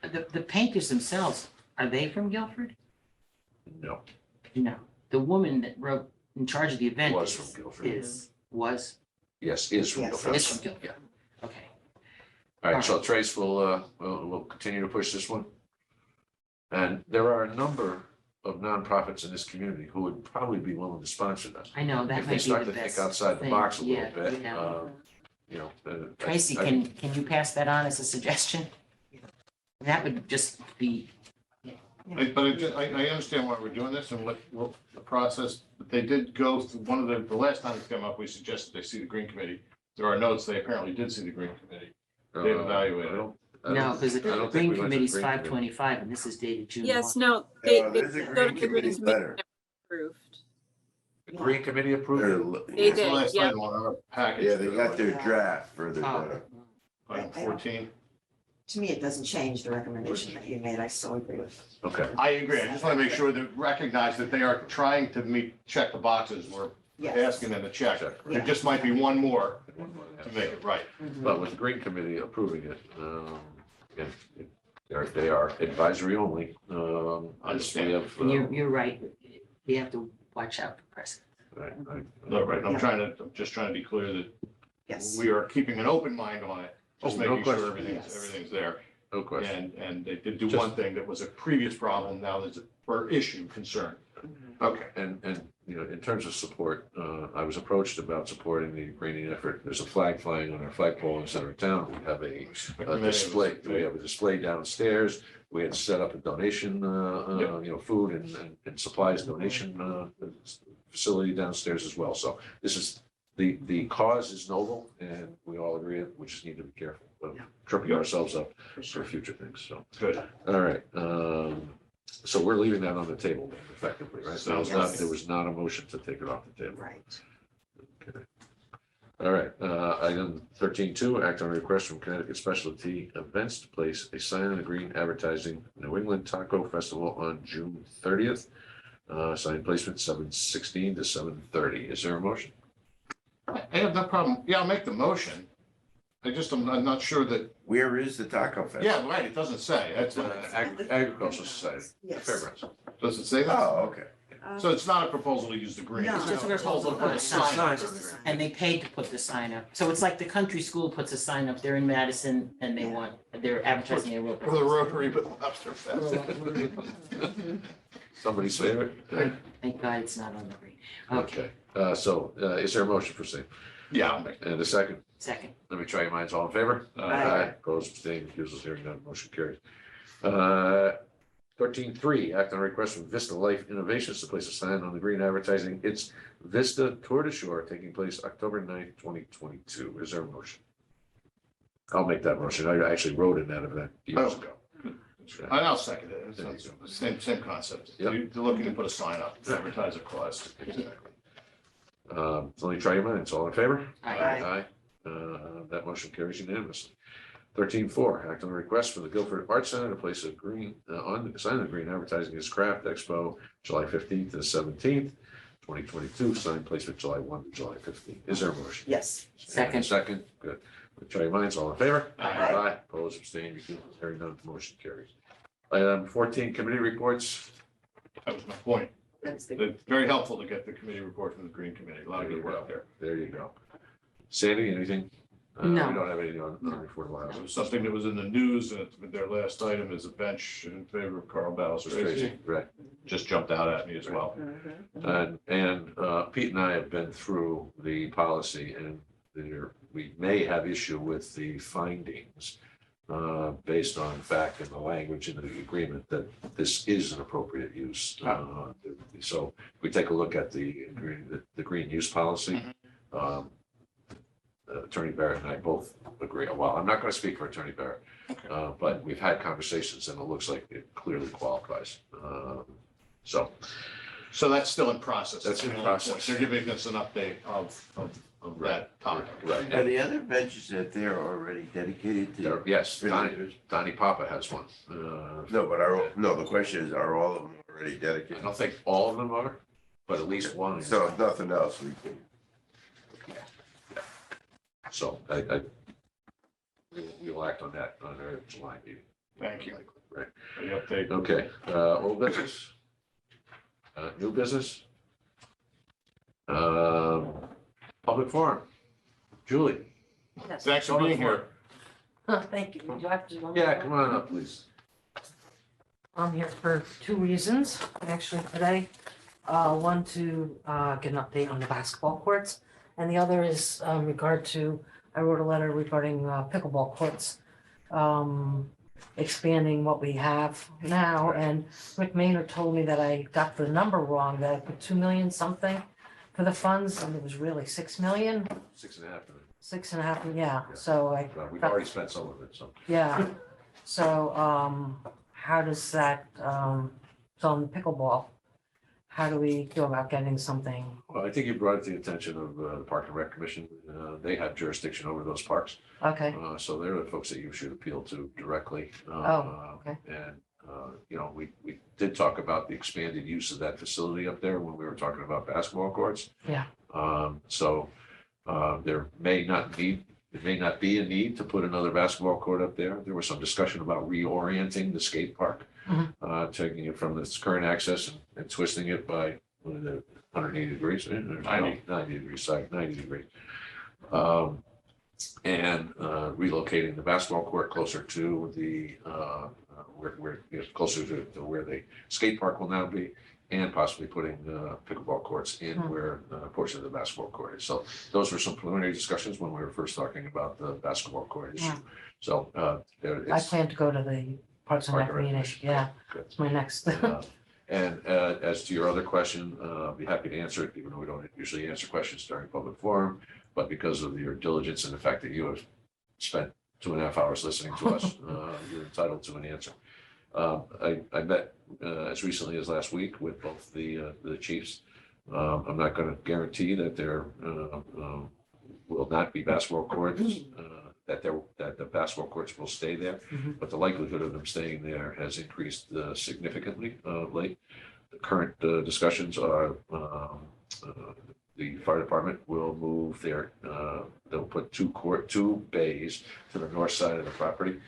The painters themselves, are they from Guilford? No, No. The woman that wrote in charge of the event was from Guilford. was, Yes, is from Yes. Guilford. is from Guilford. Yeah. Okay. All right, so Trace will continue to push this one. And there are a number of nonprofits in this community who would probably be willing to sponsor that. I know, that If they might be start the to think best outside the thing. box a little Yeah, bit, yeah. you know. Tracy, can you pass that on as a suggestion? That would just be, I understand why we're doing this and what the process, but they did go through, one of the last time it came up, we suggested they see the Green Committee. There are notes, they apparently did see the Green Committee. They've evaluated it. no, because the I don't think Green we went to the Committee's Green Committee. 5/25 and this is dated June 1. Yes, no, they There's a go to Green the Green Committee Committee. letter. Approved. The Green Committee approved it. They It's the did, last yeah. item on our package. Yeah, they got their draft further Oh. down. Item 14. To me, it doesn't change the recommendation that you made. I still agree with it. Okay, I agree. I just want to make sure that recognize that they are trying to check the boxes. We're Yes. asking them to check. Check. There just might be one more to make it right. but with the Green Committee approving it, again, they are advisory only. As we have, And you're right, we have to watch out for precedent. No, right. I'm just trying to be clear that Yes. we are keeping an open mind on it. Just Oh, no making sure question. everything's there. No question. And they did do Just- one thing that was a previous problem. Now there's a issue concern. Okay. And, you know, in terms of support, I was approached about supporting the greening effort. There's a flag flying on our flagpole in the center of town. We have a display, we have a display downstairs. We had set up a donation, you know, food and supplies donation, facility downstairs as well. So this is, the cause is noble and we all agree it. We just need to be careful of tripping ourselves up for future things. So, Good. all right. So we're leaving that on the table then, effectively, right? Sounds good. There was not a motion to take it off the table. Right. Okay. All right, item 13.2, act on a request from Connecticut Specialty Events to place a sign on the green advertising New England Taco Festival on June 30th. Sign placement 7:16 to 7:30. Is there a motion? I have no problem. Yeah, I'll make the motion. I'm not sure that, Where is the taco festival? yeah, right, it doesn't say. That's, Agricultural Society, Yes. Fairgrounds. does it say that? Oh, okay. So it's not a proposal to use the green. No. It's just a proposal to put a sign up, Just a sign. and they paid to put the sign up. So it's like the country school puts a sign up, they're in Madison, and they're advertising their real. For the Rotary, but Lobster Fest. Somebody's favorite? Thank God it's not on the green. Okay, so is there a motion for same? Yeah, I'll make And a second? Second. Let me try your minds. All in favor? Aye. Opposed, abstaining, recusals, hearing none, motion carries. 13.3, act on a request from Vista Life Innovations to place a sign on the green advertising its Vista Tour de Shore taking place October 9th, 2022. Is there a motion? I'll make that motion. I actually wrote in that event years ago. And I'll second it. It's the same concept. Yep. They're looking to put a sign up, advertise a cause. Exactly. So let me try your minds. All in favor? Aye. Aye. That motion carries unanimously. 13.4, act on a request from the Guilford Arts Center to place a green, on the sign of the green advertising its craft expo, July 15th to the 17th, 2022, sign placement July 1 to July 15th. Is there a motion? Yes. Second. Second, good. Try your minds. All in favor? Aye. Opposed, abstaining, recusals, hearing none, motion carries. Item 14, committee reports. That was my point. That's the. It's very helpful to get the committee report from the Green Committee. A lot of good work there. There you go. Sandy, anything? No. We don't have anything on affordable It housing. was something that was in the news, and their last item is a bench in favor of Carl Bowser. Tracy, right. Just jumped out at me as well. And Pete and I have been through the policy and we may have issue with the findings based on fact and the language in the agreement that this is an appropriate use. So we take a look at the green use policy. Attorney Barrett and I both agree. Well, I'm not going to speak for Attorney Barrett, but we've had conversations and it looks like it clearly qualifies. So that's still in process. That's in process. They're giving us an update of that topic. Right. Are the other benches that they're already dedicated to? Yes, Donnie Papa has one. No, but the question is, are all of them already I dedicated? don't think all of them are, but at least one. is. So if nothing else, we can. So we will act on that on our July meeting. Thank you. Right. For the update. Okay, old business? New business? Public forum. Julie? Yes. Thanks for being here. Thank you. Would you like to? Yeah, come on up, please. I'm here for two reasons, actually, today. One to get an update on the basketball courts, and the other is regard to, I wrote a letter regarding pickleball courts, expanding what we have now, and Rick Maynard told me that I got the number wrong, that I put 2 million something for the funds, and it was really 6 million, 6.5 minutes. 6.5, yeah, so I. We've already spent some of it, so. Yeah, so, how does that, so on pickleball, how do we go about getting something? Well, I think you brought it to the attention of the Park and Rec Commission. They have jurisdiction over those parks. Okay, So they're the folks that you should appeal to directly. okay. And, you know, we did talk about the expanded use of that facility up there when we were talking about basketball courts. Yeah. So there may not be a need to put another basketball court up there. There was some discussion about reorienting the skate park, taking it from its current access and twisting it by 180 degrees, 90 degrees, sorry, 90 degrees. And relocating the basketball court closer to the where closer to where the skate park will now be, and possibly putting pickleball courts in where a portion of the basketball court is. So those were some preliminary discussions when we were first talking about the basketball court issue. Yeah. So I plan to go to the Parks and Rec meeting, yeah, Good. it's my next. And as to your other question, I'll be happy to answer it, even though we don't usually answer questions during public forum. But because of your diligence and the fact that you have spent 2.5 hours listening to us, you're entitled to an answer. I met as recently as last week with both the chiefs. I'm not going to guarantee that there will not be basketball courts, that the basketball courts will stay there, but the likelihood of them staying there has increased significantly of late. The current discussions are the fire department will move their, they'll put two bays to the north side of the property.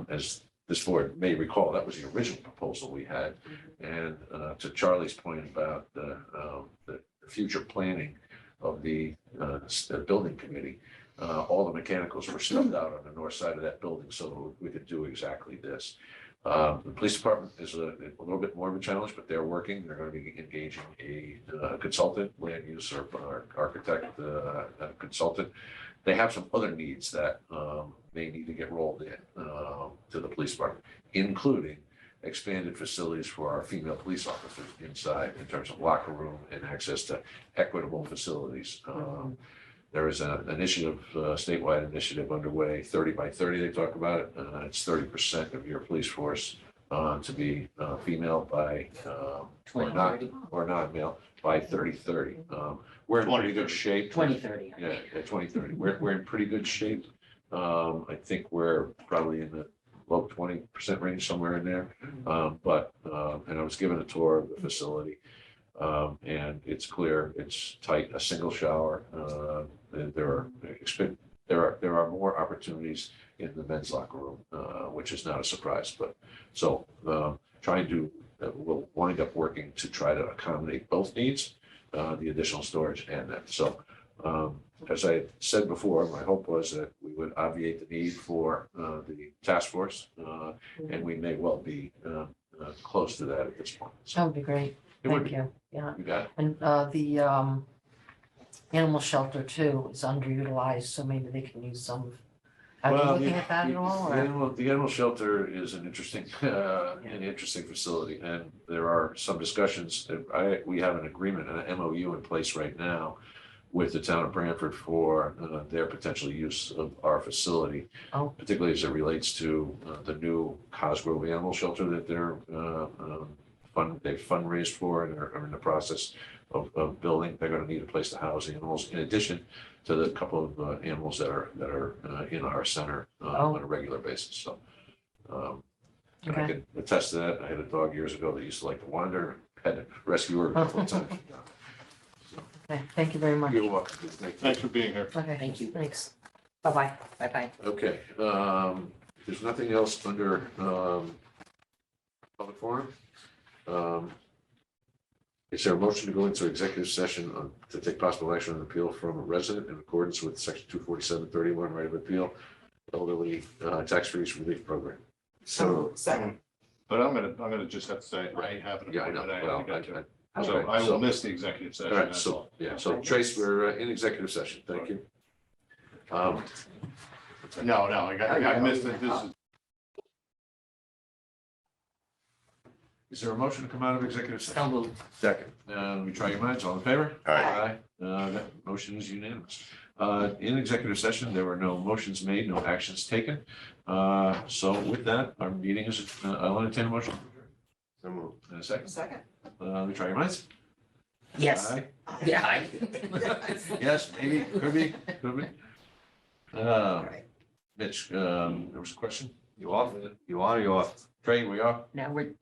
As this board may recall, that was the original proposal we had. And to Charlie's point about the future planning of the building committee, all the mechanicals were stubbed out on the north side of that building so we could do exactly this. The police department is a little bit more of a challenge, but they're working. They're going to be engaging a consultant, land use or architect consultant. They have some other needs that may need to get rolled in to the police department, including expanded facilities for our female police officers inside in terms of locker room and access to equitable facilities. There is an initiative, statewide initiative underway, 30 by 30, they talk about it. It's 30% of your police force to be female by, or non-male by 2030. We're in pretty good shape. 2030. Yeah, 2030. We're in pretty good shape. I think we're probably in the low 20% range, somewhere in there. And I was given a tour of the facility. And it's clear, it's tight, a single shower. There are more opportunities in the men's locker room, which is not a surprise. But so trying to we'll wind up working to try to accommodate both needs, the additional storage and that. So as I said before, my hope was that we would obviate the need for the task force, and we may well be close to that at this point. So That would be great, it would thank be. you, yeah. You got it. And the animal shelter too is underutilized, so maybe they can use some. Are you looking at that at all? The animal shelter is an interesting facility, and there are some discussions. We have an agreement, an MOU in place right now with the town of Branford for their potential use of our facility, particularly as it relates to the new Cosgrove Animal Shelter that they've fundraised for and are in the process of building. They're going to need a place to house animals, in addition to the couple of animals that are in our center on a regular basis. So I can attest to that. I had a dog years ago that used to like to wander. Had to rescue her a couple of times. Okay, thank you very much. You're welcome. Thank you. Thanks for being here. Okay, Thank you. thanks. Bye-bye. Bye-bye. Okay, there's nothing else under, public forum. Is there a motion to go into executive session to take possible action on appeal from a resident in accordance with section 247-31 right of appeal, elderly tax relief program? So, Second. But I'm gonna just have to say, I have an Yeah, I know. appointment I Well, have to get to. okay, So I so- will miss the executive All session, right, that's so, all. yeah, so Trace, we're in executive session. Thank you. No, I missed it, this is. Is there a motion to come out of executive So session? moved. Second. Let me try your minds. All in favor? Aye. That motion is unanimous. In executive session, there were no motions made, no actions taken. So with that, our meeting is, I'll entertain a motion. so moved. In a second. Second. Let me try your minds. Yes. Aye. Yeah. Yes, maybe, could be. All right. Mitch, there was a question? You off? You on or you off? Trey, we off? Now we're